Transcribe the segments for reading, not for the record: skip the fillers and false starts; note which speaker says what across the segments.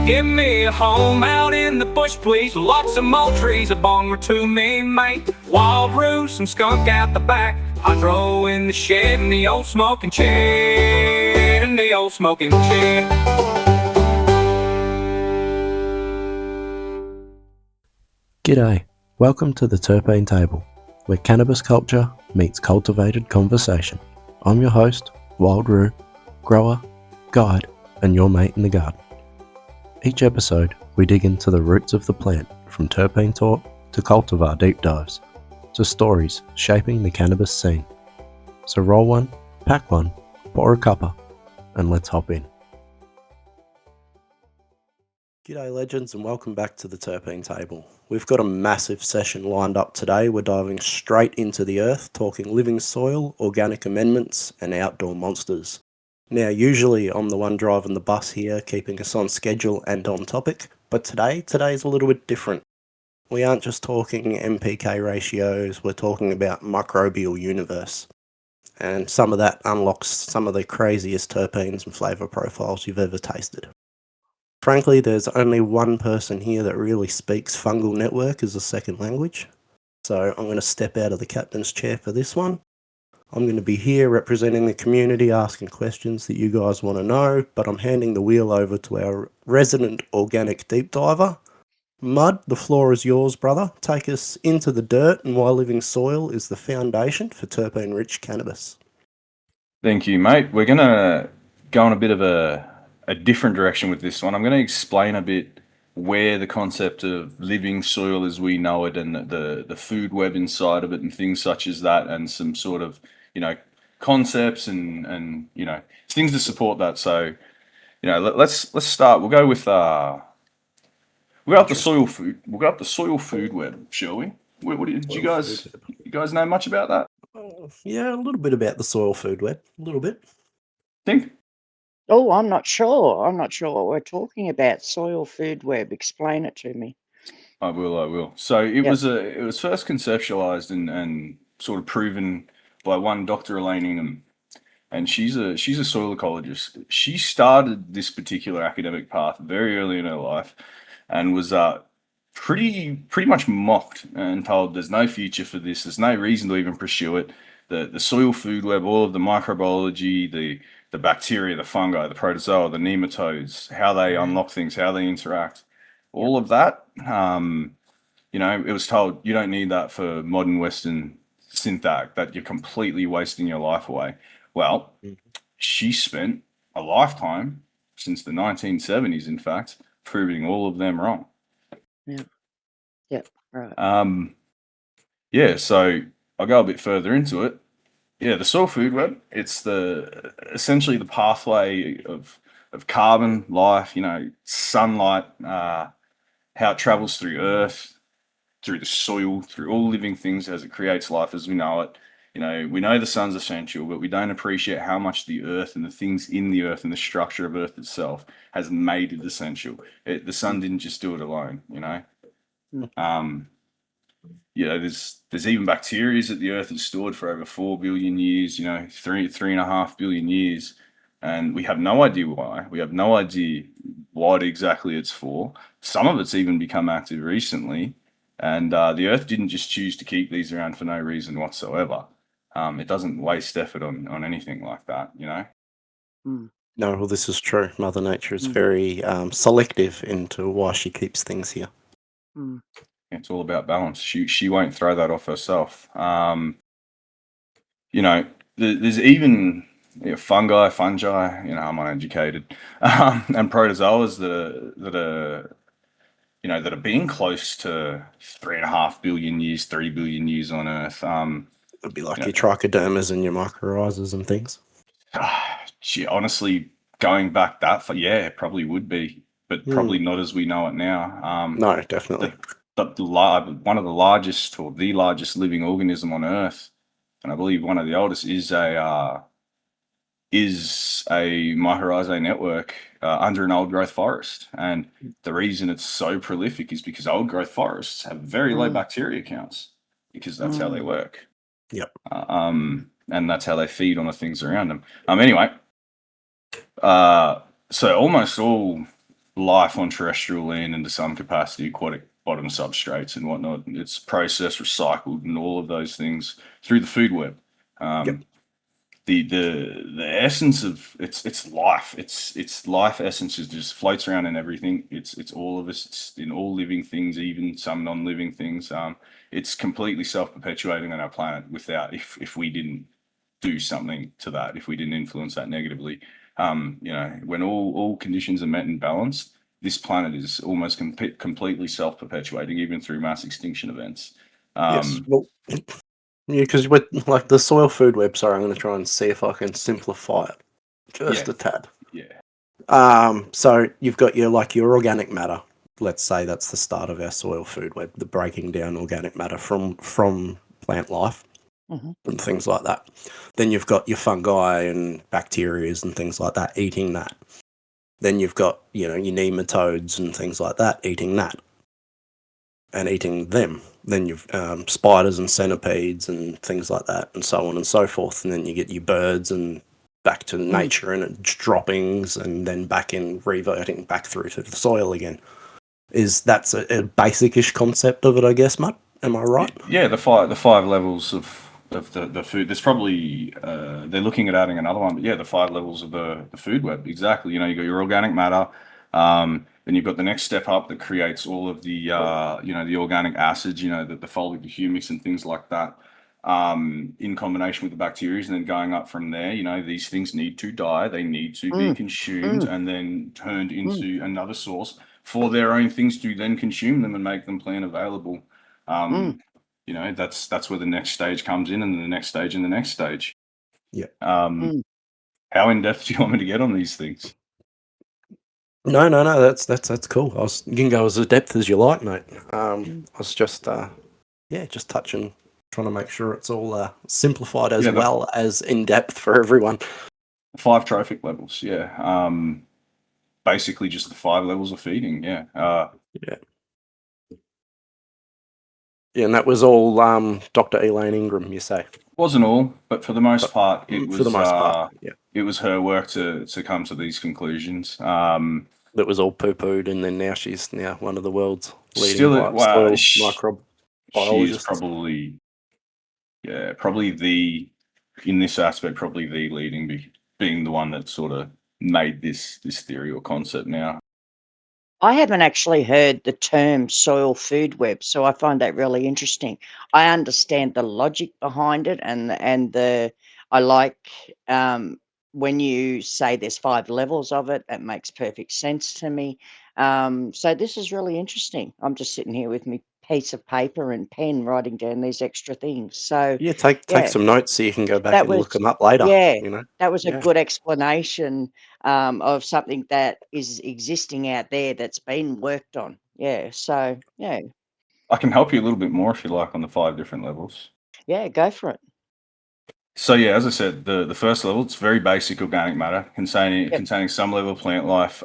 Speaker 1: Give me a home out in the bush, please. Lots of more trees, a bong or two, me mate. Wild roost, some skunk out the back. Hydro in the shed, and the old smoking shed, and the old smoking shed.
Speaker 2: G'day, welcome to the Terpene Table, where cannabis culture meets cultivated conversation. I'm your host, Wild Roo, grower, guide, and your mate in the garden. Each episode, we dig into the roots of the plant, from terpene talk to cultivar deep dives, to stories shaping the cannabis scene. So roll one, pack one, pour a cuppa, and let's hop in. G'day legends, and welcome back to the Terpene Table. We've got a massive session lined up today. We're diving straight into the earth, talking living soil, organic amendments, and outdoor monsters. Now, usually I'm the one driving the bus here, keeping us on schedule and on topic, but today's a little bit different. We aren't just talking MPK ratios, we're talking about microbial universe. And some of that unlocks some of the craziest terpenes and flavour profiles you've ever tasted. Frankly, there's only one person here that really speaks fungal network as a second language, so I'm going to step out of the captain's chair for this one. I'm going to be here representing the community, asking questions that you guys want to know, but I'm handing the wheel over to our resident organic deep diver. Mud, the floor is yours, brother. Take us into the dirt and why living soil is the foundation for terpene-rich cannabis.
Speaker 3: Thank you, mate. We're going to go in a bit of a different direction with this one. I'm going to explain a bit where the concept of living soil as we know it and the food web inside of it and things such as that, and some sort of concepts and things to support that. So let's start. We'll go with the soil food. We'll go up the soil food web, shall we? Did you guys know much about that?
Speaker 2: Yeah, a little bit about the soil food web. A little bit.
Speaker 3: Think.
Speaker 4: Oh, I'm not sure. I'm not sure what we're talking about. Soil food web. Explain it to me.
Speaker 3: I will. So it was first conceptualized and sort of proven by one Dr. Elaine Ingham, and she's a soil ecologist. She started this particular academic path very early in her life, and was pretty much mocked and told there's no future for this. There's no reason to even pursue it. The soil food web, all of the microbiology, the bacteria, the fungi, the protozoa, the nematodes, how they unlock things, how they interact, all of that. It was told you don't need that for modern Western syntax, that you're completely wasting your life away. Well, she spent a lifetime, since the 1970s, in fact, proving all of them wrong.
Speaker 4: Yeah, right.
Speaker 3: So I'll go a bit further into it. Yeah, the soil food web, it's essentially the pathway of carbon, life, sunlight, how it travels through earth, through the soil, through all living things as it creates life as we know it. We know the sun's essential, but we don't appreciate how much the earth and the things in the earth and the structure of earth itself has made it essential. The sun didn't just do it alone, There's even bacteria that the earth has stored for over 4 billion years, 3.5 billion years, and we have no idea why. We have no idea what exactly it's for. Some of it's even become active recently, and the earth didn't just choose to keep these around for no reason whatsoever. It doesn't waste effort on anything like that,
Speaker 2: No, well, this is true. Mother Nature is very selective into why she keeps things here.
Speaker 3: It's all about balance. She won't throw that off herself. There's even fungi, I'm uneducated, and protozoas that are being close to 3.5 billion years, 3 billion years on Earth.
Speaker 2: It'd be like your trichodermas and your mycorrhizas and things.
Speaker 3: Honestly, going back that far, yeah, it probably would be, but probably not as we know it now.
Speaker 2: No, definitely.
Speaker 3: One of the largest, or the largest living organism on Earth, and I believe one of the oldest, is a mycorrhizae network under an old growth forest. And the reason it's so prolific is because old growth forests have very low bacteria counts, because that's how they work.
Speaker 2: Yep.
Speaker 3: And that's how they feed on the things around them. Anyway, so almost all life on terrestrial land and to some capacity aquatic bottom substrates and whatnot. It's processed, recycled, and all of those things through the food web.
Speaker 2: Yep.
Speaker 3: The essence of it's life. It's life essence is just floats around in everything. It's all of us. It's in all living things, even some non-living things. It's completely self-perpetuating on our planet without if we didn't do something to that, if we didn't influence that negatively. When all conditions are met and balanced, this planet is almost completely self-perpetuating, even through mass extinction events.
Speaker 2: Yes. Well, yeah, because with like the soil food web, sorry, I'm going to try and see if I can simplify it just
Speaker 3: Yeah.
Speaker 2: a tad.
Speaker 3: Yeah.
Speaker 2: So you've got your organic matter. Let's say that's the start of our soil food web, the breaking down organic matter from plant life
Speaker 4: Mhm.
Speaker 2: and things like that. Then you've got your fungi and bacteria and things like that eating that. Then you've got your nematodes and things like that eating that and eating them. Then you've spiders and centipedes and things like that, and so on and so forth. And then you get your birds and back to nature and its droppings, and then back in reverting back through to the soil again. That's a basic-ish concept of it, I guess, Matt? Am I right?
Speaker 3: Yeah, the five levels of the food. There's probably they're looking at adding another one, but yeah, the 5 levels of the food web. Exactly. You got your organic matter. Then you've got the next step up that creates all of the the organic acids, the folic, the humics, and things like that. In combination with the bacteria, and then going up from there, these things need to die. They need to be consumed and then turned into another source for their own things to then consume them and make them plant available. That's where the next stage comes in, and then the next stage and the next stage.
Speaker 2: Yeah.
Speaker 3: How in depth do you want me to get on these things?
Speaker 2: No. That's cool. You can go as depth as you like, mate. I was just touching, trying to make sure it's all simplified as well as in depth for everyone.
Speaker 3: 5 trophic levels, yeah. Basically, just the 5 levels of feeding, yeah.
Speaker 2: Yeah, and that was all Dr. Elaine Ingram, you say?
Speaker 3: Wasn't all, but for the most part, it was.
Speaker 2: For the most part, yeah.
Speaker 3: It was her work to come to these conclusions.
Speaker 2: That was all poo-pooed, and then she's one of the world's leading
Speaker 3: Still,
Speaker 2: soil microbiologists.
Speaker 3: She is probably in this aspect, probably the leading, being the one that sort of made this theory or concept now.
Speaker 4: I haven't actually heard the term soil food web, so I find that really interesting. I understand the logic behind it, and I like when you say there's 5 levels of it. It makes perfect sense to me. So this is really interesting. I'm just sitting here with my piece of paper and pen, writing down these extra things. So
Speaker 2: Yeah, take
Speaker 4: yeah,
Speaker 2: some notes so you can go back
Speaker 4: that
Speaker 2: and look
Speaker 4: was
Speaker 2: them up later.
Speaker 4: yeah,
Speaker 2: You know,
Speaker 4: that was a
Speaker 2: Yeah.
Speaker 4: good explanation of something that is existing out there that's been worked on. Yeah, so yeah,
Speaker 3: I can help you a little bit more if you like on the 5 different levels.
Speaker 4: yeah, go for it.
Speaker 3: So yeah, as I said, the first level, it's very basic organic matter containing some level of plant life.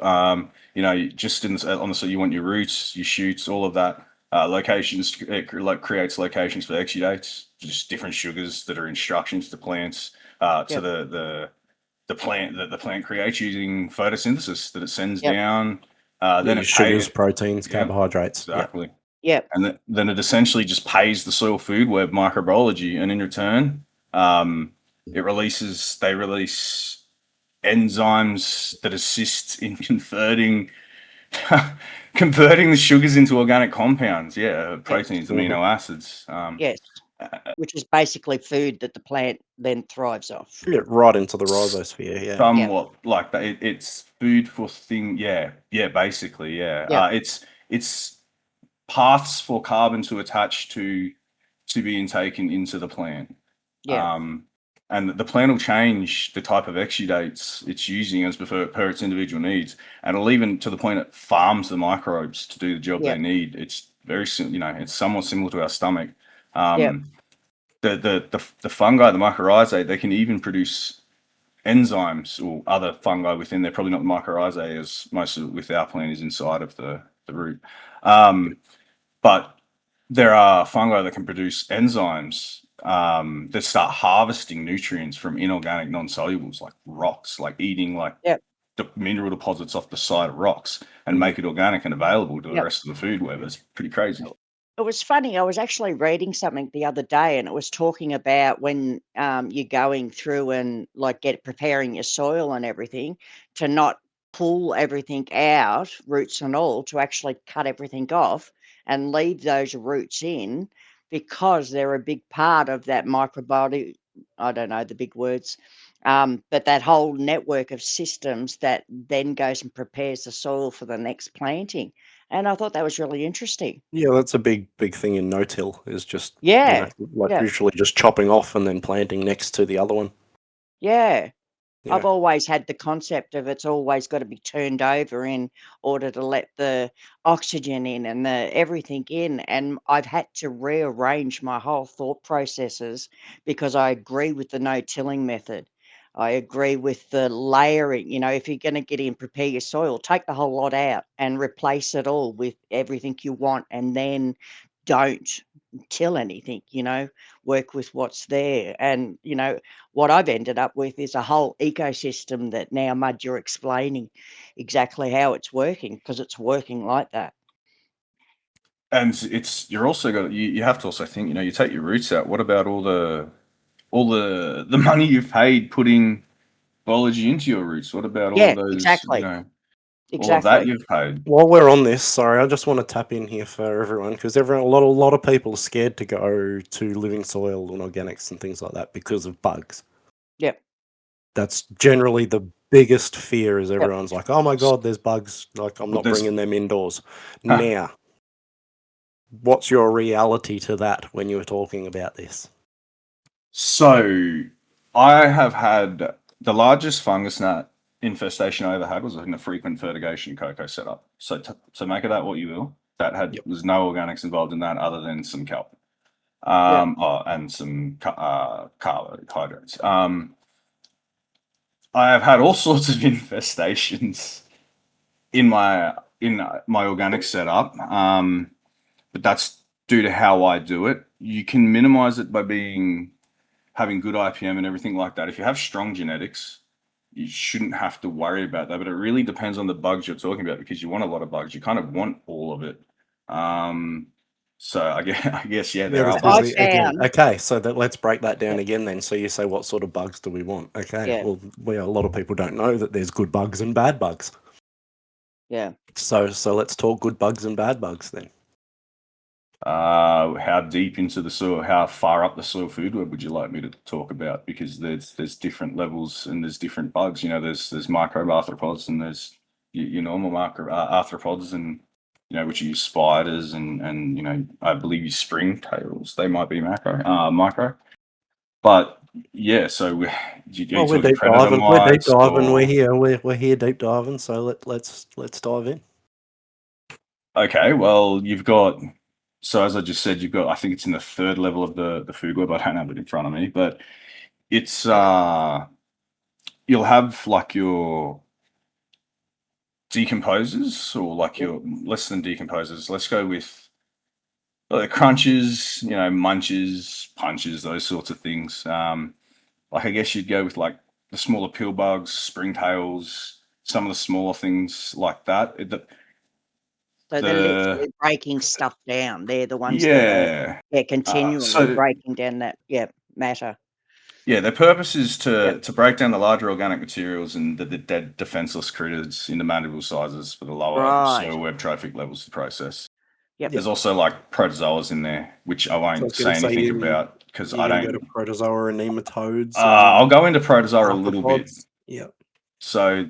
Speaker 3: Just on the so you want your roots, your shoots, all of that. Locations, it creates locations for exudates, just different sugars that are instructions to plants to the plant that the plant creates using photosynthesis that it sends down. Then it
Speaker 2: sugars, proteins, carbohydrates.
Speaker 3: Exactly.
Speaker 4: Yep.
Speaker 3: And then it essentially just pays the soil food web microbiology, and in return, they release enzymes that assist in converting the sugars into organic compounds. Yeah, proteins, amino acids.
Speaker 4: Yes, which is basically food that the plant then thrives off.
Speaker 2: Yeah, right into the rhizosphere. Yeah.
Speaker 3: Somewhat like that. It's food for thing. Yeah, basically, yeah.
Speaker 4: Yep.
Speaker 3: It's paths for carbon to attach to being taken into the plant.
Speaker 4: Yeah.
Speaker 3: And the plant will change the type of exudates it's using as per its individual needs, and it'll even to the point it farms the microbes to do the job they need. It's very it's somewhat similar to our stomach. The fungi, the mycorrhizae, they can even produce enzymes or other fungi within there. Probably not the mycorrhizae, as most of with our plant is inside of the root. But there are fungi that can produce enzymes that start harvesting nutrients from inorganic non-solubles like rocks, like eating the mineral deposits off the side of rocks and make it organic and available to the
Speaker 4: Yep.
Speaker 3: rest of the food web. It's pretty crazy.
Speaker 4: It was funny. I was actually reading something the other day, and it was talking about when you're going through and like preparing your soil and everything, to not pull everything out, roots and all, to actually cut everything off and leave those roots in, because they're a big part of that microbiome. I don't know the big words, but that whole network of systems that then goes and prepares the soil for the next planting. And I thought that was really interesting.
Speaker 2: Yeah, that's a big thing in no-till, is just,
Speaker 4: Yeah,
Speaker 2: like
Speaker 4: yeah,
Speaker 2: usually just chopping off and then planting next to the other one.
Speaker 4: yeah. I've
Speaker 2: Yeah.
Speaker 4: always had the concept of it's always got to be turned over in order to let the oxygen in and the everything in. And I've had to rearrange my whole thought processes, because I agree with the no-tilling method. I agree with the layering. If you're going to get in, prepare your soil, take the whole lot out and replace it all with everything you want, and then don't till anything, work with what's there. And, what I've ended up with is a whole ecosystem that now, Mud, you're explaining exactly how it's working, because it's working like that.
Speaker 3: And you're also got you have to also think, you take your roots out. What about all the money you've paid putting biology into your roots? What about all
Speaker 4: Yeah,
Speaker 3: of those,
Speaker 4: exactly.
Speaker 3: all of that
Speaker 4: Exactly.
Speaker 3: you've paid?
Speaker 2: While we're on this, sorry, I just want to tap in here for everyone, because a lot of people are scared to go to living soil and organics and things like that because of bugs.
Speaker 4: Yep.
Speaker 2: That's generally the biggest fear, is
Speaker 4: Yep.
Speaker 2: everyone's like, oh my God, there's bugs. Like, I'm
Speaker 3: Well,
Speaker 2: not bringing them indoors.
Speaker 3: Huh.
Speaker 2: Now, what's your reality to that when you were talking about this?
Speaker 3: So I have had the largest fungus gnat infestation I ever had was in a frequent fertigation cocoa setup. So make of that what you will. That
Speaker 2: Yep.
Speaker 3: was no organics involved in that other than some kelp,
Speaker 4: Yep.
Speaker 3: and some carbohydrates. I have had all sorts of infestations in my organic setup, but that's due to how I do it. You can minimize it by having good IPM and everything like that. If you have strong genetics, you shouldn't have to worry about that. But it really depends on the bugs you're talking about, because you want a lot of bugs. You kind of want all of it. So I guess yeah,
Speaker 2: Yeah,
Speaker 3: there are
Speaker 2: because
Speaker 4: I
Speaker 3: bugs.
Speaker 2: again,
Speaker 4: found,
Speaker 2: okay, so let's break that down
Speaker 4: yep,
Speaker 2: again then. So you say, what sort of bugs do we want? Okay,
Speaker 4: yeah,
Speaker 2: well, a lot of people don't know that there's good bugs and bad bugs.
Speaker 4: yeah.
Speaker 2: So let's talk good bugs and bad bugs then.
Speaker 3: How deep into the soil, how far up the soil food web would you like me to talk about? Because there's different levels and there's different bugs. There's microbe arthropods and there's your normal arthropods, and which are your spiders, and I believe your springtails. They might be micro. But yeah, so are you
Speaker 2: Well, we're
Speaker 3: talking
Speaker 2: deep
Speaker 3: predator
Speaker 2: diving. We're deep
Speaker 3: mites
Speaker 2: diving. We're
Speaker 3: or?
Speaker 2: here. We're here deep diving. So let's dive in.
Speaker 3: Okay, well, you've got, so as I just said, you've got, I think it's in the third level of the food web. I don't have it in front of me, but it's you'll have like your decomposers, or like your less than decomposers. Let's go with crunches, munches, punches, those sorts of things. Like I guess you'd go with like the smaller pill bugs, springtails, some of the smaller things like that.
Speaker 4: So they're
Speaker 3: The
Speaker 4: literally breaking stuff down. They're the ones that are,
Speaker 3: Yeah.
Speaker 4: continually
Speaker 3: So
Speaker 4: breaking down that, matter.
Speaker 3: yeah, their purpose is
Speaker 4: Yep.
Speaker 3: to break down the larger organic materials and the dead defenseless critters into manageable sizes for the lower
Speaker 4: Right.
Speaker 3: soil web trophic levels to process.
Speaker 4: Yep.
Speaker 2: Yeah.
Speaker 3: There's also like protozoas in there, which I
Speaker 2: So I
Speaker 3: won't
Speaker 2: was going
Speaker 3: say
Speaker 2: to say,
Speaker 3: anything about because
Speaker 2: you're
Speaker 3: I
Speaker 2: going to go to
Speaker 3: don't.
Speaker 2: protozoa and nematodes
Speaker 3: I'll
Speaker 2: and
Speaker 3: go into protozoa a little bit.
Speaker 2: arthropods. Yeah.
Speaker 3: So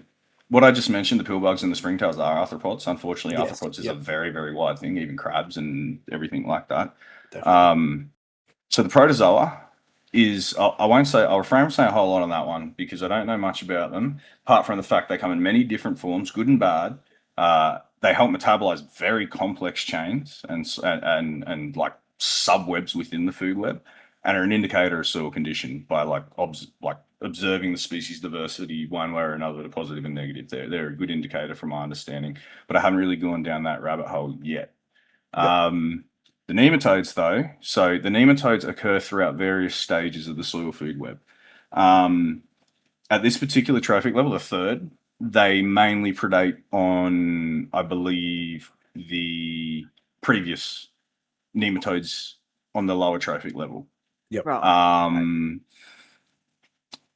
Speaker 3: what I just mentioned, the pill bugs and the springtails are arthropods. Unfortunately,
Speaker 2: Yes.
Speaker 3: arthropods is a
Speaker 2: Yep.
Speaker 3: very, very wide thing, even crabs and everything like that.
Speaker 2: Definitely.
Speaker 3: So the protozoa is, I won't say, I'll refrain from saying a whole lot on that one because I don't know much about them, apart from the fact they come in many different forms, good and bad. They help metabolize very complex chains and like subwebs within the food web, and are an indicator of soil condition by like observing the species diversity one way or another, the positive and negative. They're a good indicator from my understanding, but I haven't really gone down that rabbit hole yet.
Speaker 2: Yep.
Speaker 3: The nematodes, though, so the nematodes occur throughout various stages of the soil food web. At this particular trophic level, the third, they mainly predate on, I believe, the previous nematodes on the lower trophic level.
Speaker 2: Yep.
Speaker 4: Right.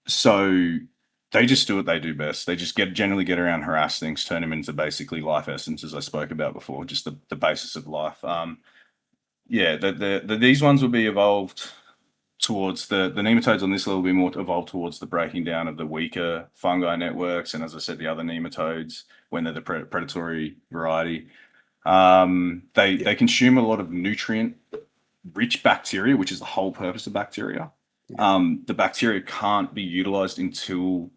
Speaker 3: So they just do what they do best. They just generally get around, harass things, turn them into basically life essence, as I spoke about before, just the basis of life. These ones will be evolved towards the nematodes on this level will be more evolved towards the breaking down of the weaker fungi networks, and as I said, the other nematodes when they're the predatory variety. They consume a lot of nutrient rich bacteria, which is the whole purpose of bacteria. The bacteria can't be utilized until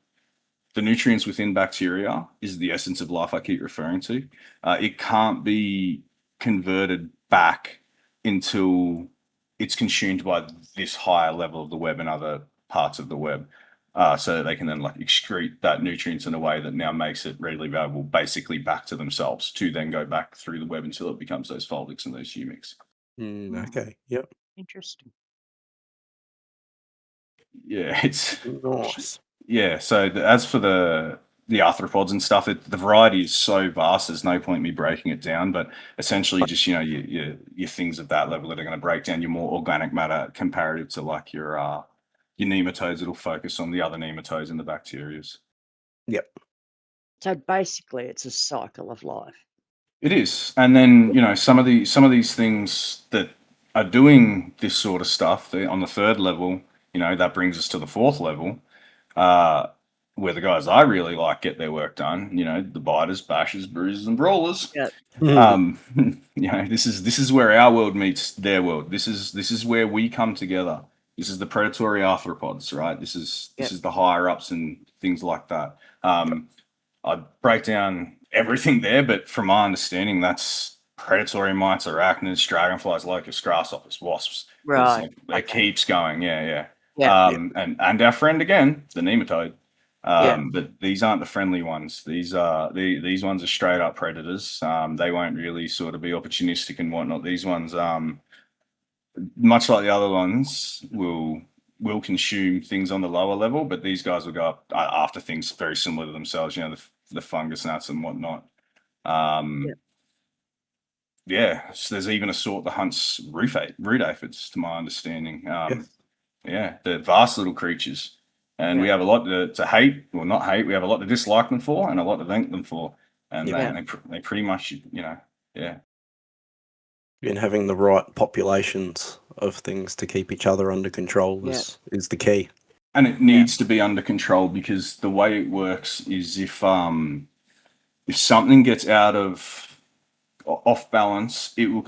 Speaker 3: the nutrients within bacteria is the essence of life I keep referring to. It can't be converted back until it's consumed by this higher level of the web and other parts of the web. So that they can then like excrete that nutrients in a way that now makes it readily available basically back to themselves to then go back through the web until it becomes those fulvics and those humics.
Speaker 2: Okay. Yep.
Speaker 4: Interesting.
Speaker 3: Yeah, it's
Speaker 2: Nice.
Speaker 3: yeah. So as for the arthropods and stuff, the variety is so vast. There's no point in me breaking it down. But essentially, just your things at that level that are going to break down your more organic matter comparative to like your nematodes. It'll focus on the other nematodes and the bacterias.
Speaker 2: Yep.
Speaker 4: So basically, it's a cycle of life.
Speaker 3: It is, and then some of these things that are doing this sort of stuff on the third level. That brings us to the fourth level, where the guys I really like get their work done. The biters, bashers, bruisers, and brawlers.
Speaker 4: Yeah.
Speaker 3: This is where our world meets their world. This is where we come together. This is the predatory arthropods, right? This is the higher ups and things like that. I'd break down everything there, but from my understanding, that's predatory mites, arachnids, dragonflies, locusts, grasshoppers, wasps.
Speaker 4: Right.
Speaker 3: It keeps going. Yeah.
Speaker 4: Yeah.
Speaker 3: And our friend again, the nematode. But these aren't the friendly ones. These ones are straight up predators. They won't really sort of be opportunistic and whatnot. These ones, much like the other ones, will consume things on the lower level, but these guys will go up after things very similar to themselves. The fungus gnats and whatnot. So there's even a sort that hunts root aphids, to my understanding. They're vast little creatures. And we have a lot to hate, well, not hate. We have a lot to dislike them for, and a lot to thank them for. And they pretty much,
Speaker 2: And having the right populations of things to keep each other under control is the key.
Speaker 3: And it needs to be under control, because the way it works is if something gets off balance, it will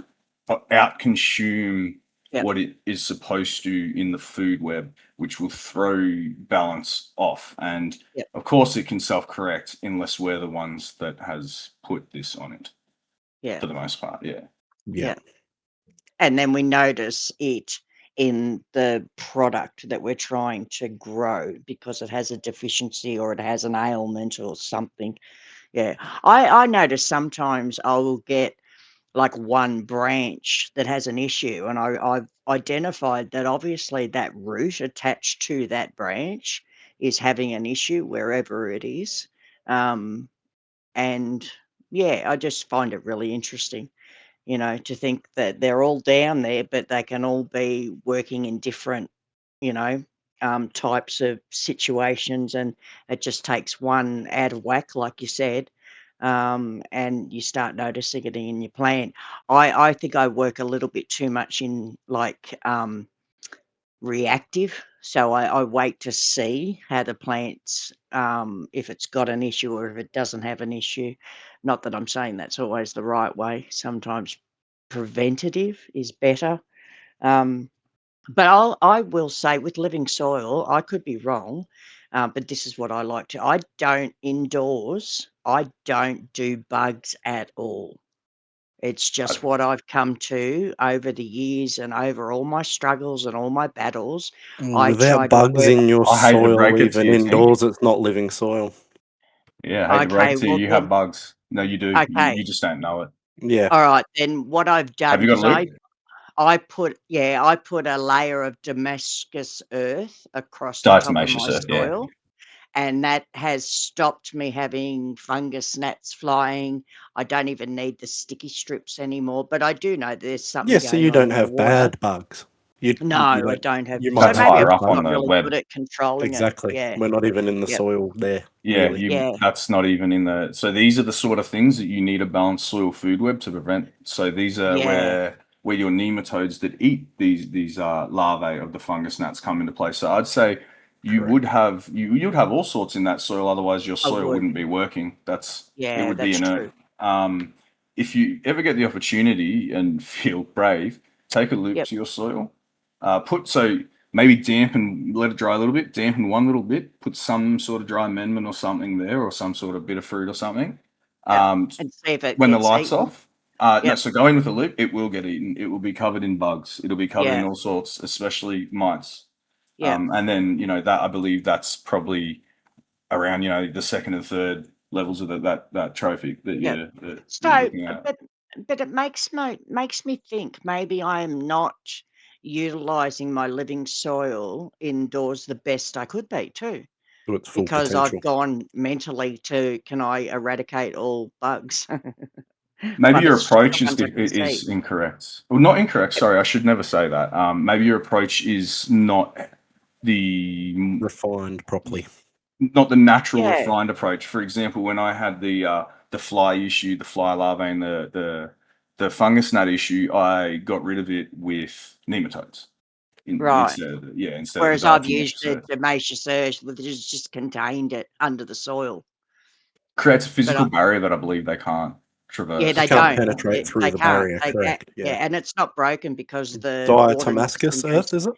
Speaker 3: out consume what it is supposed to in the food web, which will throw balance off. And of course it can self-correct unless we're the ones that has put this on it. For the most part.
Speaker 4: Yeah. And then we notice it in the product that we're trying to grow because it has a deficiency or it has an ailment or something. I notice sometimes I will get like one branch that has an issue, and I've identified that obviously that root attached to that branch is having an issue wherever it is. And I just find it really interesting, to think that they're all down there, but they can all be working in different, types of situations, and it just takes one out of whack, like you said, and you start noticing it in your plant. I think I work a little bit too much in like reactive, so I wait to see how the plant's if it's got an issue or if it doesn't have an issue. Not that I'm saying that's always the right way. Sometimes preventative is better. But I will say with living soil, I could be wrong, but this is what I like to. I don't do bugs at all. It's just what I've come to over the years and over all my struggles and all my battles. I try
Speaker 2: Without
Speaker 4: to
Speaker 2: bugs
Speaker 4: work.
Speaker 2: in your
Speaker 3: I hate to
Speaker 2: soil,
Speaker 3: break it to
Speaker 2: even
Speaker 3: you, T.
Speaker 2: indoors, it's not living soil.
Speaker 3: Yeah, I hate to break
Speaker 4: Okay,
Speaker 3: it to you.
Speaker 4: well
Speaker 3: You have
Speaker 4: then,
Speaker 3: bugs. No, you do.
Speaker 4: okay,
Speaker 3: You just don't know it.
Speaker 2: Yeah.
Speaker 4: all right. Then what I've done,
Speaker 3: Have you got
Speaker 4: because
Speaker 3: a loop?
Speaker 4: I put a layer of Damascus earth across the top of my
Speaker 3: Diatomaceous earth, yeah.
Speaker 4: soil. and that has stopped me having fungus gnats flying. I don't even need the sticky strips anymore, but I do know there's something
Speaker 2: Yeah, so
Speaker 4: going
Speaker 2: you
Speaker 4: on
Speaker 2: don't
Speaker 4: in the
Speaker 2: have
Speaker 4: water.
Speaker 2: bad bugs. You
Speaker 4: No, I
Speaker 2: don't.
Speaker 4: don't have.
Speaker 2: You might
Speaker 4: So
Speaker 3: That's
Speaker 2: have
Speaker 4: maybe I'm
Speaker 3: higher
Speaker 2: bed
Speaker 3: up
Speaker 4: just
Speaker 3: on
Speaker 2: bugs.
Speaker 4: not
Speaker 3: the
Speaker 4: really good
Speaker 3: web.
Speaker 4: at controlling it.
Speaker 2: Exactly.
Speaker 4: Yeah.
Speaker 2: We're not even in the
Speaker 4: Yep.
Speaker 2: soil there,
Speaker 3: Yeah,
Speaker 2: really.
Speaker 4: Yeah.
Speaker 3: that's not even in the. So these are the sort of things that you need a balanced soil food web to prevent. So these are
Speaker 4: Yeah.
Speaker 3: where your nematodes that eat these larvae of the fungus gnats come into play. So I'd say
Speaker 2: Correct.
Speaker 3: you'd have all sorts in that soil. Otherwise, your
Speaker 4: I
Speaker 3: soil
Speaker 4: would.
Speaker 3: wouldn't be working. It
Speaker 4: Yeah,
Speaker 3: would be
Speaker 4: that's
Speaker 3: inert.
Speaker 4: true.
Speaker 3: If you ever get the opportunity and feel brave, take a loop
Speaker 4: Yep.
Speaker 3: to your soil. Maybe dampen, let it dry a little bit, dampen one little bit, put some sort of dry amendment or something there, or some sort of bit of fruit or something.
Speaker 4: Yep.
Speaker 3: Um,
Speaker 4: And see if it
Speaker 3: when the
Speaker 4: gets
Speaker 3: light's
Speaker 4: eaten.
Speaker 3: off, no,
Speaker 4: Yep.
Speaker 3: so go in with a loop, it will get eaten. It will be covered in bugs. It'll be covered in
Speaker 4: Yeah.
Speaker 3: all sorts, especially mites.
Speaker 4: Yeah.
Speaker 3: And then, that I believe that's probably around, the second and third levels of that trophy that
Speaker 4: Yep.
Speaker 3: you're
Speaker 4: So,
Speaker 3: looking at.
Speaker 4: but it makes me think maybe I am not utilizing my living soil indoors the best I could be too,
Speaker 2: To its full
Speaker 4: because I've
Speaker 2: potential.
Speaker 4: gone mentally to can I eradicate all bugs?
Speaker 3: Maybe
Speaker 4: But
Speaker 3: your
Speaker 4: it's just the
Speaker 3: approach is
Speaker 4: ones I can see.
Speaker 3: is incorrect. Well, not incorrect.
Speaker 4: Yep.
Speaker 3: Sorry, I should never say that. Maybe your approach is the
Speaker 2: Refined properly.
Speaker 3: not the natural
Speaker 4: Yeah.
Speaker 3: refined approach. For example, when I had the fly issue, the fly larvae, and the fungus gnat issue, I got rid of it with nematodes
Speaker 4: Right.
Speaker 3: instead of the
Speaker 4: Whereas I've used
Speaker 3: diatomaceous
Speaker 4: the
Speaker 3: earth.
Speaker 4: Damascus earth, which has just contained it under the soil.
Speaker 3: Creates a
Speaker 4: But I
Speaker 3: physical barrier that I believe they can't
Speaker 4: Yeah,
Speaker 2: It
Speaker 4: they
Speaker 3: traverse.
Speaker 2: can't
Speaker 4: don't.
Speaker 2: penetrate through
Speaker 4: They
Speaker 2: the
Speaker 4: can't.
Speaker 2: barrier,
Speaker 4: They can't.
Speaker 2: correct,
Speaker 4: Yeah,
Speaker 2: yeah.
Speaker 4: and it's not broken because the water
Speaker 2: Diatomascus earth,
Speaker 4: concentrates.
Speaker 2: is it?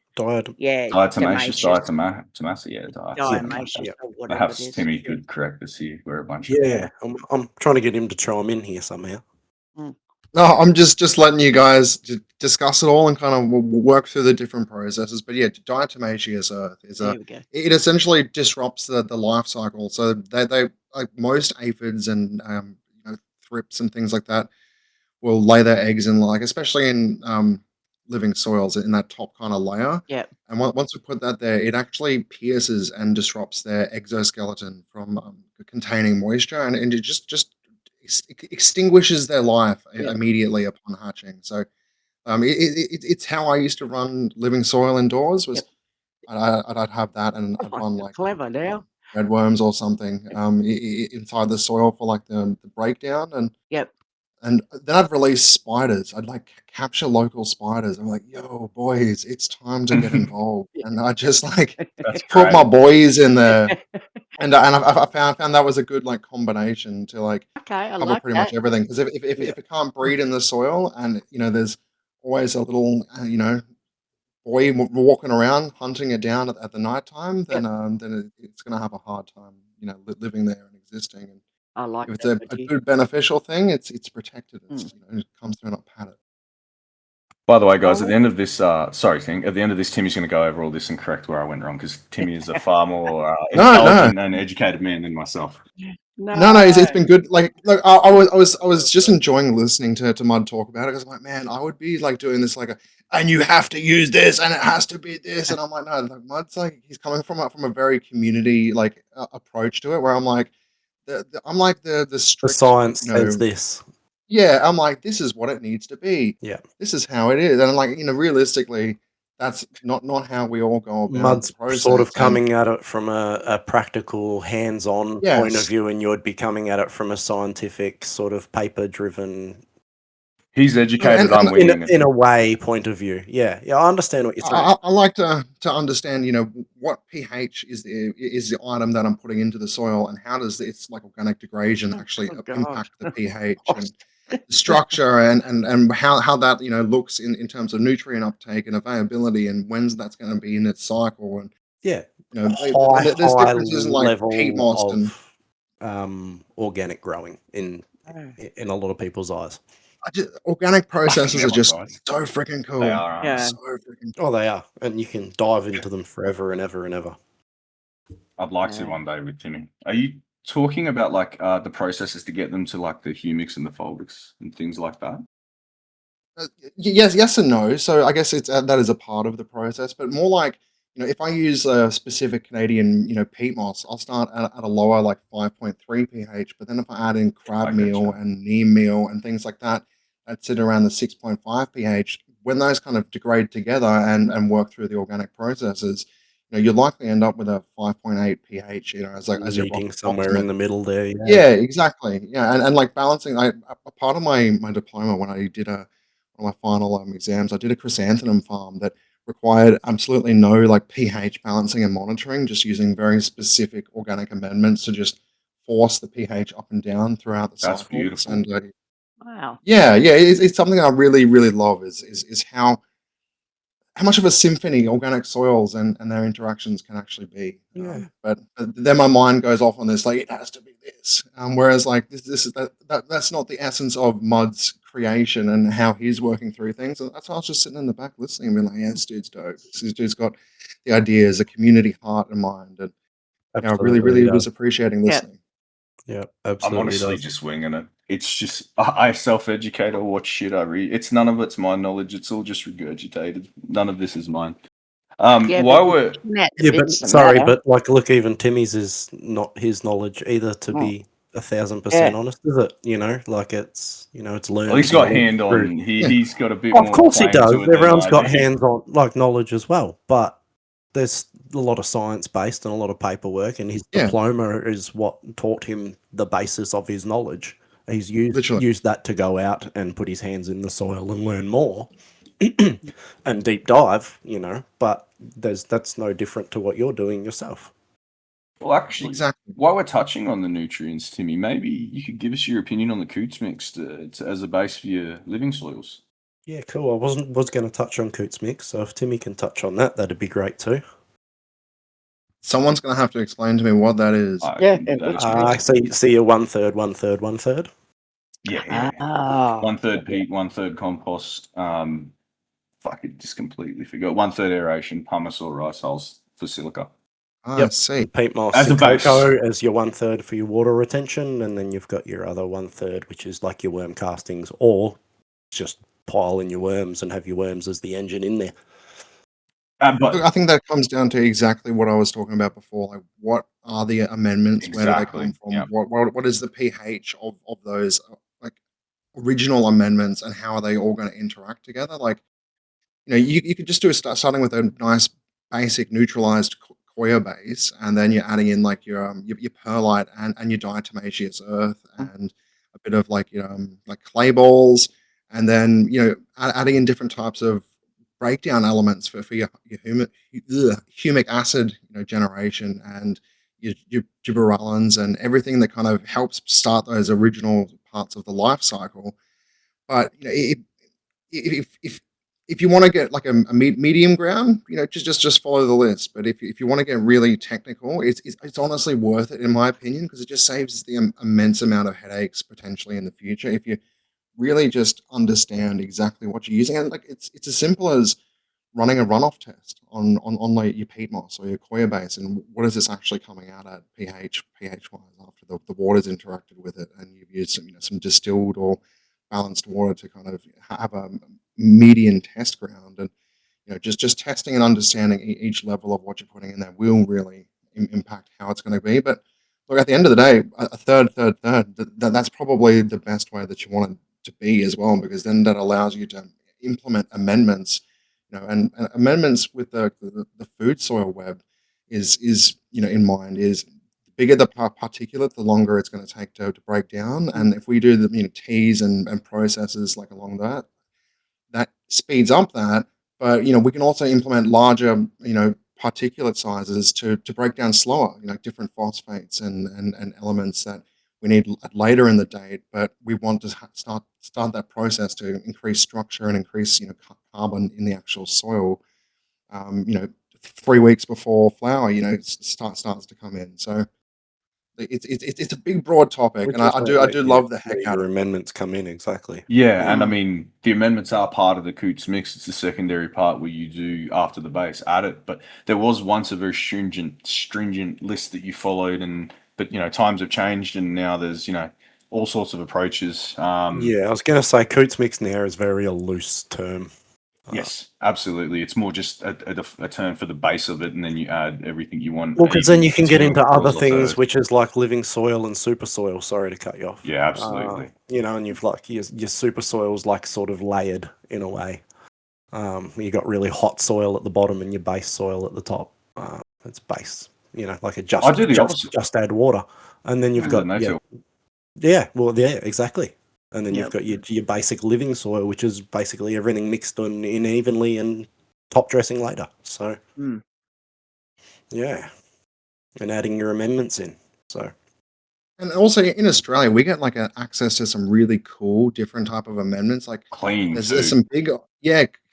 Speaker 4: Yeah,
Speaker 3: Diatomaceous,
Speaker 4: Damascus,
Speaker 3: diatomacea,
Speaker 2: Yeah,
Speaker 3: something like
Speaker 4: diamaceous,
Speaker 3: that.
Speaker 2: yeah.
Speaker 4: or whatever it
Speaker 3: Perhaps
Speaker 4: is.
Speaker 3: Timmy
Speaker 4: Yeah.
Speaker 3: could correct us here. We're a bunch of
Speaker 2: Yeah, I'm trying to get him to chime in here somehow.
Speaker 4: Mm,
Speaker 5: No, I'm just letting you guys discuss it all and kind of work through the different processes. But yeah, diatomaceous earth is
Speaker 4: there we go.
Speaker 5: it essentially disrupts the life cycle. So they like most aphids and thrips and things like that will lay their eggs in, like, especially in living soils, in that top kind of layer.
Speaker 4: Yep.
Speaker 5: And once we put that there, it actually pierces and disrupts their exoskeleton from containing moisture, and it just extinguishes their life
Speaker 4: Yep.
Speaker 5: immediately upon hatching. So it's how I used to run living soil indoors. Was
Speaker 4: Yep.
Speaker 5: I'd have that, and I'd
Speaker 4: Oh,
Speaker 5: run
Speaker 4: you're
Speaker 5: like
Speaker 4: clever now.
Speaker 5: red worms or something inside the soil for like the breakdown,
Speaker 4: Yep.
Speaker 5: and then I'd release spiders. I'd like capture local spiders. I'm like, yo, boys, it's time to get
Speaker 3: people.
Speaker 5: involved. And I just like
Speaker 3: That's
Speaker 5: put my
Speaker 3: great.
Speaker 5: boys in there. And I found that was a good like combination to like
Speaker 4: Okay, I
Speaker 5: cover
Speaker 4: like
Speaker 5: pretty much
Speaker 4: that.
Speaker 5: everything. Because
Speaker 2: Yeah.
Speaker 5: if it can't breed in the soil, and there's always a little boy walking around hunting it down at the night time,
Speaker 4: Yep.
Speaker 5: then it's gonna have a hard time living there and existing. And
Speaker 4: I like
Speaker 5: if it's
Speaker 4: that
Speaker 5: a
Speaker 4: idea.
Speaker 5: good beneficial thing, it's protected.
Speaker 4: Mm.
Speaker 5: It comes through, not pat it.
Speaker 3: By the way, guys, at
Speaker 4: Oh,
Speaker 3: the end of this, sorry, Ting, at the end of this, Timmy's going to go over all this and correct where I went wrong because Timmy is a far more
Speaker 5: No.
Speaker 3: intelligent and educated man than myself.
Speaker 5: No, it's
Speaker 4: no.
Speaker 5: been good. Like, look, I was just enjoying listening to Mud talk about it, because I'm like, man, I would be like doing this and you have to use this and it has to be this, and I'm like, no, like, Mud's like, he's coming from a very community like approach to it, where I'm like, I'm like the
Speaker 2: The
Speaker 5: strict,
Speaker 2: science says this.
Speaker 5: yeah, I'm like, this is what it needs to be.
Speaker 2: Yeah.
Speaker 5: This is how it is, and like, realistically, that's not how we all go about
Speaker 2: Mud's
Speaker 5: the process.
Speaker 2: sort of
Speaker 5: And
Speaker 2: coming at it from a practical, hands-on point of
Speaker 5: yes,
Speaker 2: view, and you'd be coming at it from a scientific, sort of paper-driven,
Speaker 3: He's educated, I'm
Speaker 5: and
Speaker 3: winging it.
Speaker 2: in a way, point of view. Yeah, I understand what you're saying.
Speaker 5: I like to understand, what pH is the item that I'm putting into the soil, and how does its like organic degradation actually
Speaker 4: Oh God.
Speaker 5: impact the pH and the structure, and how that looks in terms of nutrient uptake and availability, and when's that's going to be in its cycle, and
Speaker 2: Yeah,
Speaker 5: there's
Speaker 2: high
Speaker 5: differences in like peat
Speaker 2: level
Speaker 5: moss and
Speaker 2: organic growing in a lot of people's eyes.
Speaker 5: organic
Speaker 3: I think
Speaker 5: processes are
Speaker 3: everyone's
Speaker 5: just
Speaker 3: eyes.
Speaker 5: so freaking cool.
Speaker 3: They are, aren't
Speaker 4: Yeah.
Speaker 5: So freaking
Speaker 2: Oh, they are, and you can dive into them forever and ever and ever.
Speaker 3: I'd like to
Speaker 4: Yeah.
Speaker 3: one day with Timmy. Are you talking about like the processes to get them to like the humics and the fulvics and things like that?
Speaker 5: yes and no. So I guess it's that is a part of the process, but more like if I use a specific Canadian, peat moss, I'll start at a lower, like 5.3 pH. But then if I add in crab
Speaker 3: I
Speaker 5: meal
Speaker 3: gotcha.
Speaker 5: and neem meal and things like that, that sit around the 6.5 pH. When those kind of degrade together and work through the organic processes, you'll likely end up with a 5.8 pH, as your
Speaker 2: Meeting somewhere in
Speaker 5: approximate.
Speaker 2: the middle there. Yeah.
Speaker 5: Yeah, exactly. Yeah, and like balancing, a part of my diploma when I did one of my final exams, I did a chrysanthemum farm that required absolutely no like pH balancing and monitoring, just using very specific organic amendments to just force the pH up and down throughout the
Speaker 3: That's
Speaker 5: cycles.
Speaker 3: beautiful.
Speaker 5: And
Speaker 4: Wow.
Speaker 5: yeah, yeah, it's something I really, really love is how much of a symphony organic soils and their interactions can actually be.
Speaker 2: Yeah.
Speaker 5: But then my mind goes off on this, like it has to be this. Whereas like this is that's not the essence of Mud's creation and how he's working through things. And that's why I was just sitting in the back listening and being like, yeah, this dude's dope. This dude's got the ideas, a community heart and mind. And I really,
Speaker 2: Absolutely
Speaker 5: really
Speaker 2: does.
Speaker 5: was appreciating
Speaker 4: Yeah.
Speaker 5: listening.
Speaker 2: Yeah,
Speaker 3: I'm
Speaker 2: absolutely
Speaker 3: honestly
Speaker 2: does.
Speaker 3: just winging it. It's just I self-educate or watch shit I read. It's none of it's my knowledge. It's all just regurgitated. None of this is mine.
Speaker 4: Yeah, but
Speaker 3: While
Speaker 4: you
Speaker 3: we're
Speaker 4: came out the
Speaker 2: Yeah,
Speaker 4: bits
Speaker 2: but
Speaker 4: that
Speaker 2: sorry,
Speaker 4: matter.
Speaker 2: but like, look, even Timmy's is not his knowledge either. To
Speaker 4: Mm,
Speaker 2: be 1,000%
Speaker 4: yeah.
Speaker 2: honest, is it? Like it's
Speaker 3: well,
Speaker 2: learned
Speaker 3: he's got
Speaker 2: knowledge
Speaker 3: hand
Speaker 2: through.
Speaker 3: on.
Speaker 5: Yeah,
Speaker 3: He's got a bit
Speaker 2: Of
Speaker 3: more
Speaker 2: course he
Speaker 3: claim
Speaker 2: does.
Speaker 3: to it than
Speaker 2: Everyone's
Speaker 3: I
Speaker 2: got
Speaker 3: do.
Speaker 2: hands-on like knowledge as well, but there's a lot of science based and a lot of paperwork, and his
Speaker 5: yeah,
Speaker 2: diploma is what taught him the basis of his knowledge. He's
Speaker 5: literally.
Speaker 2: used that to go out and put his hands in the soil and learn more and deep dive, but that's no different to what you're doing yourself.
Speaker 3: Well, actually,
Speaker 5: Exactly.
Speaker 3: while we're touching on the nutrients, Timmy, maybe you could give us your opinion on the Coots mix as a base for your living soils.
Speaker 2: Yeah, cool. I was going to touch on Coots mix, so if Timmy can touch on that, that'd be great too.
Speaker 5: Someone's gonna have to explain to me what that is.
Speaker 3: I
Speaker 4: Yeah,
Speaker 3: can do that. It's
Speaker 2: I see a 1/3, 1/3, 1/3.
Speaker 3: yeah.
Speaker 4: Ah,
Speaker 3: 1/3
Speaker 4: yeah.
Speaker 3: peat, 1/3 compost. Fuck it, just completely forgot. 1/3 aeration, pumice or rice hulls for silica.
Speaker 5: I
Speaker 2: Yep,
Speaker 5: see.
Speaker 2: peat moss
Speaker 3: As a
Speaker 2: and
Speaker 3: base.
Speaker 2: cocoa as your 1/3 for your water retention, and then you've got your other 1/3, which is like your worm castings, or just pile in your worms and have your worms as the engine in there.
Speaker 3: But
Speaker 5: Look, I think that comes down to exactly what I was talking about before. Like, what are the amendments? Where do they come
Speaker 3: exactly,
Speaker 5: from?
Speaker 3: yeah.
Speaker 5: What is the pH of those like original amendments, and how are they all going to interact together? Like, you could just do starting with a nice basic neutralized coir base, and then you're adding in like your perlite and your diatomaceous earth and a bit of like like clay balls, and then adding in different types of breakdown elements for your humic acid generation and your gibberellins and everything that kind of helps start those original parts of the life cycle. But if you want to get like a medium ground, just follow the list. But if you want to get really technical, it's honestly worth it in my opinion, because it just saves the immense amount of headaches potentially in the future if you really just understand exactly what you're using. And like it's as simple as running a runoff test on like your peat moss or your coir base, and what is this actually coming out at pH wise after the water's interacted with it, and you've used some distilled or balanced water to kind of have a median test ground. And just testing and understanding each level of what you're putting in there will really impact how it's going to be. But look, at the end of the day, a third, that's probably the best way that you want it to be as well, because then that allows you to implement amendments, and amendments with the food soil web is in mind is the bigger the particulate, the longer it's going to take to break down. And if we do the teas and processes like along that speeds up that. But we can also implement larger particulate sizes to break down slower, different phosphates and elements that we need later in the date, but we want to start that process to increase structure and increase carbon in the actual soil. um, you know 3 weeks before flower starts to come in. So it's a big broad topic, and
Speaker 2: Which is
Speaker 5: I do love the heck
Speaker 2: where
Speaker 5: out
Speaker 2: your
Speaker 5: of it.
Speaker 2: amendments come in, exactly.
Speaker 3: Yeah, and I
Speaker 4: Mm.
Speaker 3: mean the amendments are part of the Coots mix. It's the secondary part where you do after the base add it. But there was once a very stringent list that you followed, but times have changed, and now there's all sorts of approaches.
Speaker 2: Yeah, I was going to say Coots mix now is very a loose term.
Speaker 3: Yes, absolutely. It's more just a term for the base of it, and then you add everything you want.
Speaker 2: Well,
Speaker 3: and
Speaker 2: because then you can get
Speaker 3: continue
Speaker 2: into
Speaker 3: with
Speaker 2: other
Speaker 3: soils off
Speaker 2: things,
Speaker 3: earth.
Speaker 2: which is like living soil and super soil. Sorry to cut you off.
Speaker 3: Yeah, absolutely.
Speaker 2: You know, and you've like your super soil's like sort of layered in a way. You got really hot soil at the bottom and your base soil at the top. It's base, you know, like
Speaker 3: I do the opposite.
Speaker 2: just add water, and then you've
Speaker 3: Yeah,
Speaker 2: got
Speaker 3: no-till.
Speaker 2: exactly. And then you've
Speaker 4: Yep.
Speaker 2: got your basic living soil, which is basically everything mixed in evenly and top dressing later. So
Speaker 4: Mm.
Speaker 2: yeah, and adding your amendments in. So
Speaker 5: And also in Australia, we get like access to some really cool different type of amendments. Like
Speaker 3: Clean
Speaker 5: there's
Speaker 3: too.
Speaker 5: some big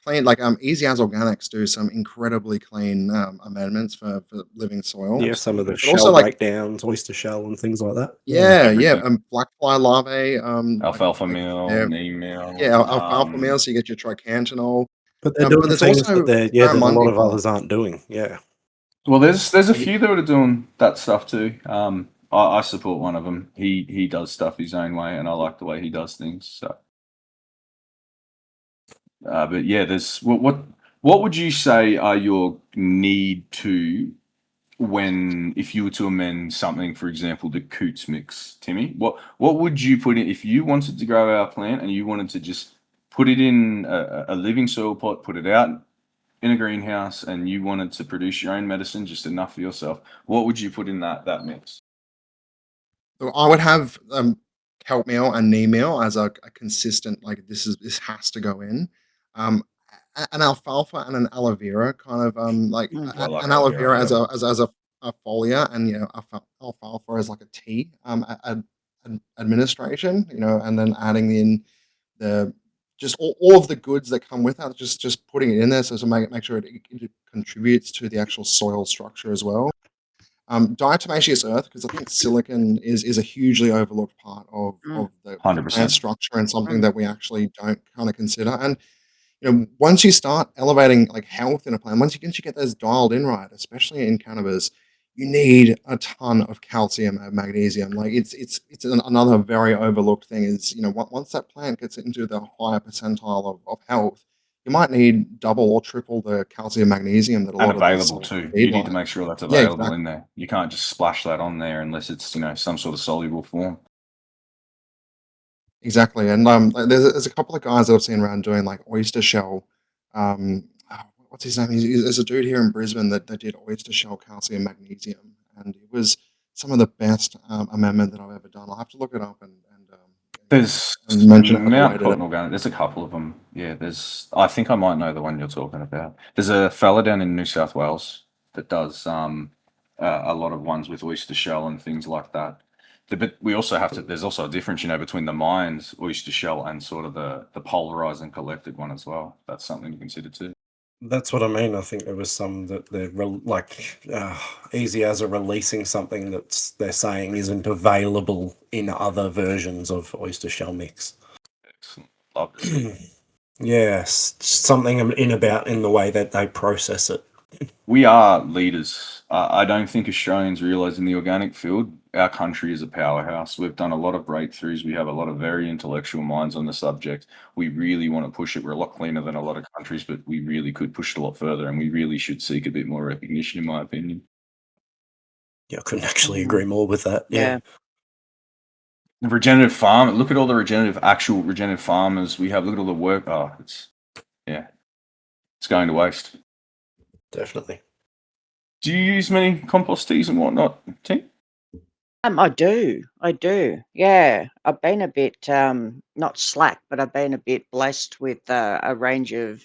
Speaker 5: clean like Easy as Organics do some incredibly clean amendments for living soil.
Speaker 2: yeah, some of the
Speaker 5: But also
Speaker 2: shell
Speaker 5: like
Speaker 2: breakdowns, oyster shell, and things like that.
Speaker 3: Everything.
Speaker 5: black fly larvae
Speaker 3: Alfalfa
Speaker 5: like
Speaker 3: meal,
Speaker 5: they're
Speaker 3: neem meal.
Speaker 5: alfalfa meal, so you get your tricantinol.
Speaker 2: But they're
Speaker 5: But
Speaker 2: doing
Speaker 5: there's
Speaker 2: things that
Speaker 5: also
Speaker 2: that a lot
Speaker 5: barramundi
Speaker 2: of
Speaker 5: bark.
Speaker 2: others aren't doing. Yeah.
Speaker 3: Well, there's a few that are doing that stuff too. I support one of them. He does stuff his own way, and I like the way he does things. So, but yeah, there's what would you say are your need to when if you were to amend something, for example, the Coots mix, Timmy? What would you put in if you wanted to grow our plant and you wanted to just put it in a living soil pot, put it out in a greenhouse, and you wanted to produce your own medicine, just enough for yourself? What would you put in that mix?
Speaker 5: So I would have kelp meal and neem meal as a consistent, like this has to go in. Um, an alfalfa and an aloe vera kind of like
Speaker 3: I like
Speaker 5: an
Speaker 3: aloe
Speaker 5: aloe
Speaker 3: vera.
Speaker 5: vera
Speaker 3: Yep.
Speaker 5: as a folia, and alfalfa as like a tea administration, and then adding in the just all of the goods that come with that, just putting it in there so make sure it contributes to the actual soil structure as well. Diatomaceous earth, because I think silicon is a hugely overlooked part of
Speaker 4: Mm.
Speaker 5: the plant
Speaker 3: 100%.
Speaker 5: structure and something
Speaker 4: Mm.
Speaker 5: that we actually don't kind of consider. And once you start elevating like health in a plant, once you get those dialed in right, especially in cannabis, you need a ton of calcium and magnesium. Like it's another very overlooked thing is once that plant gets into the higher percentile of health, you might need double or triple the calcium magnesium that a
Speaker 3: And
Speaker 5: lot of these
Speaker 3: available
Speaker 5: supplements
Speaker 3: too.
Speaker 5: need.
Speaker 3: You need to
Speaker 5: Like
Speaker 3: make sure that's
Speaker 5: yeah,
Speaker 3: available in
Speaker 5: exactly.
Speaker 3: there. You can't just splash that on there unless it's some sort of soluble form.
Speaker 5: Exactly, and like, there's a couple of guys that I've seen around doing like oyster shell. What's his name? There's a dude here in Brisbane that did oyster shell calcium magnesium, and it was some of the best amendment that I've ever done. I'll have to look it up
Speaker 3: There's
Speaker 5: and mention it at a
Speaker 3: Mount
Speaker 5: later date.
Speaker 3: Cotton Organic. There's a couple of them. Yeah, I think I might know the one you're talking about. There's a fella down in New South Wales that does a lot of ones with oyster shell and things like that. But we also have to. There's also a difference, between the mines oyster shell and sort of the polarized and collected one as well. That's something to consider too.
Speaker 2: That's what I mean. I think there was some that they're easy as a releasing something they're saying isn't available in other versions of oyster shell mix.
Speaker 3: Excellent. Love it.
Speaker 2: Yes, something in the way that they process it.
Speaker 3: We are leaders. I don't think Australians realise in the organic field, our country is a powerhouse. We've done a lot of breakthroughs. We have a lot of very intellectual minds on the subject. We really want to push it. We're a lot cleaner than a lot of countries, but we really could push it a lot further, and we really should seek a bit more recognition, in my opinion.
Speaker 2: Yeah, I couldn't actually agree more with that. Yeah.
Speaker 3: The regenerative farm. Look at all the actual regenerative farmers we have. Look at all the work. Oh, it's going to waste.
Speaker 2: Definitely.
Speaker 3: Do you use many compost teas and whatnot, Tim?
Speaker 4: I do. Yeah. I've been a bit not slack, but I've been a bit blessed with a range of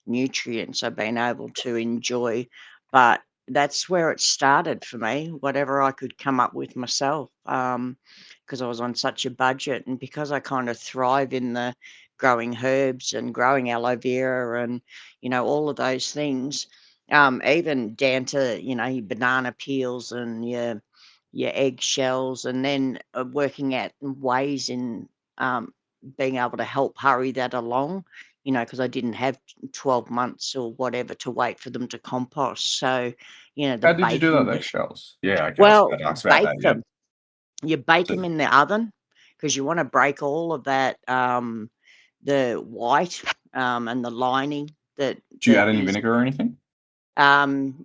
Speaker 4: nutrients I've been able to enjoy. But that's where it started for me, whatever I could come up with myself. Because I was on such a budget, and because I kind of thrive in the growing herbs and growing aloe vera and all of those things, even down to your banana peels and your eggshells, and then working out ways in being able to help hurry that along, because I didn't have 12 months or whatever to wait for them to compost. So, the
Speaker 3: How did you do that,
Speaker 4: baking,
Speaker 3: those shells? Yeah, okay, I was
Speaker 4: well,
Speaker 3: about to ask about
Speaker 4: bake
Speaker 3: that. Yep.
Speaker 4: them. You bake
Speaker 3: So,
Speaker 4: them in the oven because you want to break all of that, the white and the lining that
Speaker 3: Do you
Speaker 4: that
Speaker 3: add any
Speaker 4: is
Speaker 3: vinegar or anything?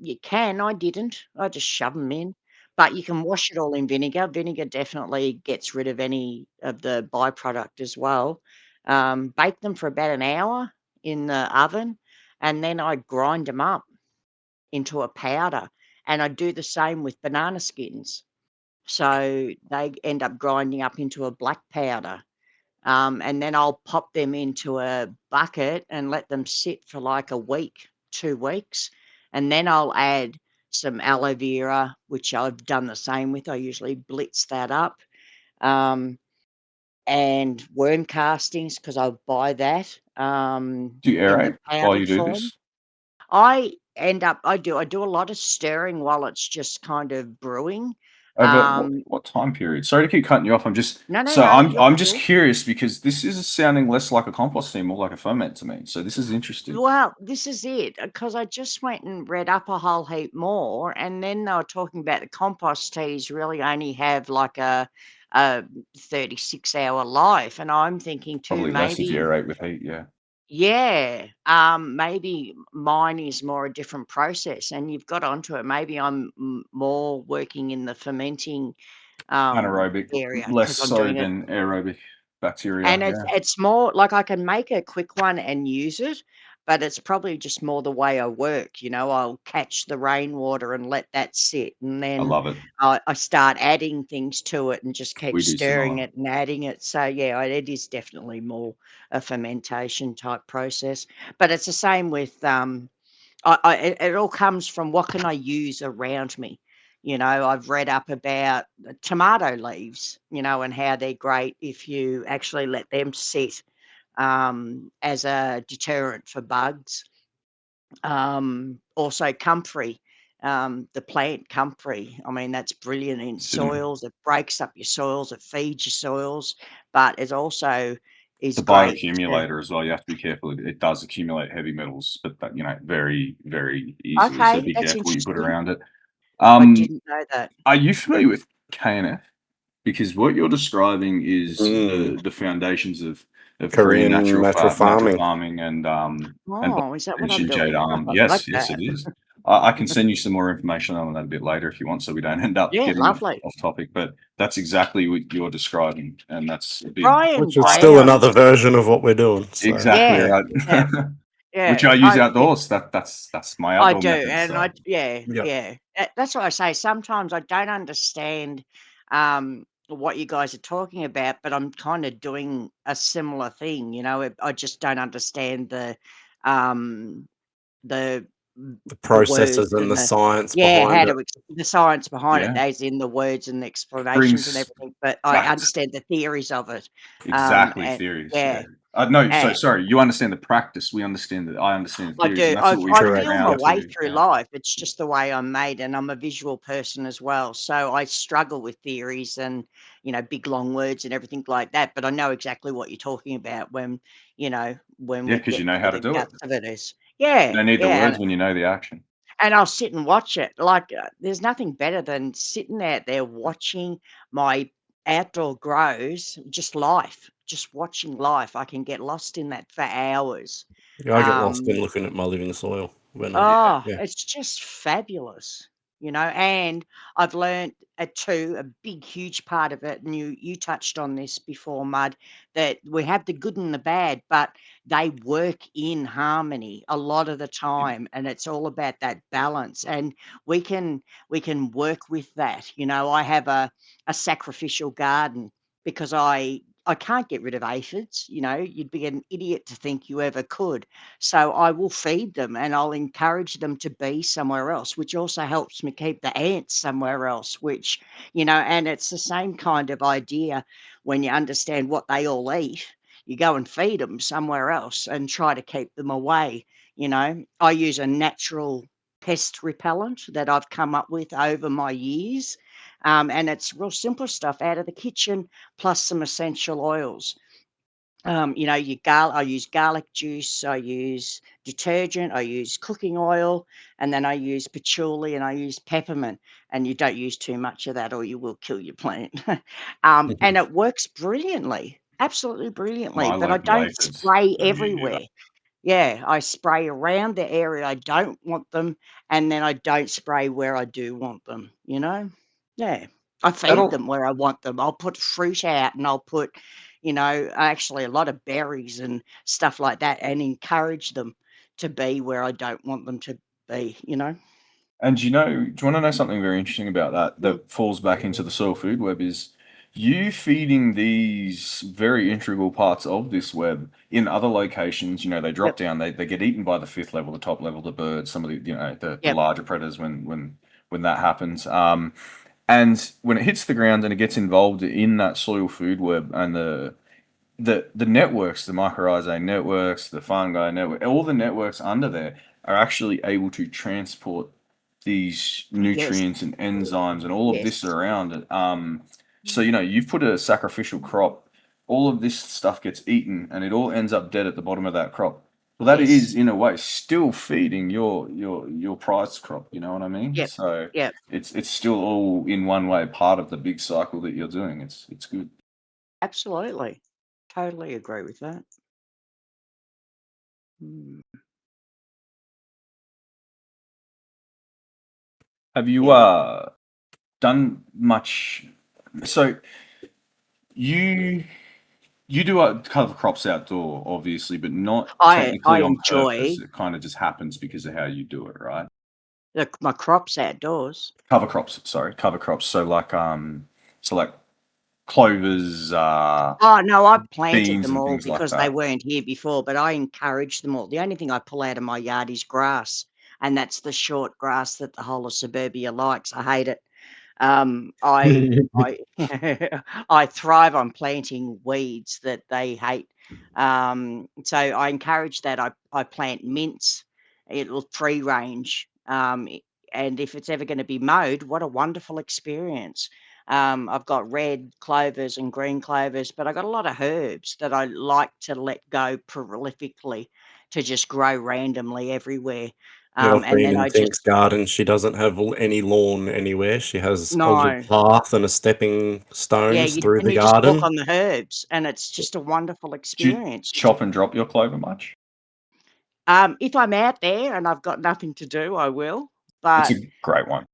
Speaker 4: you can, I didn't. I just shove them in, but you can wash it all in vinegar. Vinegar definitely gets rid of any of the byproduct as well. Bake them for about an hour in the oven, and then I grind them up into a powder, and I do the same with banana skins. So they end up grinding up into a black powder. And then I'll pop them into a bucket and let them sit for like a week, 2 weeks, and then I'll add some aloe vera, which I've done the same with. I usually blitz that up, um, and worm castings because 'cause I'll buy that,
Speaker 3: Do you
Speaker 4: in the
Speaker 3: aerate while
Speaker 4: powdered
Speaker 3: you do
Speaker 4: form.
Speaker 3: this?
Speaker 4: I do a lot of stirring while it's just kind of brewing.
Speaker 3: Over what time period? Sorry to keep cutting you off.
Speaker 4: No, no,
Speaker 3: So
Speaker 4: no,
Speaker 3: I'm
Speaker 4: you're
Speaker 3: I'm just
Speaker 4: cool.
Speaker 3: curious because this is sounding less like a compost tea, more like a ferment to me. So this is interesting.
Speaker 4: Well, this is it, because I just went and read up a whole heap more, and then they were talking about the compost teas really only have like a 36-hour life, and I'm thinking too,
Speaker 3: Probably less if you
Speaker 4: maybe
Speaker 3: aerate with heat. Yeah,
Speaker 4: yeah, maybe mine is more a different process, and you've got onto it. Maybe I'm more working in the fermenting
Speaker 3: anaerobic,
Speaker 4: area
Speaker 3: less
Speaker 4: because I'm
Speaker 3: so
Speaker 4: doing it.
Speaker 3: than aerobic bacteria.
Speaker 4: And it's
Speaker 3: Yeah,
Speaker 4: it's more like I can make a quick one and use it, but it's probably just more the way I work, I'll catch the rainwater and let that sit, and
Speaker 3: I
Speaker 4: then
Speaker 3: love it.
Speaker 4: I start adding things to it and just keep
Speaker 3: We do
Speaker 4: stirring
Speaker 3: similar.
Speaker 4: it and adding it. So, yeah, it is definitely more a fermentation type process, but it's the same with, it all comes from what can I use around me. I've read up about the tomato leaves, and how they're great if you actually let them sit as a deterrent for bugs. Also, comfrey, the plant comfrey. I mean, that's brilliant in
Speaker 3: Cinnamon.
Speaker 4: soils. It breaks up your soils, it feeds your soils, but it also
Speaker 3: It's
Speaker 4: is
Speaker 3: a
Speaker 4: great to.
Speaker 3: bioaccumulator as well. You have to be careful. It does accumulate heavy metals, but that, very, very easily. So
Speaker 4: Okay,
Speaker 3: be
Speaker 4: that's
Speaker 3: careful what you put
Speaker 4: interesting.
Speaker 3: around it.
Speaker 4: I
Speaker 3: Um,
Speaker 4: didn't know that.
Speaker 3: are you familiar with KNF? Because what you're describing is
Speaker 2: Mm.
Speaker 3: the foundations of Korean
Speaker 2: Korean natural
Speaker 3: natural
Speaker 2: farming.
Speaker 3: farming and
Speaker 4: Oh, is that what I'm
Speaker 3: ancient jade
Speaker 4: doing?
Speaker 3: arm.
Speaker 4: I like
Speaker 3: Yes, yes, it
Speaker 4: that.
Speaker 3: is. I can send you some more information on that a bit later if you want, so we don't end up
Speaker 4: Yeah,
Speaker 3: getting
Speaker 4: lovely.
Speaker 3: off topic. But that's exactly what you're describing, and that's a big
Speaker 4: Brian
Speaker 2: Which is still
Speaker 4: Brown.
Speaker 2: another version of what we're doing. So
Speaker 3: exactly
Speaker 4: Yeah,
Speaker 2: yeah.
Speaker 3: right.
Speaker 4: yeah,
Speaker 3: Which
Speaker 4: yeah.
Speaker 3: I use
Speaker 4: I see.
Speaker 3: outdoors. That's my
Speaker 4: I
Speaker 3: outdoor
Speaker 4: do,
Speaker 3: method.
Speaker 4: and
Speaker 3: So
Speaker 4: yeah,
Speaker 2: Yep.
Speaker 4: yeah. That's what I say. Sometimes I don't understand what you guys are talking about, but I'm kind of doing a similar thing. I just don't understand um, the
Speaker 2: The
Speaker 4: the words
Speaker 2: processes and
Speaker 4: and
Speaker 2: the
Speaker 4: the
Speaker 2: science
Speaker 4: yeah, how
Speaker 2: behind
Speaker 4: to
Speaker 2: it.
Speaker 4: the science behind it,
Speaker 3: yeah,
Speaker 4: as in the words and the explanations and
Speaker 3: brings
Speaker 4: everything. But I
Speaker 3: back
Speaker 4: understand the theories of it.
Speaker 3: exactly
Speaker 4: And
Speaker 3: theories. Yeah.
Speaker 4: yeah,
Speaker 3: No, so
Speaker 4: and
Speaker 3: sorry. You understand the practice. We understand that. I understand the
Speaker 4: I
Speaker 3: theories,
Speaker 4: do.
Speaker 3: and that's
Speaker 4: I
Speaker 3: what we
Speaker 4: I
Speaker 3: bring
Speaker 2: Correct.
Speaker 4: feel my
Speaker 3: around
Speaker 2: Yep.
Speaker 4: way
Speaker 3: to.
Speaker 4: through
Speaker 3: Yeah.
Speaker 4: life. It's just the way I'm made, and I'm a visual person as well. So I struggle with theories and big long words and everything like that. But I know exactly what you're talking about when
Speaker 3: Yeah,
Speaker 4: we
Speaker 3: because you
Speaker 4: get
Speaker 3: know
Speaker 4: to
Speaker 3: how to
Speaker 4: the
Speaker 3: do it.
Speaker 4: guts of it. Is
Speaker 3: You
Speaker 4: yeah,
Speaker 3: don't need the
Speaker 4: yeah,
Speaker 3: words when you know the action.
Speaker 4: and I'll sit and watch it. Like there's nothing better than sitting out there watching my outdoor grows, just life, just watching life. I can get lost in that for hours.
Speaker 2: Yeah, I get lost in
Speaker 4: Um,
Speaker 2: looking at my living soil when I
Speaker 3: Yeah.
Speaker 4: Oh,
Speaker 2: yeah.
Speaker 4: it's just fabulous, and I've learned too, a big, huge part of it, and you touched on this before, Mud, that we have the good and the bad, but they work in harmony a lot of the time, and it's all about that balance, and we can we can work with that. I have a sacrificial garden because I can't get rid of aphids. You'd be an idiot to think you ever could. So I will feed them and I'll encourage them to be somewhere else, which also helps me keep the ants somewhere else, and it's the same kind of idea when you understand what they all eat. You go and feed them somewhere else and try to keep them away. I use a natural pest repellent that I've come up with over my years. And it's real simple stuff out of the kitchen plus some essential oils. I use garlic juice, I use detergent, I use cooking oil, and then I use patchouli and I use peppermint. And you don't use too much of that or you will kill your plant. And it works brilliantly, absolutely brilliantly.
Speaker 3: I
Speaker 4: But I
Speaker 3: like no
Speaker 4: don't
Speaker 3: aphids.
Speaker 4: spray
Speaker 3: No, me neither.
Speaker 4: everywhere. Yeah, I spray around the area I don't want them, and then I don't spray where I do want them, you know? Yeah. I feed
Speaker 3: That'll
Speaker 4: them where I want them. I'll put fruit out and I'll put, actually a lot of berries and stuff like that and encourage them to be where I don't want them to be, you know?
Speaker 3: And do you want to know something very interesting about that that falls back into the soil food web is you feeding these very integral parts of this web in other locations, they drop
Speaker 4: Yep,
Speaker 3: down, they get eaten by the fifth level, the top level, the birds, some of the, the
Speaker 4: yep,
Speaker 3: larger predators when that happens. And when it hits the ground and it gets involved in that soil food web and the networks, the mycorrhizae networks, the fungi network, all the networks under there are actually able to transport these
Speaker 4: yes,
Speaker 3: nutrients and enzymes and all of this
Speaker 4: yes,
Speaker 3: around it. So you've put a sacrificial crop, all of this stuff gets eaten, and it all ends up dead at the bottom of that crop. Well, that is
Speaker 4: yes,
Speaker 3: in a way still feeding your prized crop. You know what I mean?
Speaker 4: yep,
Speaker 3: So
Speaker 4: yep,
Speaker 3: it's still all in one way part of the big cycle that you're doing. It's good.
Speaker 4: absolutely. Totally agree with that. Mm,
Speaker 3: Have you
Speaker 4: yeah.
Speaker 3: done much? So you you do cover crops outdoor, obviously, but not
Speaker 4: I
Speaker 3: technically on
Speaker 4: enjoy
Speaker 3: purpose. It kind of just happens because of how you do it, right?
Speaker 4: my crops outdoors.
Speaker 3: Cover crops, sorry, cover crops. So like clovers,
Speaker 4: Oh, no, I've planted
Speaker 3: beans,
Speaker 4: them
Speaker 3: and
Speaker 4: all
Speaker 3: things like
Speaker 4: because they
Speaker 3: that.
Speaker 4: weren't here before, but I encourage them all. The only thing I pull out of my yard is grass, and that's the short grass that the whole of suburbia likes. I hate it. I I thrive on planting weeds that they hate. So I encourage that. I plant mints. It'll free range. And if it's ever going to be mowed, what a wonderful experience. I've got red clovers and green clovers, but I got a lot of herbs that I like to let go prolifically to just grow randomly everywhere.
Speaker 2: Yeah, I've
Speaker 4: And
Speaker 2: been
Speaker 4: then
Speaker 2: in
Speaker 4: I
Speaker 2: Tink's
Speaker 4: just
Speaker 2: garden. She doesn't have any lawn anywhere. She has a little
Speaker 4: no.
Speaker 2: path and a stepping
Speaker 4: Yeah,
Speaker 2: stones
Speaker 4: you
Speaker 2: through
Speaker 4: and
Speaker 2: the
Speaker 4: you just walk
Speaker 2: garden.
Speaker 4: on the herbs, and it's just a wonderful
Speaker 3: Do you
Speaker 4: experience.
Speaker 3: chop and drop your clover much?
Speaker 4: If I'm out there and I've got nothing to do, I will,
Speaker 3: It's
Speaker 4: but
Speaker 3: a great one.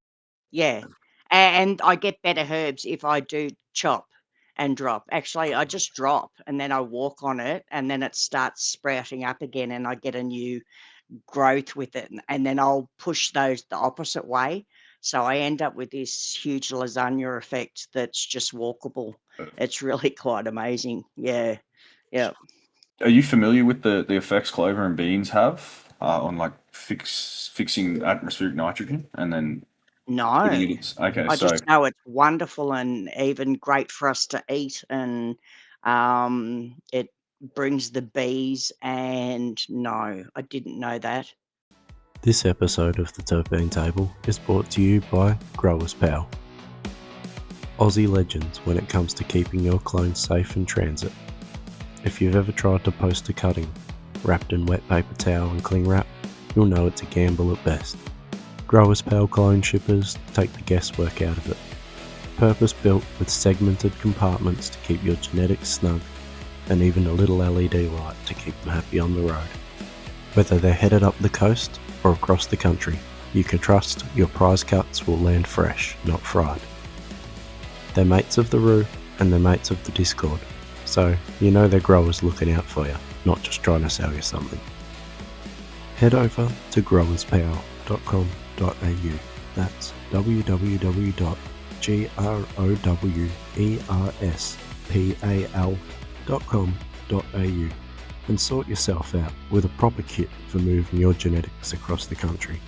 Speaker 4: yeah, and I get better herbs if I do chop and drop. Actually, I just drop, and then I walk on it, and then it starts sprouting up again, and I get a new growth with it, and then I'll push those the opposite way, so I end up with this huge lasagna effect that's just walkable. It's really quite amazing. Yeah. Yeah.
Speaker 3: Are you familiar with the effects clover and beans have on like fixing atmospheric nitrogen and then putting it
Speaker 4: No.
Speaker 3: in? Okay,
Speaker 4: I
Speaker 3: so
Speaker 4: just know it's wonderful and even great for us to eat, and, it brings the bees, and no, I didn't know that.
Speaker 2: This episode of the Terpene Table is brought to you by Growers Pal, Aussie legends when it comes to keeping your clones safe in transit. If you've ever tried to post a cutting wrapped in wet paper towel and cling wrap, you'll know it's a gamble at best. Growers Pal clone shippers take the guesswork out of it. Purpose built with segmented compartments to keep your genetics snug, and even a little LED light to keep them happy on the road. Whether they're headed up the coast or across the country, you can trust your prize cuts will land fresh, not fried. They're mates of the Roo and they're mates of the Discord, so you know their growers looking out for you, not just trying to sell you something. Head over to growerspower.com.au. That's www.growerspal.com.au and sort yourself out with a proper kit for moving your genetics across the country.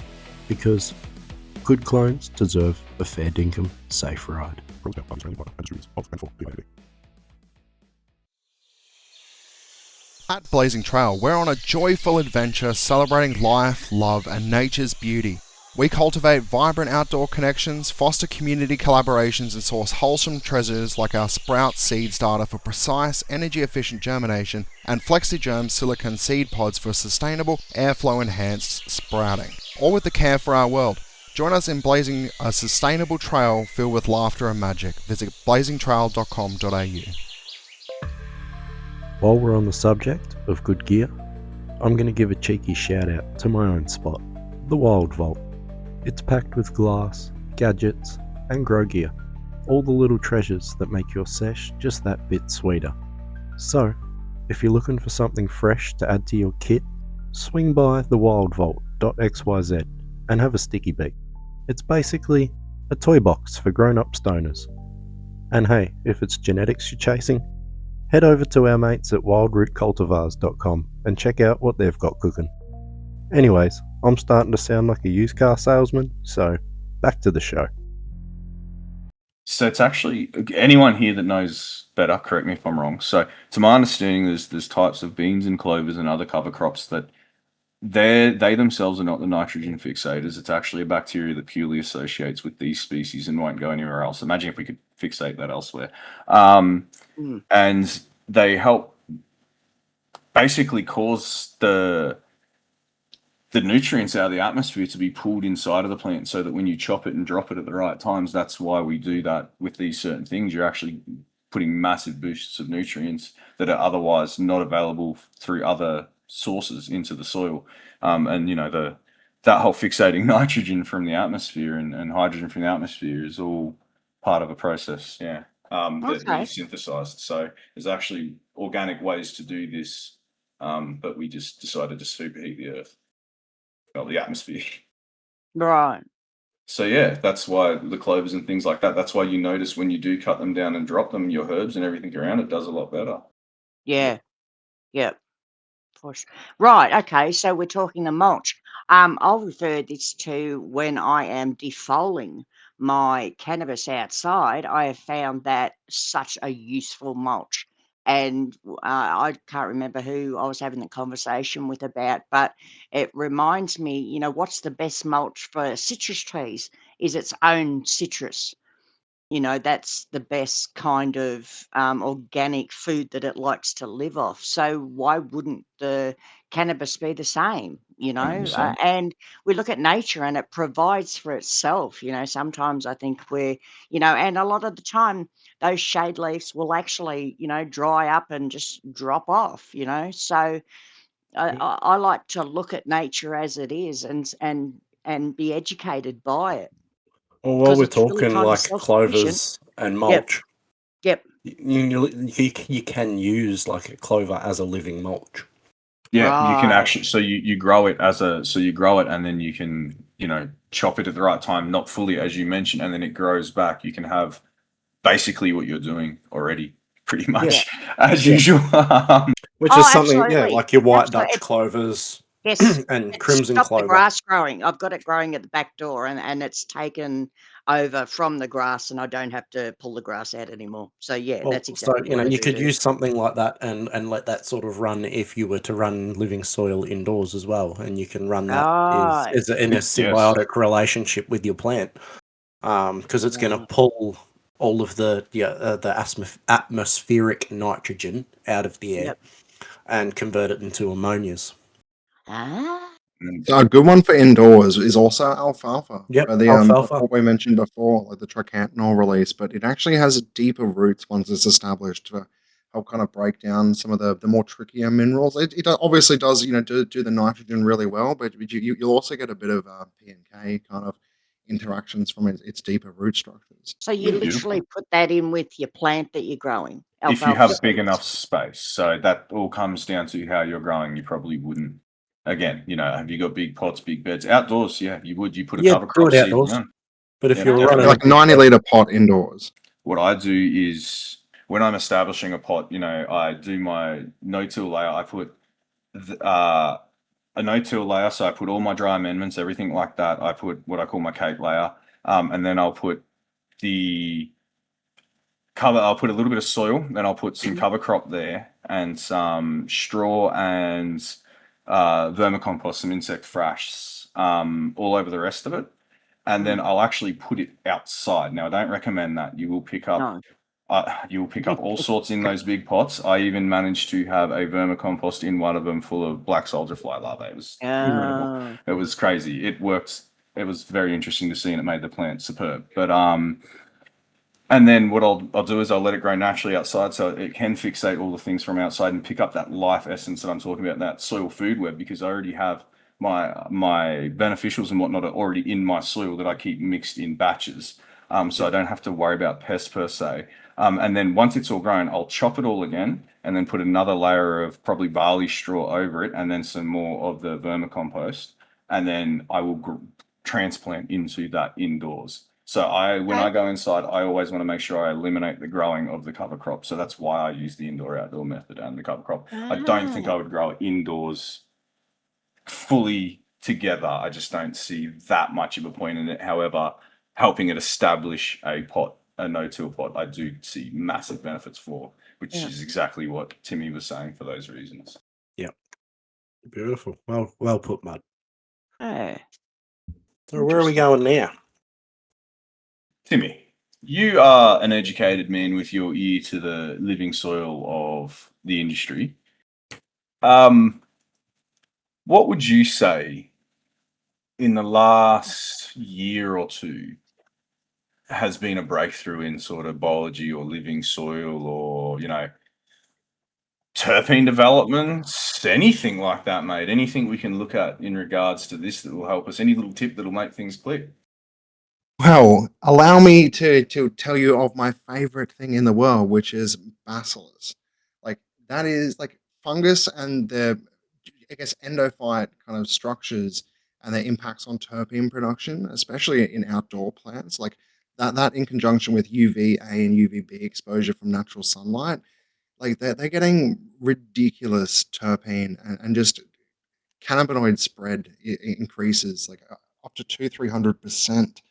Speaker 2: Because good clones deserve a fair dinkum safe ride.
Speaker 5: At Blazing Trail, we're on a joyful adventure celebrating life, love, and nature's beauty. We cultivate vibrant outdoor connections, foster community collaborations, and source wholesome treasures like our Sprout seed starter for precise, energy-efficient germination, and FlexiGerm silicon seed pods for sustainable, airflow-enhanced sprouting. All with the care for our world. Join us in blazing a sustainable trail filled with laughter and magic. Visit blazingtrail.com.au.
Speaker 2: While we're on the subject of good gear, I'm going to give a cheeky shout out to my own spot, the Wild Vault. It's packed with glass, gadgets, and grow gear. All the little treasures that make your sesh just that bit sweeter. So, if you're looking for something fresh to add to your kit, swing by thewildvault.xyz and have a sticky beak. It's basically a toy box for grown-up stoners. And hey, if it's genetics you're chasing, head over to our mates at wildrootcultivars.com and check out what they've got cooking. Anyways, I'm starting to sound like a used car salesman, so back to the show.
Speaker 3: So it's actually, anyone here that knows better, correct me if I'm wrong. So to my understanding, there's types of beans and clovers and other cover crops that they themselves are not the nitrogen fixators. It's actually a bacteria that purely associates with these species and won't go anywhere else. Imagine if we could fixate that elsewhere. And they help basically cause the nutrients out of the atmosphere to be pulled inside of the plant, so that when you chop it and drop it at the right times, that's why we do that with these certain things. You're actually putting massive boosts of nutrients that are otherwise not available through other sources into the soil. And you know, that whole fixating nitrogen from the atmosphere and hydrogen from the atmosphere is all part of a process, that
Speaker 4: Okay.
Speaker 3: is synthesized. So there's actually organic ways to do this, but we just decided to superheat the earth, well, the atmosphere.
Speaker 4: Right.
Speaker 3: So yeah, that's why the clovers and things like that. That's why you notice when you do cut them down and drop them, your herbs and everything around it does a lot better.
Speaker 4: Yeah. Yep. Push. Right. Okay. So we're talking the mulch. I'll refer this to when I am defoliing my cannabis outside. I have found that such a useful mulch. And I can't remember who I was having the conversation with about, but it reminds me, what's the best mulch for citrus trees is its own citrus. That's the best kind of organic food that it likes to live off. So why wouldn't the cannabis be the same?
Speaker 3: 100%.
Speaker 4: And we look at nature and it provides for itself. Sometimes I think and a lot of the time those shade leaves will actually, dry up and just drop off. So I like to look at nature as it is and be educated by it
Speaker 2: Well, while
Speaker 4: because
Speaker 2: we're
Speaker 4: it's really
Speaker 2: talking
Speaker 4: kind of
Speaker 2: like
Speaker 4: self-sufficient.
Speaker 2: clovers and
Speaker 4: Yep.
Speaker 2: mulch,
Speaker 4: Yep.
Speaker 2: you can use like a clover as a living mulch.
Speaker 3: Yeah, you can
Speaker 4: Right.
Speaker 3: actually, so you grow it you grow it and then you can, chop it at the right time, not fully as you mentioned, and then it grows back. You can have basically what you're doing already, pretty much as
Speaker 2: Yeah.
Speaker 3: usual.
Speaker 2: Which
Speaker 4: Oh,
Speaker 2: is something,
Speaker 4: absolutely.
Speaker 2: like your white
Speaker 4: Absolutely.
Speaker 2: Dutch clovers
Speaker 4: Yes.
Speaker 2: and
Speaker 4: It
Speaker 2: crimson
Speaker 4: stopped the
Speaker 2: clover.
Speaker 4: grass growing. I've got it growing at the back door and it's taken over from the grass and I don't have to pull the grass out anymore. So yeah,
Speaker 2: Well,
Speaker 4: that's
Speaker 2: so
Speaker 4: exactly what I
Speaker 2: you could
Speaker 4: do.
Speaker 2: use something like that and let that sort of run if you were to run living soil indoors as well, and you can run that
Speaker 4: Right.
Speaker 2: in a
Speaker 3: Yes.
Speaker 2: symbiotic relationship with your plant, because it's going to
Speaker 4: Right.
Speaker 2: pull all of the atmospheric nitrogen out of the air
Speaker 4: Yep.
Speaker 2: and convert it into ammonias.
Speaker 4: Ah.
Speaker 5: So a good one for indoors is also alfalfa.
Speaker 2: Yep,
Speaker 5: For the
Speaker 2: alfalfa.
Speaker 5: what we mentioned before, like the tricantinol release, but it actually has deeper roots once it's established to help kind of break down some of the more trickier minerals. It obviously does do the nitrogen really well, but you'll also get a bit of P and K kind of interactions from its deeper root structures.
Speaker 4: So you
Speaker 3: Beautiful.
Speaker 4: literally put that in with your plant that you're growing,
Speaker 3: If you
Speaker 4: alfalfa
Speaker 3: have big
Speaker 4: seeds.
Speaker 3: enough space. So that all comes down to how you're growing. You probably wouldn't. Again, have you got big pots, big beds? Outdoors, yeah, you would. You put a
Speaker 2: Yeah,
Speaker 3: cover
Speaker 2: do
Speaker 3: crop
Speaker 2: it
Speaker 3: seed
Speaker 2: outdoors.
Speaker 3: down.
Speaker 2: But if
Speaker 3: Yeah,
Speaker 2: you're
Speaker 4: Okay.
Speaker 2: running
Speaker 5: Like a 90-liter pot indoors.
Speaker 3: What I do is when I'm establishing a pot, I do my no-till layer. I put a no-till layer, so I put all my dry amendments, everything like that. I put what I call my cake layer, and then I'll put the cover. I'll put a little bit of soil, then I'll put some cover crop there and some straw and vermicompost, some insect frash, all over the rest of it. And then I'll actually put it outside. Now, I don't recommend that. You will pick up
Speaker 4: No.
Speaker 3: all sorts in those big pots. I even managed to have a vermicompost in one of them full of black soldier fly larvae. It was incredible.
Speaker 4: Oh.
Speaker 3: It was crazy. It worked. It was very interesting to see, and it made the plant superb. But And then what I'll do is I'll let it grow naturally outside, so it can fixate all the things from outside and pick up that life essence that I'm talking about, that soil food web, because I already have my beneficials and whatnot are already in my soil that I keep mixed in batches. So I don't have to worry about pests per se. And then once it's all grown, I'll chop it all again and then put another layer of probably barley straw over it, and then some more of the vermicompost, and then I will transplant into that indoors. So when I go inside, I always want to make sure I eliminate the growing of the cover crop. So that's why I use the indoor-outdoor method and the cover crop. I don't think I would grow it indoors fully together. I just don't see that much of a point in it. However, helping it establish a no-till pot, I do see massive benefits for, which is exactly what Timmy was saying for those reasons.
Speaker 2: Yep. Beautiful. Well put, Mud.
Speaker 4: Oh,
Speaker 2: So where are we going now?
Speaker 3: Timmy, you are an educated man with your ear to the living soil of the industry. What would you say in the last year or two has been a breakthrough in sort of biology or living soil, or, terpene developments, anything like that, mate? Anything we can look at in regards to this that will help us? Any little tip that'll make things click?
Speaker 5: Well, allow me to tell you of my favorite thing in the world, which is bacillus. Like that is like fungus and the, I guess, endophyte kind of structures and their impacts on terpene production, especially in outdoor plants. Like that in conjunction with UVA and UVB exposure from natural sunlight, like they're getting ridiculous terpene and just cannabinoid spread increases like up to 200-300%.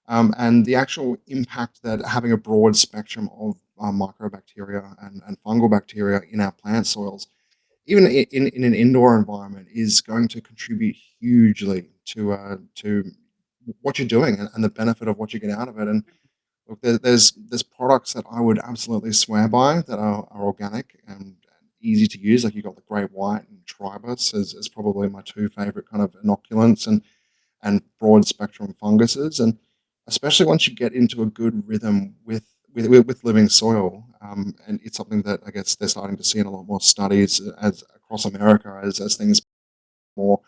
Speaker 5: And the actual impact that having a broad spectrum of microbacteria and fungal bacteria in our plant soils, even in an indoor environment, is going to contribute hugely to what you're doing and the benefit of what you get out of it. And look, there's products that I would absolutely swear by that are organic and easy to use. Like you got the Great White and Tribus as probably my two favorite kind of inoculants and broad spectrum funguses. And especially once you get into a good rhythm with living soil, and it's something that I guess they're starting to see in a lot more studies as across America as things more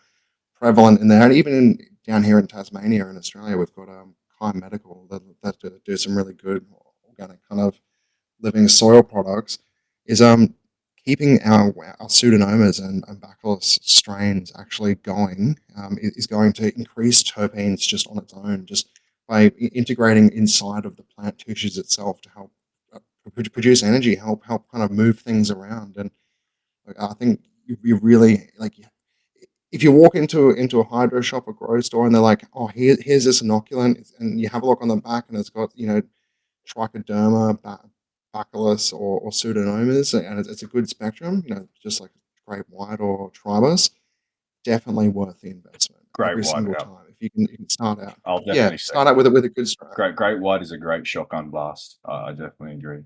Speaker 5: prevalent in there, and even down here in Tasmania in Australia, we've got Kai Medical that do some really good organic kind of living soil products. Is keeping our pseudomonas and bacillus strains actually going is going to increase terpenes just on its own, just by integrating inside of the plant tissues itself to help produce energy, help kind of move things around. And I think you really like if you walk into a hydro shop or grocery store and they're like, oh, here's this inoculant, and you have a look on the back and it's got trichoderma, bacillus, or pseudomonas, and it's a good spectrum, just like Great White or Tribus, definitely worth the investment
Speaker 3: Great
Speaker 5: every
Speaker 3: White,
Speaker 5: single
Speaker 3: yeah.
Speaker 5: time. If you can start out,
Speaker 3: I'll definitely say
Speaker 5: start out with a good strain.
Speaker 3: Great White is a great shotgun blast. I definitely agree.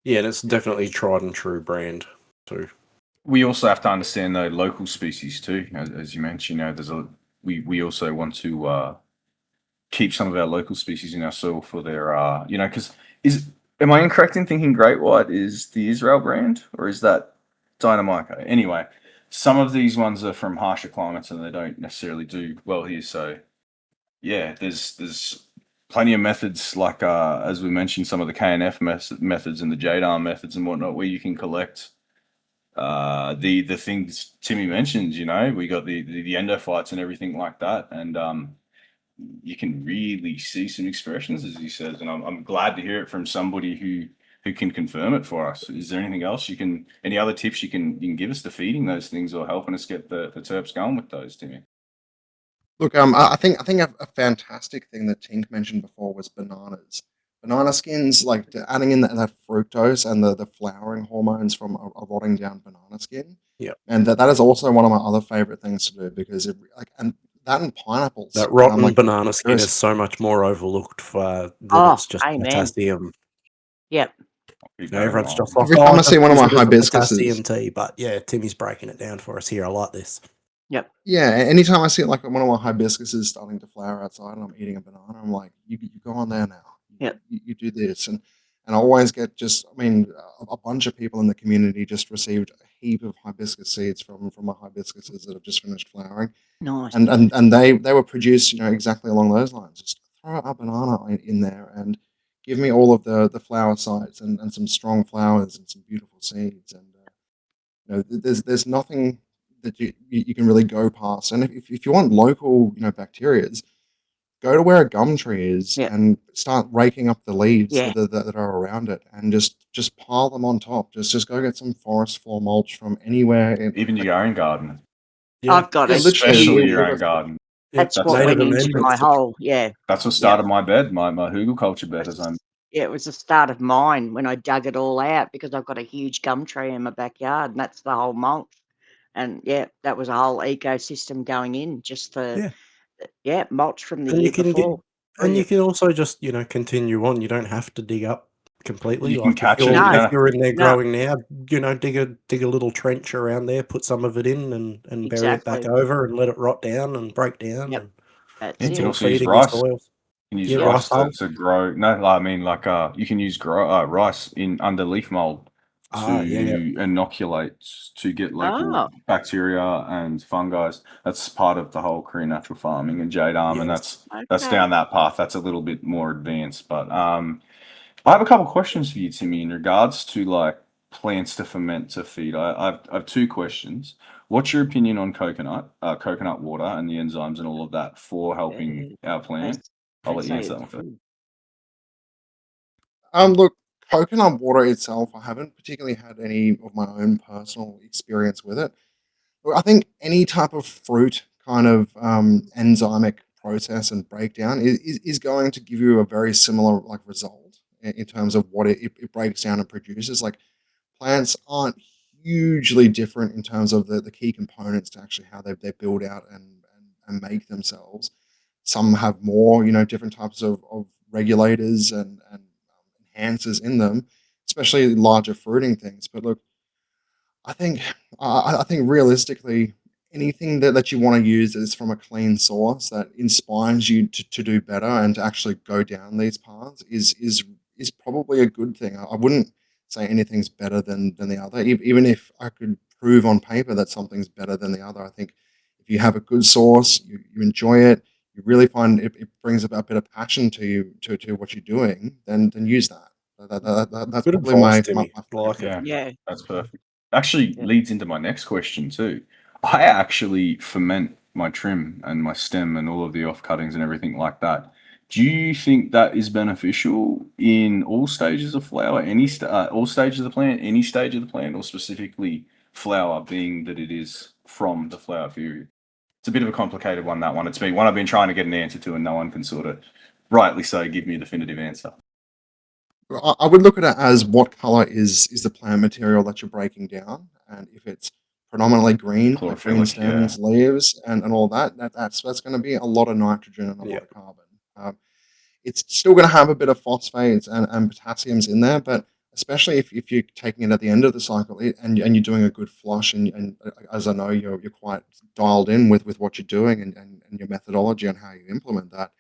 Speaker 2: Yeah, and it's definitely tried and true brand too.
Speaker 3: We also have to understand the local species too, as you mentioned. We also want to keep some of our local species in our soil for their because am I incorrect in thinking Great White is the Israel brand, or is that Dynamica? Anyway, some of these ones are from harsher climates and they don't necessarily do well here. So yeah, there's plenty of methods like as we mentioned, some of the KNF methods and the JDAR methods and whatnot, where you can collect the things Timmy mentioned. We got the endophytes and everything like that, and you can really see some expressions, as he says, and I'm glad to hear it from somebody who can confirm it for us. Is there anything else any other tips you can give us to feeding those things or helping us get the terps going with those, Timmy?
Speaker 5: Look, I think a fantastic thing that Tink mentioned before was bananas. Banana skins, like adding in that fructose and the flowering hormones from a rotting down banana skin.
Speaker 2: Yeah.
Speaker 5: And that is also one of my other favorite things to do, because and that and pineapples.
Speaker 2: That rotten
Speaker 5: like,
Speaker 2: banana skin is so much more overlooked for that it's just
Speaker 4: amen.
Speaker 2: potassium.
Speaker 4: Yep.
Speaker 2: Everyone's just like,
Speaker 5: Every time I see one of my
Speaker 2: potassium
Speaker 5: hibiscuses,
Speaker 2: tea, but yeah, Timmy's breaking it down for us here. I like this.
Speaker 4: Yep.
Speaker 5: Yeah, anytime I see like one of my hibiscuses starting to flower outside and I'm eating a banana, I'm like, you go on there now.
Speaker 4: Yep.
Speaker 5: you do this, and I always get just, I mean, a bunch of people in the community just received a heap of hibiscus seeds from my hibiscuses that have just finished flowering,
Speaker 4: Nice.
Speaker 5: and they were produced, exactly along those lines. Just throw a banana in there and give me all of the flower sites and some strong flowers and some beautiful seeds, and there's nothing that you can really go past. And if you want local, bacterias, go to where a gum tree is
Speaker 4: Yep.
Speaker 5: and start raking up the leaves
Speaker 4: Yeah.
Speaker 5: that are around it, and just pile them on top. Just go get some forest floor mulch from anywhere in,
Speaker 3: Even
Speaker 5: like,
Speaker 3: your own garden,
Speaker 2: Yeah,
Speaker 4: I've got
Speaker 5: yeah,
Speaker 4: a
Speaker 5: literally
Speaker 3: especially your own
Speaker 4: huge.
Speaker 3: garden.
Speaker 2: yeah.
Speaker 4: That's
Speaker 3: That's
Speaker 4: what
Speaker 2: Native
Speaker 4: went into my
Speaker 2: amendments.
Speaker 4: whole. Yeah.
Speaker 3: that's what
Speaker 4: Yeah.
Speaker 3: started my bed, my hugel culture bed, as I'm.
Speaker 4: Yeah, it was the start of mine when I dug it all out because I've got a huge gum tree in my backyard, and that's the whole mulch. And yeah, that was a whole ecosystem going in just for
Speaker 2: Yeah,
Speaker 4: mulch from the
Speaker 2: and you
Speaker 4: year
Speaker 2: can get,
Speaker 4: before.
Speaker 2: and you
Speaker 4: Brilliant.
Speaker 2: can also just continue on. You don't have to dig up completely.
Speaker 3: You can
Speaker 2: Like if
Speaker 3: catch it.
Speaker 2: you're
Speaker 3: You
Speaker 4: No,
Speaker 2: if
Speaker 3: don't have
Speaker 2: you're in there
Speaker 4: no,
Speaker 2: growing now, dig a little trench around there, put some of it in, and bury it back
Speaker 4: exactly.
Speaker 2: over and let it rot down and break down
Speaker 4: Yep,
Speaker 2: and
Speaker 4: that's
Speaker 3: and you
Speaker 2: into
Speaker 3: can
Speaker 4: it.
Speaker 2: a
Speaker 3: also use
Speaker 2: feeding your
Speaker 3: rice.
Speaker 2: soils.
Speaker 3: You can use
Speaker 2: Yeah,
Speaker 4: Yep.
Speaker 2: rice
Speaker 3: rice to,
Speaker 2: hulls.
Speaker 3: to grow. No, I mean, like, you can use rice in under leaf mold
Speaker 2: Yeah, yeah.
Speaker 3: to inoculate, to get local
Speaker 4: Oh,
Speaker 3: bacteria and fungi. That's part of the whole Korean natural farming and jade arm, and
Speaker 2: Yes.
Speaker 3: that's
Speaker 4: okay.
Speaker 3: down that path. That's a little bit more advanced, but I have a couple questions for you, Timmy, in regards to like plants to ferment to feed. I've two questions. What's your opinion on coconut water and the enzymes and all of that for helping
Speaker 4: Yeah,
Speaker 3: our
Speaker 4: they
Speaker 3: plant?
Speaker 4: s-
Speaker 3: I'll
Speaker 4: they
Speaker 3: let you
Speaker 4: say
Speaker 3: answer that
Speaker 4: it's
Speaker 3: one first.
Speaker 4: good.
Speaker 5: Look, coconut water itself, I haven't particularly had any of my own personal experience with it. Well, I think any type of fruit kind of enzymic process and breakdown is going to give you a very similar like result in terms of what it breaks down and produces. Like, plants aren't hugely different in terms of the key components to actually how they build out and make themselves. Some have more, different types of regulators and enhancers in them, especially larger fruiting things. But look, I think I think realistically, anything that you want to use that is from a clean source that inspires you to do better and to actually go down these paths is probably a good thing. I wouldn't say anything's better than the other, even if I could prove on paper that something's better than the other. I think if you have a good source, you enjoy it, you really find it brings about a bit of passion to you to what you're doing, then use that. That's
Speaker 2: Good
Speaker 5: probably
Speaker 2: advice,
Speaker 5: my
Speaker 2: Timmy. Like it.
Speaker 3: Yeah,
Speaker 4: Yeah,
Speaker 3: that's perfect. Actually
Speaker 4: yeah.
Speaker 3: leads into my next question too. I actually ferment my trim and my stem and all of the off cuttings and everything like that. Do you think that is beneficial in all stages of flower, all stages of the plant, any stage of the plant, or specifically flower, being that it is from the flower period? It's a bit of a complicated one, that one. It's been one I've been trying to get an answer to, and no one can sort of, rightly so, give me a definitive answer.
Speaker 5: I would look at it as what color is the plant material that you're breaking down, and if it's predominantly green, like green
Speaker 3: Chlorophyllic, yeah.
Speaker 5: stems, leaves, and all that, that's going to be a lot of nitrogen and a
Speaker 2: Yeah.
Speaker 5: lot of carbon. It's still going to have a bit of phosphates and potassiums in there, but especially if you're taking it at the end of the cycle and you're doing a good flush, and as I know, you're quite dialed in with what you're doing and your methodology on how you implement that,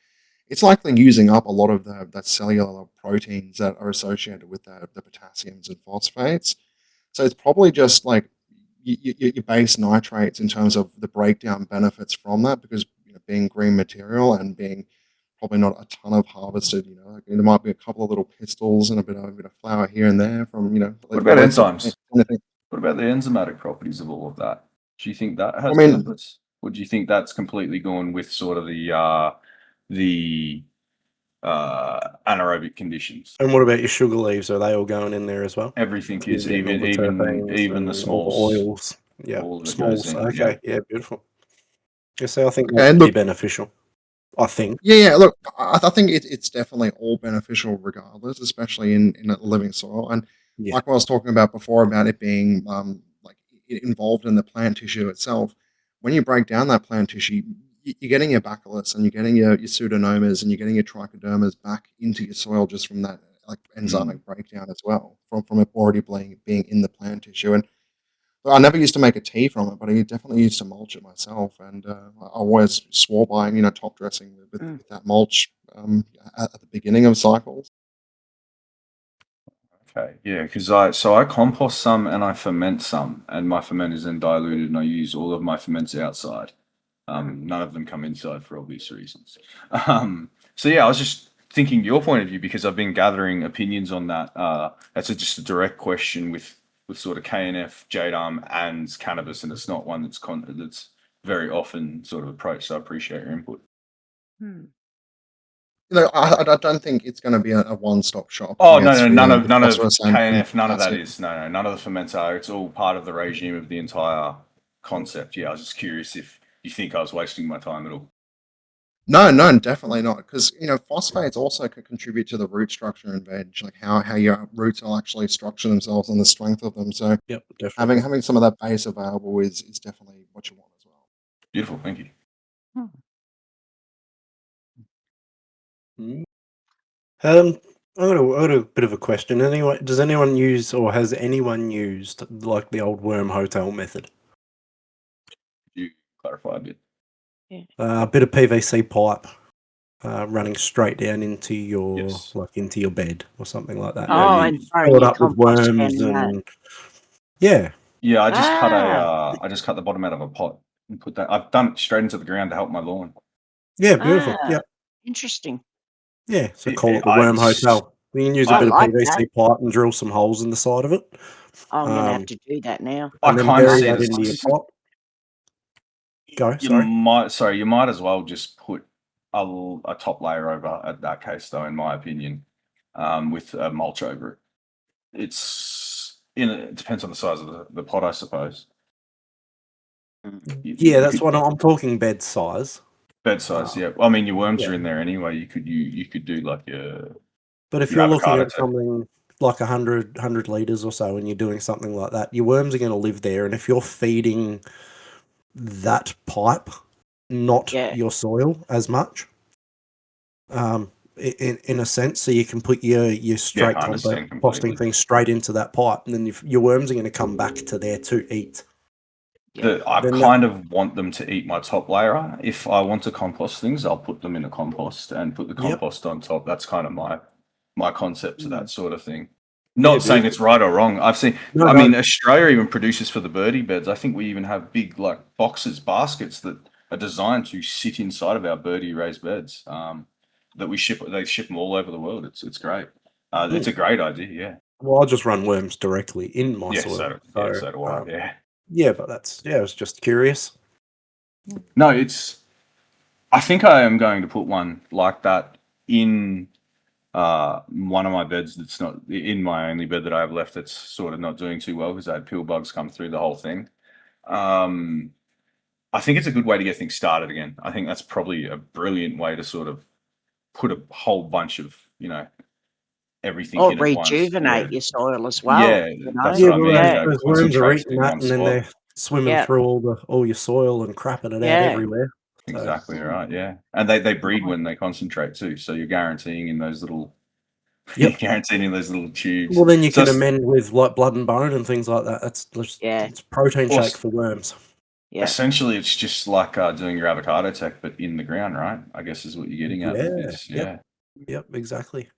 Speaker 5: it's likely using up a lot of that cellular proteins that are associated with the potassiums and phosphates. So it's probably just like your base nitrates in terms of the breakdown benefits from that, because being green material and being probably not a ton of harvested, like, there might be a couple of little pistils and a bit of flour here and there from
Speaker 3: What
Speaker 5: the
Speaker 3: about
Speaker 5: less of
Speaker 3: enzymes?
Speaker 5: anything.
Speaker 3: What about the enzymatic properties of all of that? Do you think that
Speaker 5: I
Speaker 3: has
Speaker 5: mean,
Speaker 3: benefits? Or do you think that's completely gone with sort of the anaerobic conditions?
Speaker 2: And what about your sugar leaves? Are they all going in there as well?
Speaker 3: Everything
Speaker 2: So you're
Speaker 3: is,
Speaker 2: getting all
Speaker 3: even
Speaker 2: the
Speaker 3: even
Speaker 2: terpenes
Speaker 3: even the
Speaker 2: and all the
Speaker 3: smalls,
Speaker 2: oils. Yeah,
Speaker 3: all of it goes
Speaker 2: smalls.
Speaker 3: in. Yeah.
Speaker 2: Okay, yeah, beautiful. Yeah, so I think that
Speaker 5: and
Speaker 2: could be
Speaker 5: look,
Speaker 2: beneficial. I think.
Speaker 5: yeah. Look, I think it's definitely all beneficial regardless, especially in a living soil. And
Speaker 2: Yeah.
Speaker 5: like what I was talking about before about it being like involved in the plant tissue itself. When you break down that plant tissue, you're getting your bacillus and you're getting your pseudomonas and you're getting your trichodermas back into your soil just from that like
Speaker 3: Mm.
Speaker 5: enzymic breakdown as well, from it already being in the plant tissue. And I never used to make a tea from it, but I definitely used to mulch it myself, and I always swore by top dressing with
Speaker 4: Mm.
Speaker 5: that mulch at the beginning of cycles.
Speaker 3: Okay, yeah, because I compost some and I ferment some, and my ferment is then diluted, and I use all of my ferments outside. None of them come inside for obvious reasons. So yeah, I was just thinking your point of view because I've been gathering opinions on that. That's just a direct question with sort of KNF, JDARM, and cannabis, and it's not one that's very often sort of approached. So I appreciate your input.
Speaker 4: Hmm.
Speaker 5: I don't think it's going to be a one-stop shop.
Speaker 3: Oh
Speaker 5: It's
Speaker 3: no,
Speaker 5: really
Speaker 3: none of
Speaker 5: phosphorus and
Speaker 3: KNF, none of that
Speaker 5: acid.
Speaker 3: is no, none of the ferments are. It's all part of the regime of the entire concept. Yeah, I was just curious if you think I was wasting my time at all.
Speaker 5: No, definitely not. Because phosphates also can contribute to the root structure in veg, like how your roots will actually structure themselves and the strength of them. So
Speaker 2: Yep, definitely.
Speaker 5: having some of that base available is definitely what you want as well.
Speaker 3: Beautiful, thank you.
Speaker 4: Hmm.
Speaker 2: I got a bit of a question. Does anyone use or has anyone used like the old worm hotel method?
Speaker 3: You clarify a bit.
Speaker 2: A bit of PVC pipe running straight down into your
Speaker 3: Yes.
Speaker 2: into your bed or something like that.
Speaker 3: Yeah,
Speaker 4: Oh,
Speaker 3: you-
Speaker 4: and
Speaker 2: Fill
Speaker 4: throwing
Speaker 2: it
Speaker 4: your
Speaker 2: up with
Speaker 4: compost down
Speaker 2: worms
Speaker 4: in that.
Speaker 2: and yeah.
Speaker 3: Yeah,
Speaker 4: Ah,
Speaker 3: I just cut the bottom out of a pot and put that. I've done it straight into the ground to help my lawn.
Speaker 2: Yeah, beautiful.
Speaker 4: ah,
Speaker 2: Yeah.
Speaker 4: interesting.
Speaker 2: Yeah. So
Speaker 3: It,
Speaker 2: call
Speaker 3: it,
Speaker 2: it the
Speaker 3: I,
Speaker 2: worm hotel. You can use a
Speaker 4: I
Speaker 2: bit of
Speaker 4: like that.
Speaker 2: PVC pipe and drill some holes in the side of it.
Speaker 4: I'm going to have
Speaker 2: Um,
Speaker 4: to do that now.
Speaker 3: I
Speaker 2: and then
Speaker 3: kind of
Speaker 2: bury
Speaker 3: see it
Speaker 2: that
Speaker 3: as
Speaker 2: into your
Speaker 3: like
Speaker 2: pot. Go,
Speaker 3: you
Speaker 2: sorry.
Speaker 3: you might as well just put a top layer over at that case, though, in my opinion, with a mulch over it. It depends on the size of the pot, I suppose.
Speaker 2: Yeah,
Speaker 3: You
Speaker 2: that's
Speaker 3: could
Speaker 2: what I'm talking bed size.
Speaker 3: bed size, yeah. Well, I mean, your worms
Speaker 2: yeah.
Speaker 3: are in there anyway. You could do like
Speaker 2: But if
Speaker 3: your
Speaker 2: you're looking
Speaker 3: avocado
Speaker 2: at
Speaker 3: tank.
Speaker 2: something like 100 litres or so and you're doing something like that, your worms are going to live there. And if you're feeding that pipe, not
Speaker 4: Yeah,
Speaker 2: your soil as much, in a sense, so you can put your
Speaker 3: Yeah,
Speaker 2: straight
Speaker 3: I understand
Speaker 2: composting
Speaker 3: completely.
Speaker 2: thing straight into that pipe, and then your worms are going to come back to there to eat.
Speaker 4: yeah.
Speaker 3: I
Speaker 2: Then
Speaker 3: kind of want them to eat my top layer. If I want to compost things, I'll put them in a compost and put the
Speaker 2: Yep.
Speaker 3: compost on top. That's kind of my concept to that sort of thing.
Speaker 2: Yeah,
Speaker 3: Not saying
Speaker 2: beautiful.
Speaker 3: it's right or wrong. I've seen.
Speaker 2: No,
Speaker 3: I
Speaker 2: no.
Speaker 3: mean, Australia even produces for the birdie beds. I think we even have big like boxes, baskets that are designed to sit inside of our birdie raised beds. That we ship. They ship them all over the world. It's great. It's a great idea. Yeah.
Speaker 2: Well, I'll just run worms directly in my
Speaker 3: Yeah.
Speaker 2: soil.
Speaker 3: So do I. Yeah.
Speaker 2: Yeah, but I was just curious.
Speaker 3: No, I think I am going to put one like that in one of my beds that's not in my only bed that I have left that's sort of not doing too well because I had pill bugs come through the whole thing. I think it's a good way to get things started again. I think that's probably a brilliant way to sort of put a whole bunch of, everything
Speaker 4: Or
Speaker 3: in at once.
Speaker 4: rejuvenate your soil as
Speaker 3: Yeah,
Speaker 4: well,
Speaker 3: that's
Speaker 2: Yeah,
Speaker 3: what I
Speaker 2: well,
Speaker 3: mean,
Speaker 4: Yeah,
Speaker 2: those worms are
Speaker 3: concentrates
Speaker 2: eating
Speaker 3: in
Speaker 2: that,
Speaker 3: one
Speaker 2: and then
Speaker 3: spot.
Speaker 2: they're swimming
Speaker 4: yeah,
Speaker 2: through all your soil and crapping it out
Speaker 4: yeah.
Speaker 2: everywhere. So,
Speaker 3: Exactly right, yeah. And they breed when they concentrate too, so you're guaranteeing in those little you're
Speaker 2: yep.
Speaker 3: guaranteeing in those little tubes.
Speaker 2: Well, then you
Speaker 3: So
Speaker 2: can
Speaker 3: it's
Speaker 2: amend with like blood and bone and things like that.
Speaker 4: Yeah,
Speaker 2: It's protein
Speaker 3: or
Speaker 2: shake for worms.
Speaker 4: yeah.
Speaker 3: essentially it's just like doing your avocado tech, but in the ground, right? I guess is what you're getting at with
Speaker 2: Yeah.
Speaker 3: this.
Speaker 2: Yep.
Speaker 3: Yeah.
Speaker 2: Yep. Exactly.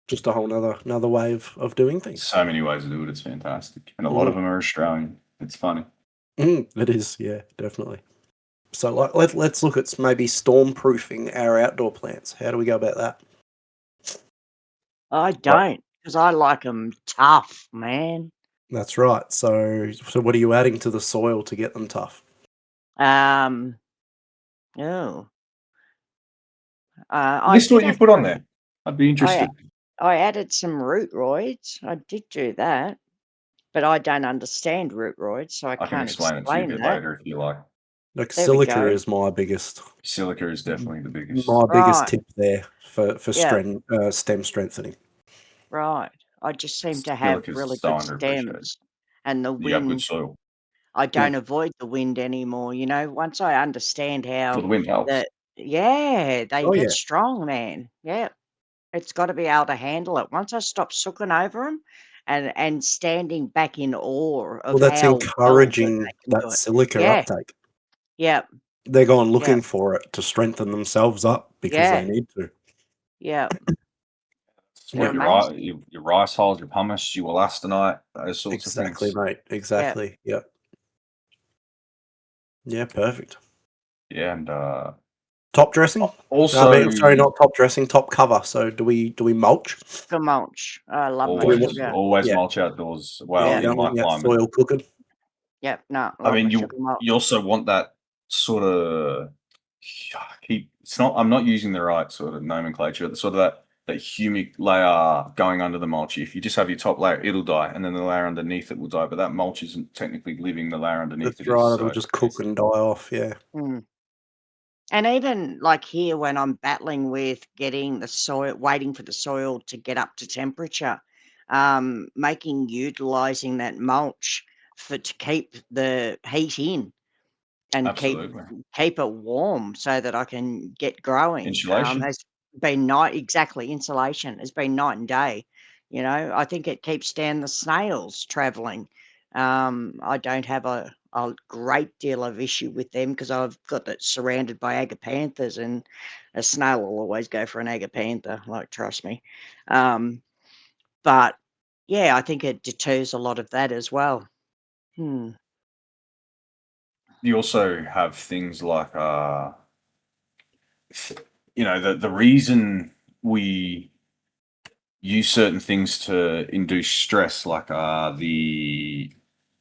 Speaker 2: Just a whole another way of doing things.
Speaker 3: So many ways to do it. It's fantastic. And a lot of them are Australian. It's funny.
Speaker 2: It is. Yeah, definitely. So let's look at maybe storm-proofing our outdoor plants. How do we go about that?
Speaker 4: I don't because I like them tough, man.
Speaker 2: That's right. So what are you adding to the soil to get them tough?
Speaker 4: Oh, I
Speaker 3: List what
Speaker 4: did
Speaker 3: you
Speaker 4: add
Speaker 3: put on
Speaker 4: some.
Speaker 3: there. I'd be interested.
Speaker 4: I added some root roids. I did do that, but I don't understand root roids, so I
Speaker 3: I can
Speaker 4: can't
Speaker 3: explain it to you a
Speaker 4: explain
Speaker 3: bit
Speaker 4: that.
Speaker 3: later if you like.
Speaker 2: Like
Speaker 4: There we
Speaker 2: silica
Speaker 4: go.
Speaker 2: is my biggest
Speaker 3: Silica is definitely the biggest.
Speaker 4: Right.
Speaker 2: tip there for
Speaker 4: Yeah.
Speaker 2: stem strengthening.
Speaker 4: Right. I just seem to have
Speaker 3: Silica is
Speaker 4: really
Speaker 3: so
Speaker 4: good
Speaker 3: underappreciated.
Speaker 4: stems, and the
Speaker 3: You have good
Speaker 4: wind.
Speaker 3: soil.
Speaker 4: I don't avoid the wind anymore. Once I understand
Speaker 3: Well,
Speaker 4: how
Speaker 3: the wind helps.
Speaker 4: that, yeah, they
Speaker 2: Oh
Speaker 4: get
Speaker 2: yeah.
Speaker 4: strong, man. Yeah, it's got to be able to handle it. Once I stop sooking over them, and standing back in awe
Speaker 2: Well,
Speaker 4: of
Speaker 2: that's
Speaker 4: how well that
Speaker 2: encouraging
Speaker 4: they can
Speaker 2: that
Speaker 4: do it.
Speaker 2: silica
Speaker 4: Yeah.
Speaker 2: uptake.
Speaker 4: Yeah.
Speaker 2: They're going
Speaker 4: Yeah.
Speaker 2: looking for it to strengthen themselves up because they
Speaker 4: Yeah.
Speaker 2: need to.
Speaker 4: Yeah. They're
Speaker 3: Your,
Speaker 4: amazing.
Speaker 3: your rice hulls, your pumice, your elastonite, those sorts of
Speaker 2: Exactly,
Speaker 3: things.
Speaker 2: mate. Exactly. Yep. Yeah, perfect.
Speaker 3: Yeah, and
Speaker 2: Top dressing? I
Speaker 3: also
Speaker 2: mean, sorry, not top dressing, top cover. So do we mulch?
Speaker 4: For mulch. I love
Speaker 3: always
Speaker 4: my sugar.
Speaker 3: always
Speaker 2: Yeah.
Speaker 3: mulch outdoors.
Speaker 2: There
Speaker 3: Well,
Speaker 2: you
Speaker 4: Yeah.
Speaker 3: in
Speaker 2: go,
Speaker 3: my
Speaker 2: yeah,
Speaker 3: climate,
Speaker 2: soil cooking.
Speaker 4: Yep. No,
Speaker 3: I
Speaker 4: love
Speaker 3: mean,
Speaker 4: my sugar mulch.
Speaker 3: you also want that sort of keep. It's not. I'm not using the right sort of nomenclature. The sort of that humic layer going under the mulch. If you just have your top layer, it'll die, and then the layer underneath it will die. But that mulch isn't technically living. The layer underneath
Speaker 2: That's
Speaker 3: it is.
Speaker 2: right. It'll
Speaker 3: So
Speaker 2: just cook and die off. Yeah.
Speaker 4: Mm. And even like here, when I'm battling with getting the soil, waiting for the soil to get up to temperature, utilizing that mulch to keep the heat in and
Speaker 3: absolutely,
Speaker 4: keep it warm so that I can get growing.
Speaker 3: insulation.
Speaker 4: Has been exactly insulation has been night and day. You know, I think it keeps down the snails traveling. I don't have a great deal of issue with them because I've got that surrounded by agapanthus, and a snail will always go for an agapantha. Like, trust me. But yeah, I think it deters a lot of that as well. Hmm.
Speaker 3: You also have things like the reason we use certain things to induce stress, like the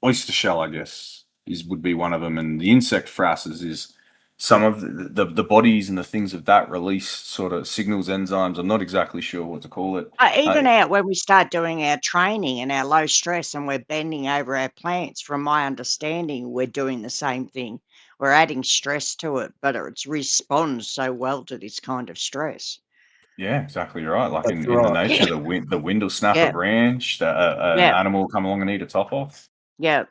Speaker 3: oyster shell, I guess, would be one of them, and the insect frasses is some of the bodies and the things of that release sort of signals, enzymes. I'm not exactly sure what to call it.
Speaker 4: Even out when we start doing our training and our low stress and we're bending over our plants, from my understanding, we're doing the same thing. We're adding stress to it, but it responds so well to this kind of stress.
Speaker 3: Yeah, exactly right. Like
Speaker 2: That's
Speaker 3: in the
Speaker 2: right.
Speaker 3: nature, the wind will snap a
Speaker 4: Yeah,
Speaker 3: branch, an
Speaker 4: yeah,
Speaker 3: animal will come along and eat a top off.
Speaker 4: yeah,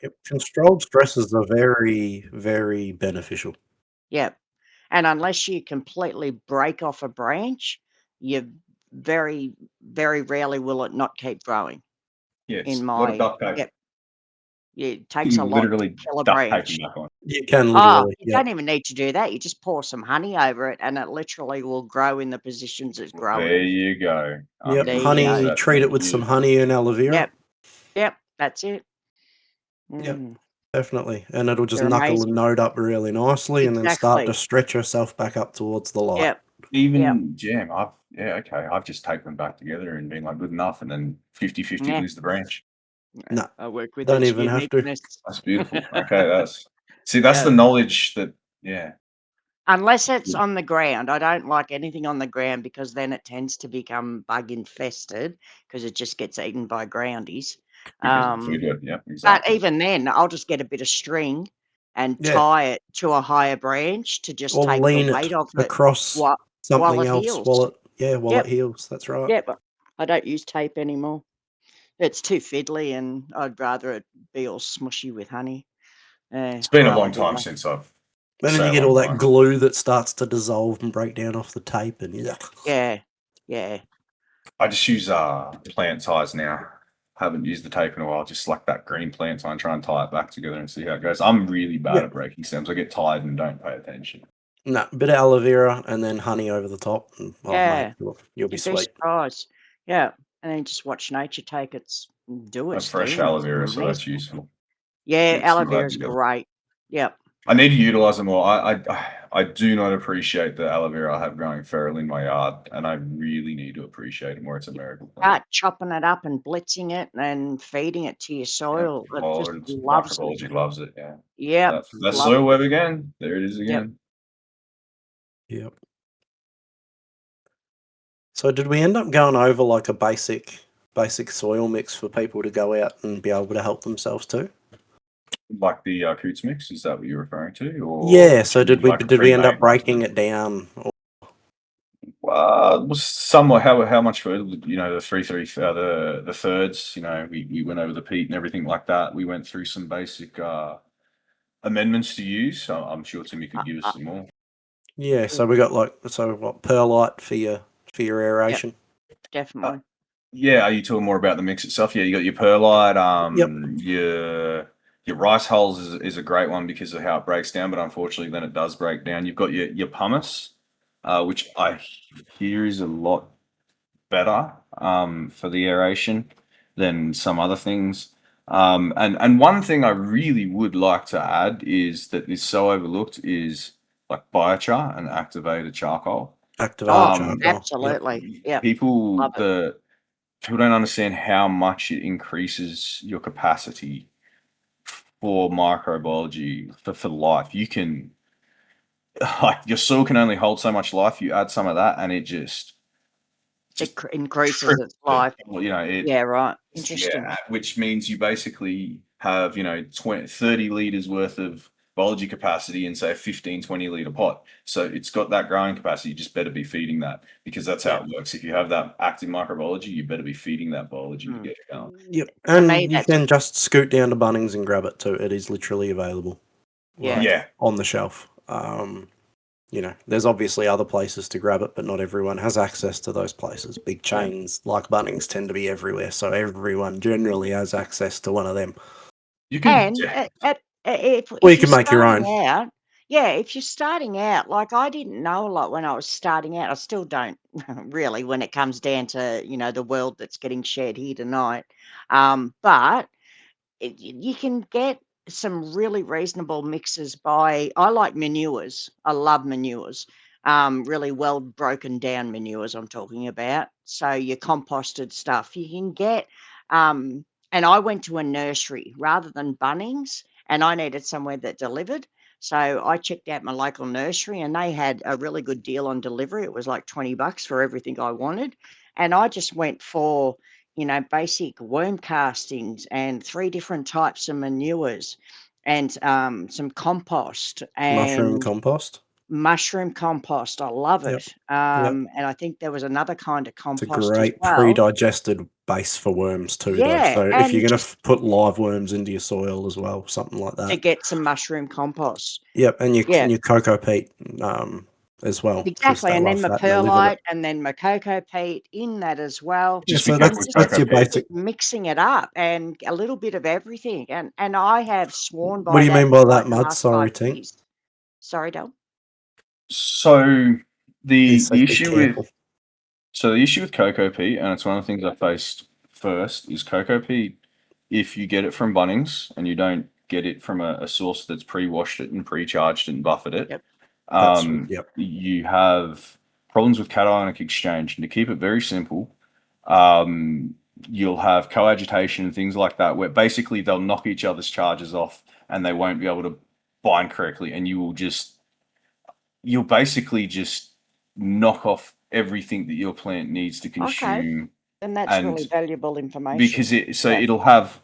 Speaker 2: Yep. Controlled stresses are very, very beneficial.
Speaker 4: yeah. And unless you completely break off a branch, you very, very rarely will it not keep growing.
Speaker 3: Yes,
Speaker 4: In
Speaker 3: a lot of
Speaker 4: my
Speaker 3: duct tape.
Speaker 4: Yep, it takes a
Speaker 3: You
Speaker 4: lot to
Speaker 3: literally
Speaker 4: kill a
Speaker 3: duct taping
Speaker 4: branch.
Speaker 3: back on.
Speaker 2: You can
Speaker 4: Oh,
Speaker 2: literally.
Speaker 4: you
Speaker 2: Yep.
Speaker 4: don't even need to do that. You just pour some honey over it, and it literally will grow in the positions it's growing.
Speaker 3: There you go. I'm
Speaker 2: Yep.
Speaker 4: There
Speaker 3: gonna
Speaker 4: you
Speaker 3: use
Speaker 4: go.
Speaker 2: Honey,
Speaker 3: that.
Speaker 2: treat it
Speaker 3: Thank
Speaker 2: with some
Speaker 3: you.
Speaker 2: honey and aloe vera.
Speaker 4: Yep, yep, that's it.
Speaker 2: Yep.
Speaker 4: Mm,
Speaker 2: Definitely. And it'll just
Speaker 4: they're
Speaker 2: knuckle the
Speaker 4: amazing.
Speaker 2: node up really nicely and then start to
Speaker 4: Exactly.
Speaker 2: stretch yourself back up towards the light.
Speaker 4: Yep, yep,
Speaker 3: Even jam, I've just taped them back together and been like good enough, and then 50-50
Speaker 4: yeah.
Speaker 3: lose the branch.
Speaker 2: No,
Speaker 4: I work with
Speaker 2: don't
Speaker 4: its
Speaker 2: even have to.
Speaker 4: uniqueness.
Speaker 3: That's beautiful. Okay, that's
Speaker 4: Yeah.
Speaker 3: the knowledge that
Speaker 4: Unless it's on the ground. I don't like anything on the ground because then it tends to become bug infested because it just gets eaten by groundies.
Speaker 3: because of the food
Speaker 4: Um,
Speaker 3: web. Yeah,
Speaker 4: but
Speaker 3: exactly.
Speaker 4: even then, I'll just get a bit of string and
Speaker 2: Yeah.
Speaker 4: tie it to a higher branch to just
Speaker 2: Or
Speaker 4: take the
Speaker 2: lean it
Speaker 4: weight off it
Speaker 2: across
Speaker 4: while
Speaker 2: something
Speaker 4: it
Speaker 2: else
Speaker 4: heals.
Speaker 2: while it
Speaker 4: Yep,
Speaker 2: heals. That's right.
Speaker 4: yep. I don't use tape anymore. It's too fiddly, and I'd rather it be all smushy with honey.
Speaker 3: It's been a
Speaker 4: Rather
Speaker 3: long
Speaker 4: do
Speaker 3: time
Speaker 4: that.
Speaker 3: since I've
Speaker 2: And then
Speaker 3: say
Speaker 2: you
Speaker 3: a
Speaker 2: get all
Speaker 3: long
Speaker 2: that
Speaker 3: time.
Speaker 2: glue that starts to dissolve and break down off the tape and
Speaker 4: Yeah, yeah.
Speaker 3: I just use plant ties now. Haven't used the tape in a while. Just like that green plant tie and try and tie it back together and see how it goes. I'm really bad
Speaker 2: Yeah.
Speaker 3: at breaking stems. I get tired and don't pay attention.
Speaker 2: No, bit of aloe vera and then honey over the top. And,
Speaker 4: Yeah.
Speaker 2: mate, you'll be
Speaker 4: You'd be
Speaker 2: sweet.
Speaker 4: surprised. Yeah, and then just watch nature take its do
Speaker 3: I have
Speaker 4: its
Speaker 3: fresh
Speaker 4: thing.
Speaker 3: aloe
Speaker 4: It's
Speaker 3: vera, so that's
Speaker 4: amazing.
Speaker 3: useful.
Speaker 4: Yeah,
Speaker 3: Get
Speaker 4: aloe
Speaker 3: some of that
Speaker 4: vera's
Speaker 3: together.
Speaker 4: great. Yep.
Speaker 3: I need to utilize them more. I do not appreciate the aloe vera I have growing feral in my yard, and I really need to appreciate it more. It's a miracle.
Speaker 4: Start chopping it up and blitzing it and feeding it to your
Speaker 3: Yeah.
Speaker 4: soil. It just
Speaker 3: Oh,
Speaker 4: loves it.
Speaker 3: microbiology loves it. Yeah.
Speaker 4: Yep.
Speaker 3: That's
Speaker 4: Love
Speaker 3: soil
Speaker 4: it.
Speaker 3: web again. There it is
Speaker 4: Yep.
Speaker 3: again.
Speaker 2: Yep. So did we end up going over like a basic soil mix for people to go out and be able to help themselves too?
Speaker 3: Like the Coots mix, is that what you're referring to? Or
Speaker 2: Yeah. So
Speaker 3: do you
Speaker 2: did we
Speaker 3: like a
Speaker 2: end
Speaker 3: pre-made
Speaker 2: up
Speaker 3: mix?
Speaker 2: breaking it down?
Speaker 3: Was somewhat how much further? The 3 the thirds. We went over the peat and everything like that. We went through some basic amendments to use. So I'm sure Timmy could give us some more.
Speaker 2: Yeah. So we got what perlite for your
Speaker 4: Yep.
Speaker 2: aeration.
Speaker 4: Definitely.
Speaker 3: Yeah, are you talking more about the mix itself? Yeah, you got your perlite.
Speaker 2: Yep.
Speaker 3: Your rice hulls is a great one because of how it breaks down, but unfortunately, then it does break down. You've got your pumice, which I hear is a lot better for the aeration than some other things. And one thing I really would like to add is that is so overlooked is like biochar and activated charcoal.
Speaker 2: Activated
Speaker 4: Oh,
Speaker 3: Um,
Speaker 2: charcoal. Yep.
Speaker 4: absolutely. Yeah,
Speaker 3: people
Speaker 4: love it.
Speaker 3: people don't understand how much it increases your capacity for microbiology for life. You can like your soil can only hold so much life. You add some of that, and it just
Speaker 4: Increases
Speaker 3: triples
Speaker 4: its
Speaker 3: it.
Speaker 4: life.
Speaker 3: Well, you know it.
Speaker 4: Yeah, right. Interesting.
Speaker 3: Yeah, which means you basically have 20, 30 liters worth of biology capacity in say a 15, 20 liter pot. So it's got that growing capacity. You just better be feeding that because that's how
Speaker 4: Yeah.
Speaker 3: it works. If you have that active microbiology, you better be feeding that biology to
Speaker 4: Mm.
Speaker 3: get it going.
Speaker 2: Yep.
Speaker 4: To me,
Speaker 2: And you
Speaker 4: that's
Speaker 2: can just scoot down to Bunnings and grab it too. It is literally available.
Speaker 4: Yeah.
Speaker 2: Like,
Speaker 3: Yeah.
Speaker 2: on the shelf. There's obviously other places to grab it, but not everyone has access to those places. Big chains like Bunnings tend to be everywhere, so everyone generally has access to one of them.
Speaker 3: You can
Speaker 4: And
Speaker 3: yeah.
Speaker 4: if
Speaker 2: Or you
Speaker 4: if you're
Speaker 2: can make your own.
Speaker 4: starting out, yeah, if you're starting out, like I didn't know a lot when I was starting out. I still don't really when it comes down to, the world that's getting shared here tonight. But you can get some really reasonable mixes by I like manures. I love manures. Really well broken down manures I'm talking about. So your composted stuff you can get. And I went to a nursery rather than Bunnings, and I needed somewhere that delivered. So I checked out my local nursery, and they had a really good deal on delivery. It was like $20 for everything I wanted, and I just went for basic worm castings and 3 different types of manures and, some compost
Speaker 2: Mushroom
Speaker 4: and
Speaker 2: compost.
Speaker 4: mushroom compost. I love
Speaker 2: Yep.
Speaker 4: it.
Speaker 2: Yep.
Speaker 4: And I think there was another kind of
Speaker 2: It's a
Speaker 4: compost as
Speaker 2: great
Speaker 4: well.
Speaker 2: pre-digested base for worms too, though.
Speaker 4: Yeah,
Speaker 2: So if you're
Speaker 4: and
Speaker 2: going
Speaker 4: just
Speaker 2: to put live worms into your soil as well, something like
Speaker 4: to
Speaker 2: that.
Speaker 4: get some mushroom compost.
Speaker 2: Yep, and
Speaker 4: Yeah,
Speaker 2: your cocoa peat as well, because
Speaker 4: exactly,
Speaker 2: they
Speaker 4: and then
Speaker 2: love
Speaker 4: my
Speaker 2: that and they live in it.
Speaker 4: perlite and then my cocoa peat in that as well.
Speaker 2: Yeah,
Speaker 3: Just be
Speaker 2: so
Speaker 3: careful
Speaker 4: And
Speaker 3: with
Speaker 4: just
Speaker 2: that's
Speaker 3: cocoa
Speaker 2: your
Speaker 3: peat.
Speaker 2: basic.
Speaker 4: mixing it up and a little bit of everything, and I have sworn
Speaker 2: What
Speaker 4: by
Speaker 2: do you
Speaker 4: that
Speaker 2: mean
Speaker 4: for,
Speaker 2: by
Speaker 4: like,
Speaker 2: that,
Speaker 4: the
Speaker 2: Mud?
Speaker 4: last
Speaker 2: Sorry,
Speaker 4: 5
Speaker 2: Tink.
Speaker 4: years. Sorry, Dom?
Speaker 3: So
Speaker 2: He
Speaker 3: the
Speaker 2: said be
Speaker 3: issue with
Speaker 2: careful.
Speaker 3: cocoa peat, and it's one of the things I faced first, is cocoa peat. If you get it from Bunnings and you don't get it from a source that's pre-washed it and pre-charged it and buffered it,
Speaker 4: Yep.
Speaker 2: Yep.
Speaker 3: you have problems with cationic exchange. And to keep it very simple, um, you'll have coagitation and things like that, where basically they'll knock each other's charges off and they won't be able to bind correctly, and you'll basically just knock off everything that your plant needs to
Speaker 4: Okay,
Speaker 3: consume.
Speaker 4: and that's really
Speaker 3: And
Speaker 4: valuable information.
Speaker 3: because
Speaker 4: Yeah.
Speaker 3: it'll have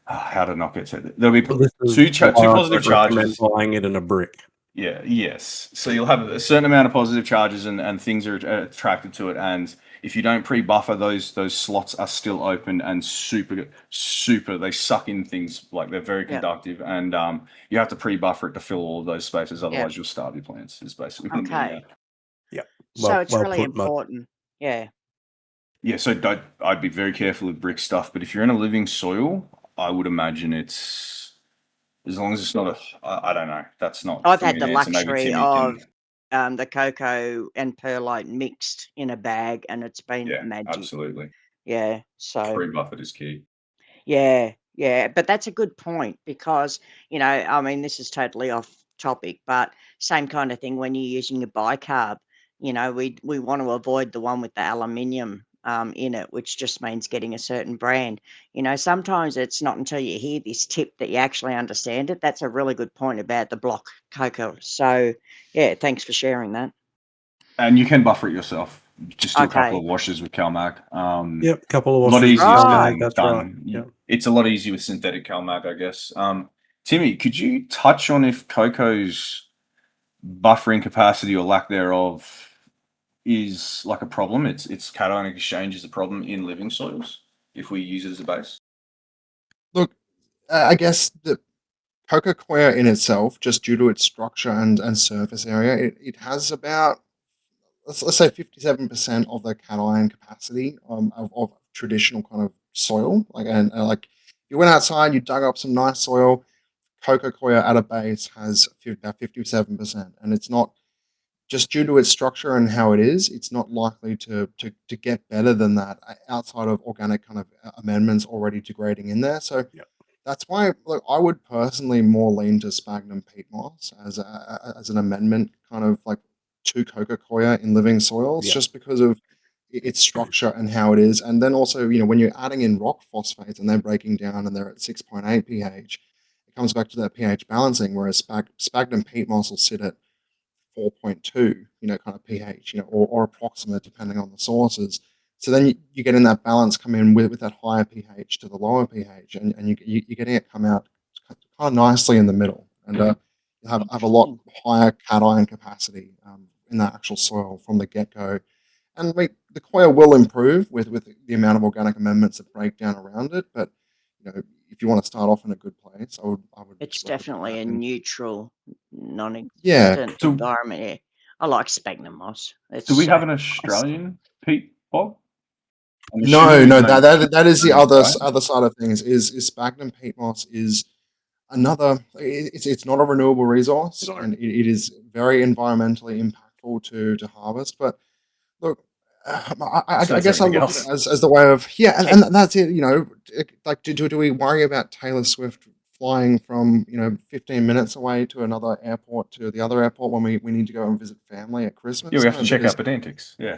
Speaker 3: how to knock it, so there'll be
Speaker 2: Well, this is
Speaker 3: two
Speaker 2: why I
Speaker 3: positive
Speaker 2: don't recommend
Speaker 3: charges.
Speaker 2: buying it in a brick.
Speaker 3: Yes, so you'll have a certain amount of positive charges, and things are attracted to it. And if you don't pre-buffer, those slots are still open and super they suck in things, like they're very
Speaker 4: Yeah.
Speaker 3: conductive. And you have to pre-buffer it to fill all of those spaces,
Speaker 4: Yeah.
Speaker 3: otherwise you'll starve your plants, is basically what I'm getting
Speaker 4: Okay.
Speaker 3: at.
Speaker 2: Yep.
Speaker 4: So it's
Speaker 2: Well
Speaker 4: really
Speaker 2: put, Mud.
Speaker 4: important. Yeah.
Speaker 3: Yeah, so I'd be very careful with brick stuff, but if you're in a living soil, I would imagine it's, as long as it's not I don't know. That's not
Speaker 4: I've
Speaker 3: for me
Speaker 4: had
Speaker 3: to
Speaker 4: the
Speaker 3: answer. Maybe
Speaker 4: luxury
Speaker 3: Timmy
Speaker 4: of,
Speaker 3: can.
Speaker 4: the cocoa and perlite mixed in a bag, and it's been
Speaker 3: Yeah,
Speaker 4: magic.
Speaker 3: absolutely.
Speaker 4: Yeah, so
Speaker 3: Pre-buffered is key.
Speaker 4: yeah, yeah, but that's a good point because, I mean, this is totally off topic, but same kind of thing when you're using a bicarb. We want to avoid the one with the aluminium in it, which just means getting a certain brand. Sometimes it's not until you hear this tip that you actually understand it. That's a really good point about the block cocoa. So, yeah, thanks for sharing that.
Speaker 3: And you can buffer it yourself. Just do a couple
Speaker 4: Okay,
Speaker 3: of washes with CalMag.
Speaker 2: Yep, couple of
Speaker 3: A lot
Speaker 2: washes with
Speaker 3: easier said
Speaker 4: right.
Speaker 2: CalMag,
Speaker 3: than
Speaker 2: that's right.
Speaker 3: done.
Speaker 2: Yep.
Speaker 3: It's a lot easier with synthetic CalMag, I guess. Timmy, could you touch on if cocoa's buffering capacity or lack thereof is like a problem? Its cationic exchange is a problem in living soils if we use it as a base.
Speaker 5: Look, I guess the cocoa coir in itself, just due to its structure and surface area, it has about, let's say 57% of the cation capacity of traditional kind of soil. Like, and like, you went outside, you dug up some nice soil, cocoa coir at a base has about 57%, and it's not just due to its structure and how it is, it's not likely to get better than that outside of organic kind of amendments already degrading in there. So
Speaker 2: Yep.
Speaker 5: that's why, look, I would personally more lean to sphagnum peat moss as an amendment, kind of like to coca-coir in living soils,
Speaker 2: Yep.
Speaker 5: just because of its structure and how it is. And then also, when you're adding in rock phosphates and they're breaking down and they're at 6.8 pH, it comes back to that pH balancing, whereas sphagnum peat moss will sit at 4.2, kind of pH, or approximate depending on the sources. So then you get in that balance, come in with that higher pH to the lower pH, and you're getting it come out kind of nicely in the middle, and you have a lot
Speaker 4: Interesting.
Speaker 5: higher cation capacity in that actual soil from the get go. And the coir will improve with the amount of organic amendments that break down around it, but if you want to start off in a good place, I would
Speaker 4: It's
Speaker 5: just recommend
Speaker 4: definitely
Speaker 5: that.
Speaker 4: a
Speaker 5: And
Speaker 4: neutral,
Speaker 5: yeah,
Speaker 4: non-existent
Speaker 3: So,
Speaker 4: environment. Yeah, I like sphagnum moss. It's
Speaker 3: do we
Speaker 4: so
Speaker 3: have an
Speaker 4: nice.
Speaker 3: Australian peat bog? I'm assuming
Speaker 5: no,
Speaker 3: there's
Speaker 5: no,
Speaker 3: no
Speaker 5: that is the
Speaker 3: in Australia.
Speaker 5: other side of things. Is sphagnum peat moss is another. It's not a renewable resource,
Speaker 2: No.
Speaker 5: and it is very environmentally impactful to harvest. But look,
Speaker 3: So
Speaker 5: I
Speaker 3: is
Speaker 5: guess I
Speaker 3: everything
Speaker 5: look at it
Speaker 3: else.
Speaker 5: as the way of
Speaker 4: Check.
Speaker 5: and that's it. Like do we worry about Taylor Swift flying from 15 minutes away to another airport to the other airport when we need to go and visit family at
Speaker 3: Yeah,
Speaker 5: Christmas?
Speaker 3: we have
Speaker 5: No,
Speaker 3: to check
Speaker 5: because
Speaker 3: out pedantics. Yeah.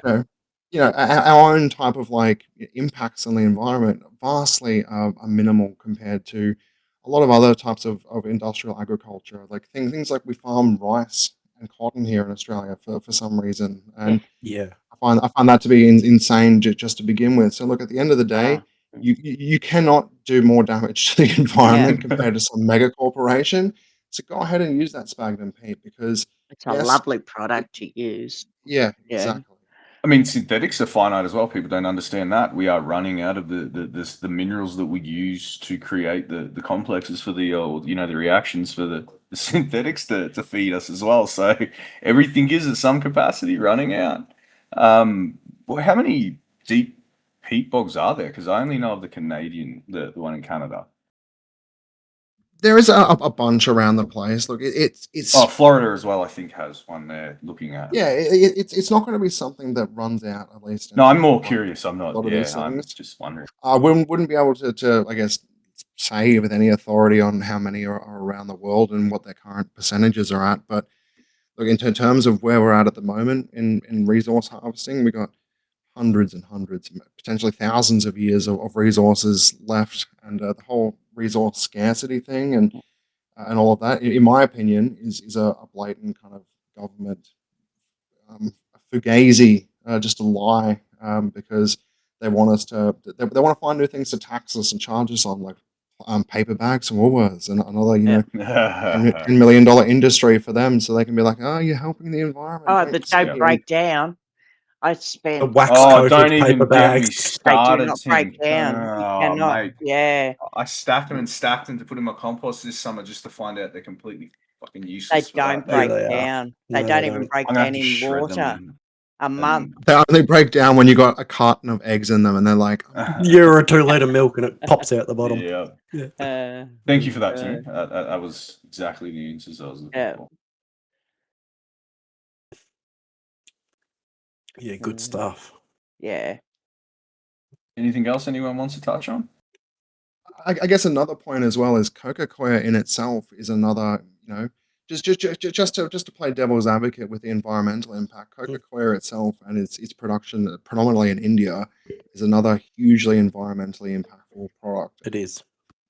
Speaker 5: know, our own type of like impacts on the environment vastly are minimal compared to a lot of other types of industrial agriculture. Like things like we farm rice and cotton here in Australia for some reason,
Speaker 4: Yeah.
Speaker 5: and
Speaker 2: Yeah.
Speaker 5: I find that to be insane just to begin with. So look, at the end of the day,
Speaker 4: Ah,
Speaker 5: you cannot do more damage to the
Speaker 4: yeah.
Speaker 5: environment compared to some mega corporation. So go ahead and use that sphagnum peat because
Speaker 4: It's a
Speaker 5: yes,
Speaker 4: lovely product to use.
Speaker 5: yeah,
Speaker 4: Yeah.
Speaker 5: exactly.
Speaker 3: I mean, synthetics are finite as well. People don't understand that. We are running out of the minerals that we use to create the complexes for the reactions for the synthetics to feed us as well. So everything is at some capacity running out. Well, how many deep peat bogs are there? Because I only know of the Canadian, the one in Canada.
Speaker 5: There is a bunch around the place. Look, it's
Speaker 3: Oh, Florida as well, I think, has one they're looking at.
Speaker 5: yeah, it's not going to be something that runs out at least
Speaker 3: No, I'm
Speaker 5: anytime
Speaker 3: more
Speaker 5: soon.
Speaker 3: curious. I'm
Speaker 5: A
Speaker 3: not.
Speaker 5: lot of
Speaker 3: Yeah,
Speaker 5: these
Speaker 3: I'm
Speaker 5: things,
Speaker 3: just wondering.
Speaker 5: I wouldn't be able to I guess say with any authority on how many are around the world and what their current percentages are at. But look, in terms of where we're at the moment in resource harvesting, we got hundreds and hundreds, potentially thousands of years of resources left, and the whole resource scarcity thing and all of that, in my opinion, is a blatant kind of government fugazi, just a lie, because they want us to they want to find new things to tax us and charge us on, like paper bags from Woolworths and another
Speaker 4: Yeah.
Speaker 5: $10 million industry for them, so they can be like, oh, you're helping the environment,
Speaker 4: Oh,
Speaker 5: don't
Speaker 4: but
Speaker 5: sit
Speaker 4: don't
Speaker 3: Yeah.
Speaker 5: here and
Speaker 4: break down. I
Speaker 2: The
Speaker 4: spent
Speaker 2: wax
Speaker 3: Oh,
Speaker 2: coated
Speaker 3: don't even
Speaker 2: paper
Speaker 3: get me
Speaker 2: bags.
Speaker 4: they do
Speaker 3: started,
Speaker 4: not break
Speaker 3: Tim.
Speaker 4: down. You
Speaker 3: Oh,
Speaker 4: cannot.
Speaker 3: mate.
Speaker 4: Yeah.
Speaker 3: I stacked them and stacked them to put in my compost this summer just to find out they're completely fucking
Speaker 4: They
Speaker 3: useless for
Speaker 4: don't
Speaker 3: that.
Speaker 2: Yeah,
Speaker 4: break
Speaker 2: they are.
Speaker 4: down. They
Speaker 2: No, they
Speaker 4: don't even
Speaker 2: don't.
Speaker 4: break
Speaker 3: I'm gonna have
Speaker 4: down
Speaker 3: to
Speaker 4: in
Speaker 3: shred them
Speaker 4: water. A month.
Speaker 3: and
Speaker 5: they only break down when you got a carton of eggs in them, and they're like,
Speaker 2: Year or 2 litre milk and it pops out the bottom.
Speaker 3: yeah.
Speaker 2: Yeah.
Speaker 3: Thank you for that,
Speaker 4: Uh,
Speaker 3: Timmy. That was exactly the answers I was looking
Speaker 4: yeah.
Speaker 3: for.
Speaker 2: Yeah, good stuff.
Speaker 4: Yeah.
Speaker 3: Anything else anyone wants to touch on?
Speaker 5: I guess another point as well is coca-cola in itself is another, just to play devil's advocate with the environmental impact. Coca-Cola itself and its production, predominantly in India, is another hugely environmentally impactful product.
Speaker 2: It is.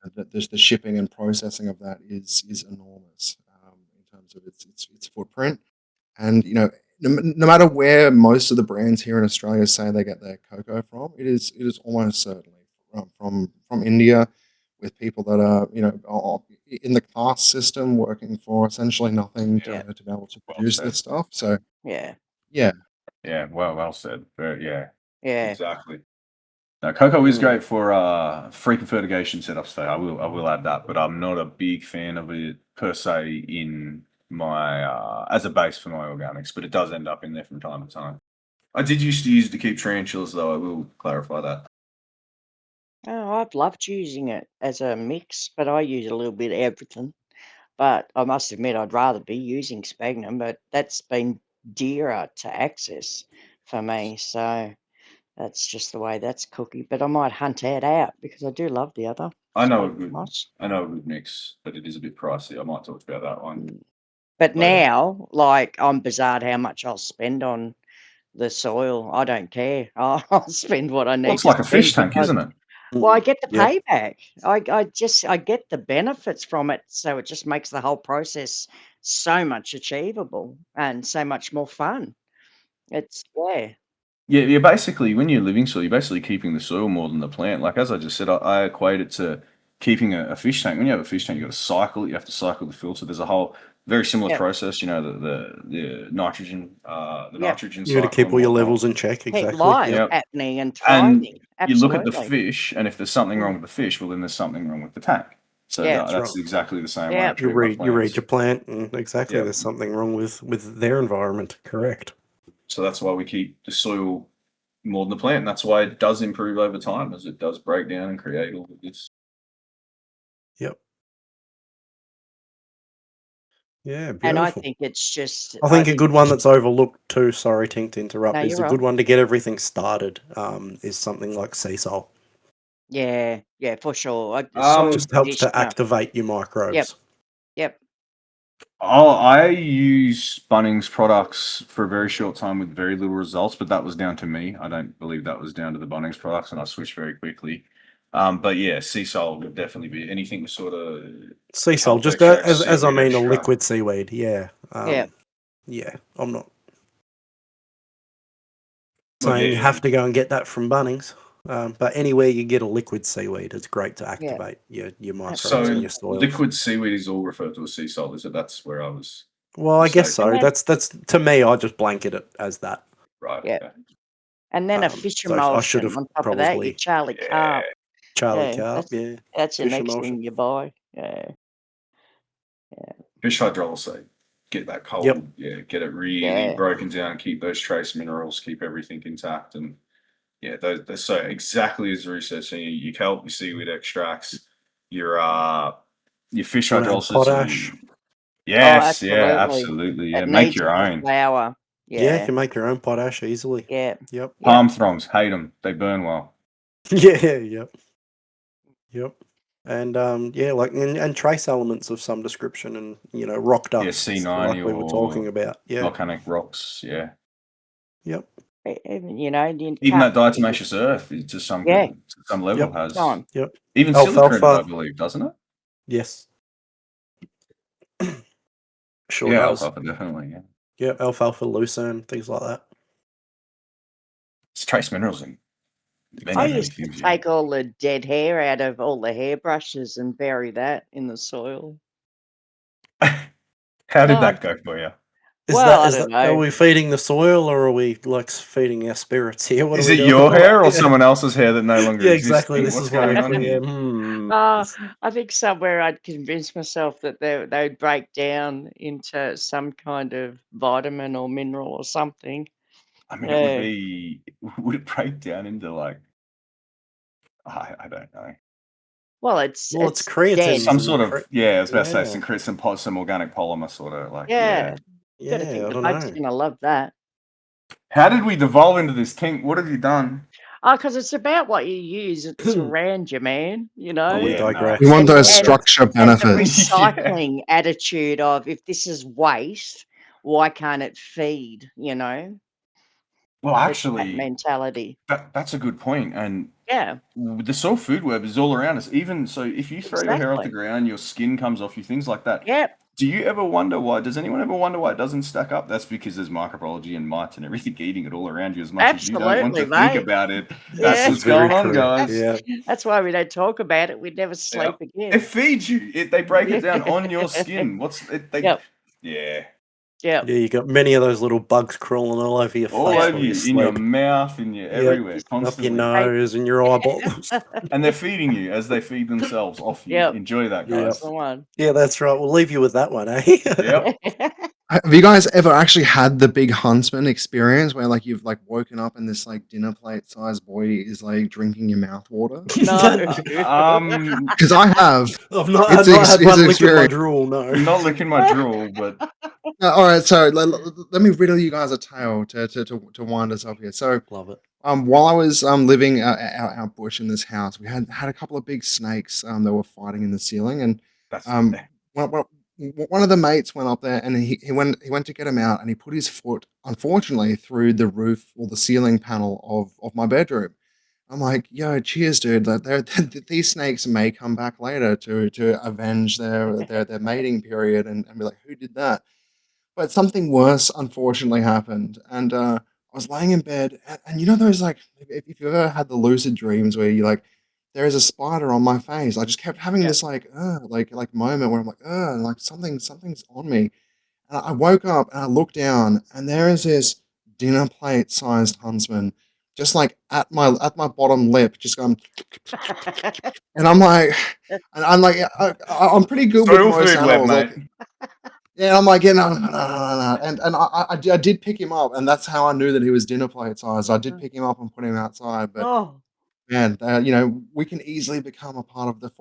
Speaker 5: And the shipping and processing of that is enormous, in terms of its footprint. And no matter where most of the brands here in Australia say they get their cocoa from, it is almost certainly from India, with people that are in the caste system working for essentially nothing
Speaker 4: Yeah.
Speaker 5: to be able to
Speaker 3: Well
Speaker 5: produce
Speaker 3: said.
Speaker 5: this stuff. So
Speaker 4: Yeah.
Speaker 5: yeah,
Speaker 3: Yeah, well said. Yeah,
Speaker 4: Yeah.
Speaker 3: exactly. Now, cocoa is
Speaker 4: Mm.
Speaker 3: great for frequent fertigation setups, though. I will add that, but I'm not a big fan of it per se in my as a base for my organics. But it does end up in there from time to time. I did used to use it to keep tarantulas, though. I will clarify that.
Speaker 4: Oh, I've loved using it as a mix, but I use a little bit of everything. But I must admit, I'd rather be using sphagnum, but that's been dearer to access for me. So that's just the way that's cooking. But I might hunt that out because I do love the other
Speaker 3: I know a
Speaker 4: smoked
Speaker 3: good,
Speaker 4: moss.
Speaker 3: I know a good mix, but it is a bit pricey. I might talk about that one
Speaker 4: But
Speaker 3: later.
Speaker 4: now, like, I'm bizarred how much I'll spend on the soil. I don't care. I'll spend what I
Speaker 3: Well,
Speaker 4: need
Speaker 3: it's
Speaker 4: to
Speaker 3: like a fish
Speaker 4: spend
Speaker 3: tank,
Speaker 4: because,
Speaker 3: isn't it?
Speaker 4: well, I get the
Speaker 2: Yeah.
Speaker 4: payback. I get the benefits from it, so it just makes the whole process so much achievable and so much more fun. It's
Speaker 3: Yeah, you're basically when you're living soil, you're basically keeping the soil more than the plant. Like as I just said, I equate it to keeping a fish tank. When you have a fish tank, you got to cycle it. You have to cycle the filter. There's a whole very similar
Speaker 4: Yep.
Speaker 3: process. You know, the nitrogen,
Speaker 4: Yep.
Speaker 3: nitrogen
Speaker 2: You got to
Speaker 3: cycle
Speaker 2: keep
Speaker 3: and
Speaker 2: all your
Speaker 3: whatnot.
Speaker 2: levels in check.
Speaker 4: Keep
Speaker 2: Exactly.
Speaker 4: life
Speaker 2: Yep.
Speaker 3: Yep.
Speaker 4: happening and
Speaker 3: And
Speaker 4: thriving.
Speaker 3: you look at the
Speaker 4: Absolutely.
Speaker 3: fish, and if there's something wrong with the fish, well, then there's something wrong with the tank. So
Speaker 4: Yeah.
Speaker 3: that's
Speaker 2: That's right.
Speaker 3: exactly the same way I
Speaker 4: Yep.
Speaker 2: You
Speaker 3: treat my
Speaker 2: read your
Speaker 3: plants.
Speaker 2: plant, and exactly
Speaker 3: Yep.
Speaker 2: there's something wrong with their environment. Correct.
Speaker 3: So that's why we keep the soil more than the plant. And that's why it does improve over time, as it does break down and create all of this.
Speaker 2: Yep. Yeah,
Speaker 4: And I
Speaker 2: beautiful.
Speaker 4: think it's just,
Speaker 2: I
Speaker 4: I
Speaker 2: think a
Speaker 4: think
Speaker 2: good
Speaker 4: it's
Speaker 2: one
Speaker 4: just,
Speaker 2: that's overlooked too, sorry Tink to interrupt,
Speaker 4: no,
Speaker 2: is
Speaker 4: you're
Speaker 2: a good
Speaker 4: right.
Speaker 2: one to get everything started, is something like sea salt.
Speaker 4: Yeah, for sure.
Speaker 2: It
Speaker 4: Soil
Speaker 2: just helps to
Speaker 4: conditioner.
Speaker 2: activate your
Speaker 4: Yep.
Speaker 2: microbes.
Speaker 4: Yep.
Speaker 3: I use Bunnings products for a very short time with very little results, but that was down to me. I don't believe that was down to the Bunnings products, and I switched very quickly. But yeah, sea salt would definitely be anything with sort of
Speaker 2: Sea salt,
Speaker 3: kelp
Speaker 2: just
Speaker 3: extract,
Speaker 2: as I
Speaker 3: seaweed
Speaker 2: mean a
Speaker 3: extract.
Speaker 2: liquid seaweed, yeah.
Speaker 4: Yeah.
Speaker 2: Yeah, I'm not
Speaker 3: Well,
Speaker 2: saying you
Speaker 3: yeah,
Speaker 2: have to go and get that from Bunnings, but anywhere you get a liquid seaweed, it's great to
Speaker 4: Yeah.
Speaker 2: activate your microbes in
Speaker 3: so
Speaker 2: your soils.
Speaker 3: liquid seaweed is all referred to as sea salt, is it? That's where I was
Speaker 2: Well, I guess
Speaker 3: mistaken.
Speaker 2: so.
Speaker 4: And then,
Speaker 2: That's to me, I just blanket it as that.
Speaker 3: Right.
Speaker 4: yeah.
Speaker 3: Okay.
Speaker 4: And then a
Speaker 2: So
Speaker 4: fish
Speaker 2: I should
Speaker 4: emulsion
Speaker 2: have
Speaker 4: on top of that, your
Speaker 2: probably
Speaker 4: Charlie
Speaker 3: Yeah.
Speaker 4: Carp.
Speaker 2: Charlie
Speaker 4: Yeah,
Speaker 2: Carp, yeah.
Speaker 4: that's your
Speaker 2: Fish
Speaker 4: next
Speaker 2: emulsion.
Speaker 4: thing you buy. Yeah.
Speaker 3: Fish hydrolysis. Get that cold,
Speaker 2: Yep.
Speaker 3: get it really
Speaker 4: Yeah.
Speaker 3: broken down, keep those trace minerals, keep everything intact, and yeah, those so exactly as the research saying, your kelp, your seaweed extracts, your fish
Speaker 2: Want to add
Speaker 3: hydrolysis.
Speaker 2: potash?
Speaker 4: Oh,
Speaker 3: Yes, yeah,
Speaker 4: absolutely.
Speaker 3: absolutely, yeah.
Speaker 4: It
Speaker 3: Make
Speaker 4: needs it
Speaker 3: your
Speaker 4: for
Speaker 3: own.
Speaker 2: Yeah,
Speaker 4: flour.
Speaker 2: you
Speaker 4: Yeah.
Speaker 2: can make your own potash easily.
Speaker 4: Yeah.
Speaker 2: Yep.
Speaker 4: Yep.
Speaker 3: Palm throngs, hate them. They burn well.
Speaker 2: Yeah, yep. And yeah, like and trace elements of some description, and rock
Speaker 3: Yeah,
Speaker 2: dust,
Speaker 3: C90
Speaker 2: like we were talking
Speaker 3: or
Speaker 2: about. Yeah.
Speaker 3: volcanic rocks. Yeah,
Speaker 2: Yep.
Speaker 4: Even, you
Speaker 3: even
Speaker 4: can't.
Speaker 3: that diatomaceous earth to some
Speaker 4: Yeah.
Speaker 3: level
Speaker 2: Yep.
Speaker 3: has
Speaker 4: Time.
Speaker 2: Yep.
Speaker 3: even silica in it, I
Speaker 2: Alfalfa.
Speaker 3: believe, doesn't it?
Speaker 2: Yes. Sure
Speaker 3: Yeah,
Speaker 2: does.
Speaker 3: alfalfa definitely. Yeah,
Speaker 2: Yeah, alfalfa, lucerne, things like that.
Speaker 3: it's trace minerals in
Speaker 4: I
Speaker 3: many
Speaker 4: used to
Speaker 3: things. Yeah.
Speaker 4: take all the dead hair out of all the hairbrushes and bury that in the soil.
Speaker 3: How did
Speaker 4: No,
Speaker 3: that go for you?
Speaker 4: well, I
Speaker 2: Is
Speaker 4: don't
Speaker 2: that are
Speaker 4: know.
Speaker 2: we feeding the soil, or are we like feeding our spirits here? What
Speaker 3: Is
Speaker 2: are we
Speaker 3: it
Speaker 2: doing?
Speaker 3: your hair or someone else's hair that no longer
Speaker 2: Yeah,
Speaker 3: exists?
Speaker 2: exactly. This
Speaker 3: What's
Speaker 2: is what
Speaker 3: going
Speaker 2: we
Speaker 3: on here?
Speaker 4: I think somewhere I'd convinced myself that they'd break down into some kind of vitamin or mineral or something.
Speaker 3: I mean, it would
Speaker 4: Yeah.
Speaker 3: be. Would it break down into like? I don't know.
Speaker 4: Well, it's
Speaker 2: Well, it's
Speaker 4: dead.
Speaker 2: creatine.
Speaker 3: Some sort of I was about to say
Speaker 2: Yeah.
Speaker 3: some organic polymer sort of like
Speaker 4: Yeah.
Speaker 2: Yeah,
Speaker 4: Gotta think
Speaker 2: I
Speaker 4: the
Speaker 2: don't
Speaker 4: bugs
Speaker 2: know.
Speaker 4: are gonna love that.
Speaker 3: How did we devolve into this, Tink? What have you done?
Speaker 4: Because it's about what you use. It's around you, man.
Speaker 2: Oh, we
Speaker 3: Yeah,
Speaker 2: digress.
Speaker 5: We want
Speaker 4: And
Speaker 5: those
Speaker 4: and
Speaker 5: structure
Speaker 4: and the
Speaker 5: benefits.
Speaker 3: Yeah.
Speaker 4: recycling attitude of if this is waste, why can't it feed?
Speaker 3: Well,
Speaker 4: It's that
Speaker 3: actually,
Speaker 4: mentality.
Speaker 3: that's a good point. And
Speaker 4: Yeah,
Speaker 3: the soil food web is all around us. Even so, if you throw your hair off the
Speaker 4: exactly.
Speaker 3: ground, your skin comes off you, things like that.
Speaker 4: Yep.
Speaker 3: Do you ever wonder why? Does anyone ever wonder why it doesn't stack up? That's because there's microbiology and mites and everything eating it all around you as much as you don't want
Speaker 4: Absolutely,
Speaker 3: to think
Speaker 4: mate.
Speaker 3: about it.
Speaker 2: This
Speaker 3: That's
Speaker 4: Yeah.
Speaker 2: is
Speaker 3: what's
Speaker 2: very
Speaker 3: going on,
Speaker 2: true.
Speaker 3: guys.
Speaker 2: Yeah.
Speaker 4: That's why we don't talk about it. We'd never
Speaker 3: Yeah.
Speaker 4: sleep
Speaker 3: It
Speaker 4: again.
Speaker 3: feeds you. They break it down on your skin.
Speaker 4: Yep.
Speaker 3: Yeah.
Speaker 2: Yeah, you got many of those little bugs crawling all over your
Speaker 3: All
Speaker 2: face
Speaker 3: over
Speaker 2: while you
Speaker 3: you, in your
Speaker 2: sleep.
Speaker 3: mouth, in your everywhere,
Speaker 2: Up your
Speaker 3: constantly.
Speaker 2: nose and your eyeballs.
Speaker 3: And they're feeding you as they feed themselves off you.
Speaker 4: Yep.
Speaker 3: Enjoy that,
Speaker 2: Yep.
Speaker 3: guys.
Speaker 4: That's the one.
Speaker 2: Yeah, that's right. We'll leave you with that one, eh?
Speaker 3: Yep.
Speaker 5: Have you guys ever actually had the big huntsman experience where like you've like woken up and this like dinner plate sized boy is like drinking your mouth water?
Speaker 4: No.
Speaker 5: Because I have.
Speaker 2: I've not
Speaker 5: It's
Speaker 2: had one lick of my
Speaker 5: experience.
Speaker 2: drool, no.
Speaker 3: Not licking my drool, but
Speaker 5: All right, so let me riddle you guys a tale to wind us up here. So,
Speaker 2: Love it.
Speaker 5: while I was living out bush in this house, we had a couple of big snakes that were fighting in the ceiling, and
Speaker 3: That's
Speaker 5: one, one one of the mates went up there and he went to get him out, and he put his foot, unfortunately, through the roof or the ceiling panel of my bedroom. I'm like, yo, cheers, dude. These snakes may come back later to avenge their mating period and be like, who did that? But something worse, unfortunately, happened. And I was laying in bed, and you know those, like, if you've ever had the lucid dreams where you like, there is a spider on my face. I just kept having
Speaker 4: Yeah.
Speaker 5: this like moment where I'm like, like something's on me. And I woke up and I looked down, and there is this dinner plate sized huntsman, just like at my bottom lip, just going, and I'm like, yeah, I'm pretty good with
Speaker 3: soil
Speaker 5: most
Speaker 3: food web,
Speaker 5: animals,
Speaker 3: mate.
Speaker 5: like. Yeah, I'm like, yeah, no. And I did pick him up, and that's how I knew that he was dinner plate size. I did pick him up and put him outside, but
Speaker 4: Oh,
Speaker 5: man, we can easily become a part of the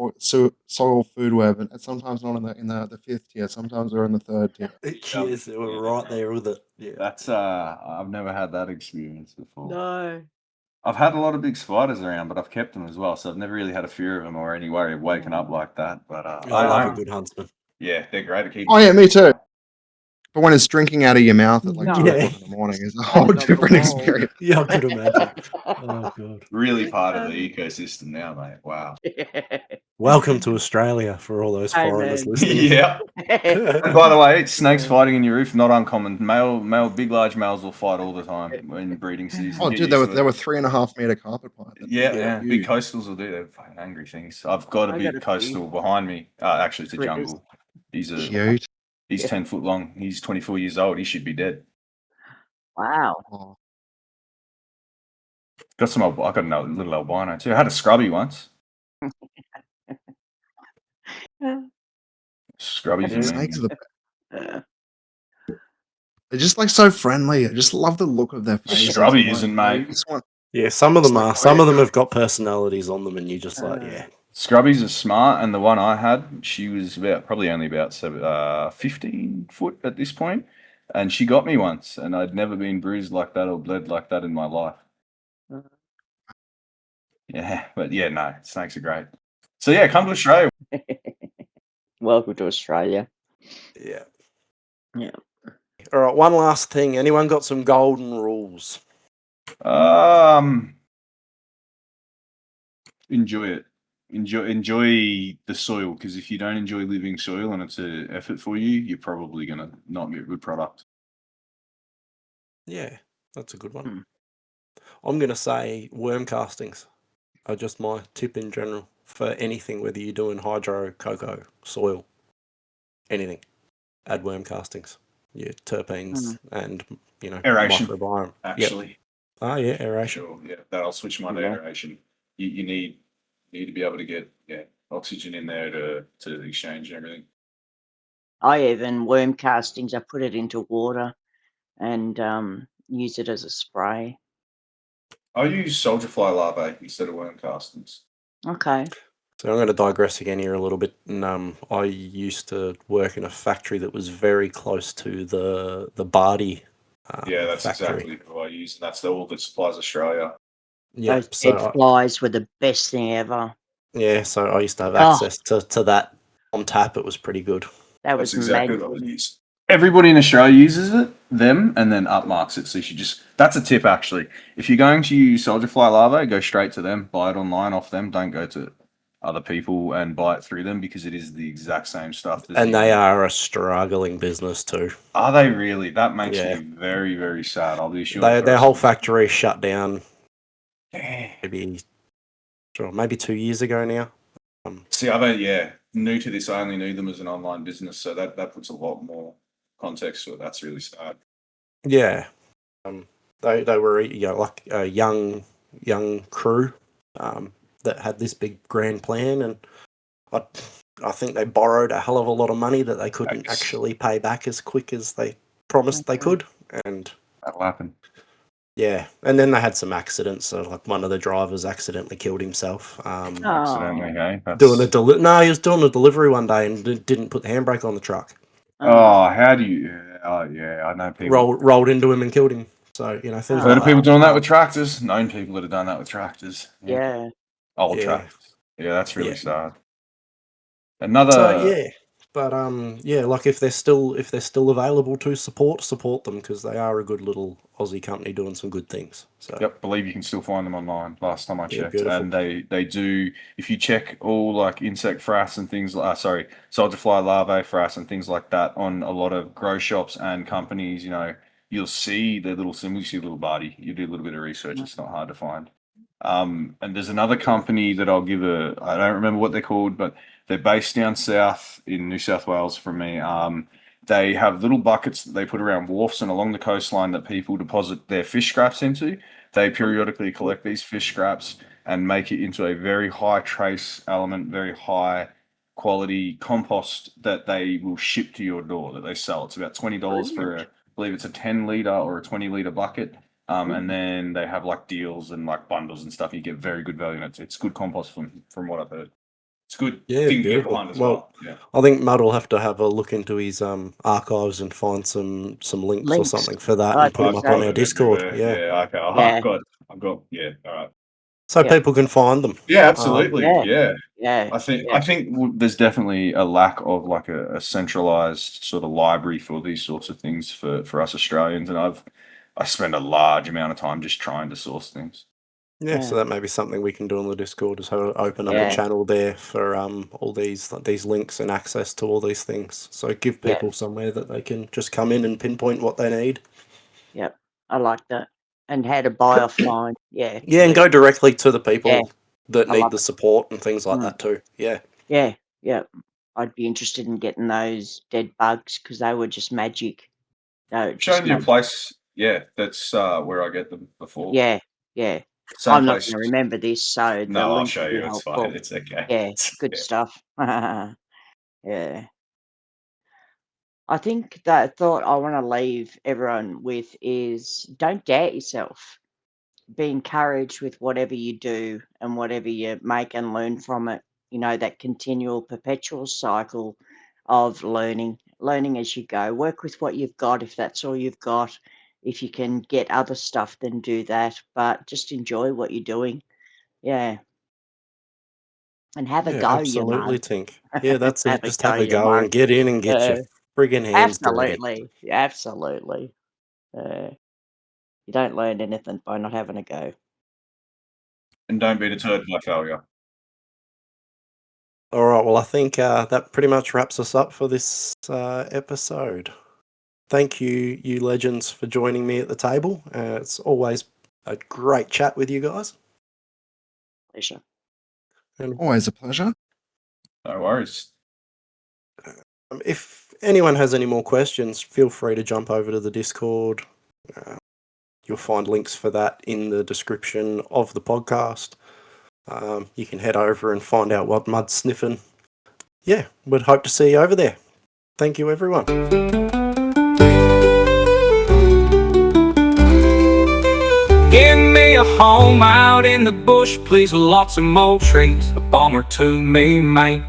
Speaker 5: soil food web, and sometimes not in the fifth tier. Sometimes we're in the third tier.
Speaker 2: Yes, we're right there with it. Yeah.
Speaker 3: That's I've never had that experience before.
Speaker 4: no.
Speaker 3: I've had a lot of big spiders around, but I've kept them as well, so I've never really had a fear of them or any worry of waking up like that. But
Speaker 2: I love a
Speaker 3: I'm
Speaker 2: good huntsman.
Speaker 3: yeah, they're great to keep.
Speaker 5: Oh yeah, me too. But when it's drinking out of your mouth at like
Speaker 4: No.
Speaker 5: 2 o'clock in the morning, is a whole different experience.
Speaker 2: Yeah, I could imagine. Oh, God.
Speaker 3: Really part of the ecosystem now, mate. Wow.
Speaker 2: Welcome to Australia for all those
Speaker 4: I
Speaker 2: foreigners
Speaker 4: know.
Speaker 2: listening.
Speaker 3: Yeah. And by the way, snakes fighting in your roof, not uncommon. Big large males will fight all the time in breeding season.
Speaker 5: Oh,
Speaker 3: Get
Speaker 5: dude,
Speaker 3: used to
Speaker 5: there were
Speaker 3: it.
Speaker 5: 3.5 meter carpet pythons.
Speaker 3: Yeah, big
Speaker 5: Huge.
Speaker 3: coastals will do. They're fucking angry things. I've got a
Speaker 4: I
Speaker 3: big
Speaker 4: got a
Speaker 3: coastal behind me. Actually, it's a
Speaker 4: Critters.
Speaker 3: jungle. He's
Speaker 5: Cute.
Speaker 3: he's
Speaker 4: Yeah.
Speaker 3: 10 foot long. He's 24 years old. He should be dead.
Speaker 4: Wow.
Speaker 5: Oh,
Speaker 3: Got some. I got a little albino too. I had a scrubby once. Scrubbies
Speaker 4: Dude.
Speaker 5: snakes are
Speaker 4: Uh,
Speaker 5: they're just like so friendly. I just love the look of their faces.
Speaker 3: Scrubby
Speaker 5: Like,
Speaker 3: isn't,
Speaker 5: you
Speaker 3: mate.
Speaker 5: just want-
Speaker 2: Yeah, some of them
Speaker 5: It's like,
Speaker 2: are. Some of them have got personalities on them, and you just like,
Speaker 4: Uh.
Speaker 2: yeah.
Speaker 3: Scrubbies are smart, and the one I had, she was probably only about 15 foot at this point, and she got me once, and I'd never been bruised like that or bled like that in my life.
Speaker 4: Uh.
Speaker 3: Yeah, but yeah, no, snakes are great. So yeah, come to Australia.
Speaker 4: Welcome to Australia.
Speaker 2: Yeah.
Speaker 4: Yeah.
Speaker 2: All right, one last thing. Anyone got some golden rules?
Speaker 3: Enjoy it. Enjoy the soil, because if you don't enjoy living soil and it's an effort for you, you're probably gonna not get a good product.
Speaker 2: Yeah, that's a good one.
Speaker 4: Hmm.
Speaker 2: I'm going to say worm castings are just my tip in general for anything, whether you're doing hydro, cocoa, soil, anything. Add worm castings. Yeah, terpenes and,
Speaker 3: Aeration,
Speaker 2: microbiome. Yep.
Speaker 3: actually.
Speaker 2: Oh, yeah, aeration.
Speaker 3: Sure, yeah, that'll switch mine to
Speaker 4: Yeah.
Speaker 3: aeration. You need to be able to get oxygen in there to exchange and everything.
Speaker 4: I even worm castings. I put it into water and use it as a spray.
Speaker 3: I use soldier fly larvae instead of worm castings.
Speaker 4: Okay.
Speaker 2: So I'm going to digress again here a little bit. And, I used to work in a factory that was very close to the Bardi
Speaker 3: Yeah, that's
Speaker 2: factory.
Speaker 3: exactly who I use, and that's all that supplies Australia.
Speaker 2: Yeah,
Speaker 4: Those dead flies were the best thing ever.
Speaker 2: yeah, so I used to have
Speaker 4: Oh.
Speaker 2: access to that on tap. It was pretty good.
Speaker 4: That
Speaker 3: That's
Speaker 4: was
Speaker 3: exactly what I
Speaker 4: magic.
Speaker 3: would use. Everybody in Australia uses them, and then upmarks it. So you should that's a tip, actually. If you're going to use soldier fly larvae, go straight to them, buy it online off them. Don't go to other people and buy it through them, because it is the exact same stuff.
Speaker 2: And they are a struggling business too.
Speaker 3: Are they really? That makes
Speaker 2: Yeah.
Speaker 3: me very, very sad. I'll be sure.
Speaker 2: Their whole factory shut down
Speaker 3: Yeah.
Speaker 2: maybe 2 years ago now.
Speaker 3: See, new to this. I only knew them as an online business, so that puts a lot more context to it. That's really sad.
Speaker 2: Yeah, they were like a young crew that had this big grand plan, and I think they borrowed a hell of a lot of money that they couldn't actually pay back as quick as they promised they could, and
Speaker 3: that'll happen.
Speaker 2: Yeah, and then they had some accidents. So, like, one of the drivers accidentally killed himself.
Speaker 3: Accidentally, hey?
Speaker 2: He was doing a delivery one day and didn't put the handbrake on the truck.
Speaker 3: Oh, how do you? Oh yeah, I know people.
Speaker 2: rolled into him and killed him. So things
Speaker 3: Heard
Speaker 2: like
Speaker 3: of people
Speaker 2: that.
Speaker 3: doing that with tractors. Known people that have done that with tractors.
Speaker 4: Yeah.
Speaker 3: Old
Speaker 2: Yeah.
Speaker 3: tractors. Yeah, that's really
Speaker 2: Yeah.
Speaker 3: sad.
Speaker 2: So
Speaker 3: Another.
Speaker 2: yeah, but like if they're still available to support them, because they are a good little Aussie company doing some good things. So
Speaker 3: Yep, believe you can still find them online. Last time I
Speaker 2: Yeah,
Speaker 3: checked,
Speaker 2: beautiful.
Speaker 3: and they do. If you check all like insect frass and things like, soldier fly larvae frass and things like that on a lot of grow shops and companies, you'll see the little symbols. You see a little body. You do a little bit of research. It's not hard to find. And there's another company that I'll give I don't remember what they're called, but they're based down south in New South Wales from me. They have little buckets that they put around wharfs and along the coastline that people deposit their fish scraps into. They periodically collect these fish scraps and make it into a very high trace element, very high quality compost that they will ship to your door, that they sell. It's about $20 for I believe it's a 10 litre or a 20-litre bucket. And then they have like deals and like bundles and stuff. You get very good value, and it's good compost from what I've heard. It's good
Speaker 2: Yeah,
Speaker 3: thing to get
Speaker 2: beautiful.
Speaker 3: behind as
Speaker 2: Well,
Speaker 3: well. Yeah.
Speaker 2: I think Mud will have to have a look into his archives and find some links or
Speaker 4: Links.
Speaker 2: something for that
Speaker 4: I
Speaker 2: and put
Speaker 4: think
Speaker 2: them up
Speaker 4: so.
Speaker 2: on our Discord.
Speaker 3: everywhere.
Speaker 2: Yeah,
Speaker 3: Okay.
Speaker 4: Yeah.
Speaker 3: I've got. Yeah. All right.
Speaker 2: so
Speaker 4: Yeah.
Speaker 2: people can find them.
Speaker 3: Yeah, absolutely.
Speaker 4: Yeah.
Speaker 3: Yeah.
Speaker 4: Yeah.
Speaker 3: I think there's definitely a lack of like a centralized sort of library for these sorts of things for us Australians, and I spend a large amount of time just trying to source things.
Speaker 2: Yeah, so
Speaker 4: Yeah.
Speaker 2: that may be something we can do on the Discord, is open up a
Speaker 4: Yeah.
Speaker 2: channel there for all these links and access to all these things. So give
Speaker 4: Yeah.
Speaker 2: people somewhere that they can just come in and pinpoint what they need.
Speaker 4: Yep. I like that. And how to buy offline. Yeah.
Speaker 2: Yeah, and go directly to the people
Speaker 4: Yeah.
Speaker 2: that
Speaker 4: I
Speaker 2: need
Speaker 4: love
Speaker 2: the
Speaker 4: it.
Speaker 2: support and things like
Speaker 4: Mm.
Speaker 2: that too. Yeah.
Speaker 4: Yeah. Yeah. I'd be interested in getting those dead bugs because they were just magic. They were just
Speaker 3: Showing you a
Speaker 4: magic.
Speaker 3: place, yeah, that's where I get them before.
Speaker 4: Yeah. Yeah.
Speaker 3: Same
Speaker 4: I'm not
Speaker 3: place.
Speaker 4: going to remember this, so the
Speaker 3: No, I'll
Speaker 4: link
Speaker 3: show
Speaker 4: will be
Speaker 3: you. It's fine.
Speaker 4: helpful.
Speaker 3: It's okay.
Speaker 4: Yeah. Good
Speaker 3: Yeah.
Speaker 4: stuff. Yeah. I think the thought I want to leave everyone with is don't doubt yourself. Be encouraged with whatever you do and whatever you make and learn from it. That continual, perpetual cycle of learning as you go. Work with what you've got if that's all you've got. If you can get other stuff, then do that. But just enjoy what you're doing. Yeah. And have a
Speaker 2: Yeah,
Speaker 4: go, you
Speaker 2: absolutely,
Speaker 4: mug.
Speaker 2: Tink. Yeah, that's
Speaker 4: Have
Speaker 2: it.
Speaker 4: a
Speaker 2: Just
Speaker 4: go,
Speaker 2: have a
Speaker 4: you
Speaker 2: go
Speaker 4: mug.
Speaker 2: and get in and get your friggin' hands dirty.
Speaker 4: Absolutely. Absolutely. You don't learn anything by not having a go.
Speaker 3: And don't be deterred by failure.
Speaker 2: All right, well, I think that pretty much wraps us up for this episode. Thank you, you legends, for joining me at the table. It's always a great chat with you guys.
Speaker 4: Pleasure.
Speaker 2: And
Speaker 5: Always a pleasure.
Speaker 3: No worries.
Speaker 2: if anyone has any more questions, feel free to jump over to the Discord. You'll find links for that in the description of the podcast. You can head over and find out what Mud's sniffing. Yeah, we'd hope to see you over there. Thank you, everyone.
Speaker 1: Give me a home out in the bush, please, with lots of more trees, a bomb or two, me, mate.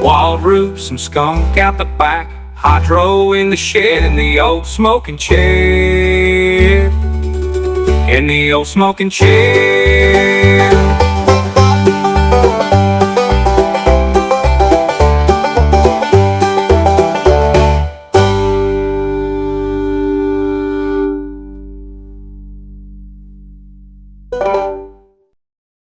Speaker 1: Wild roots, some skunk out the back, hydro in the shed, in the old smoking chair. In the old smoking chair.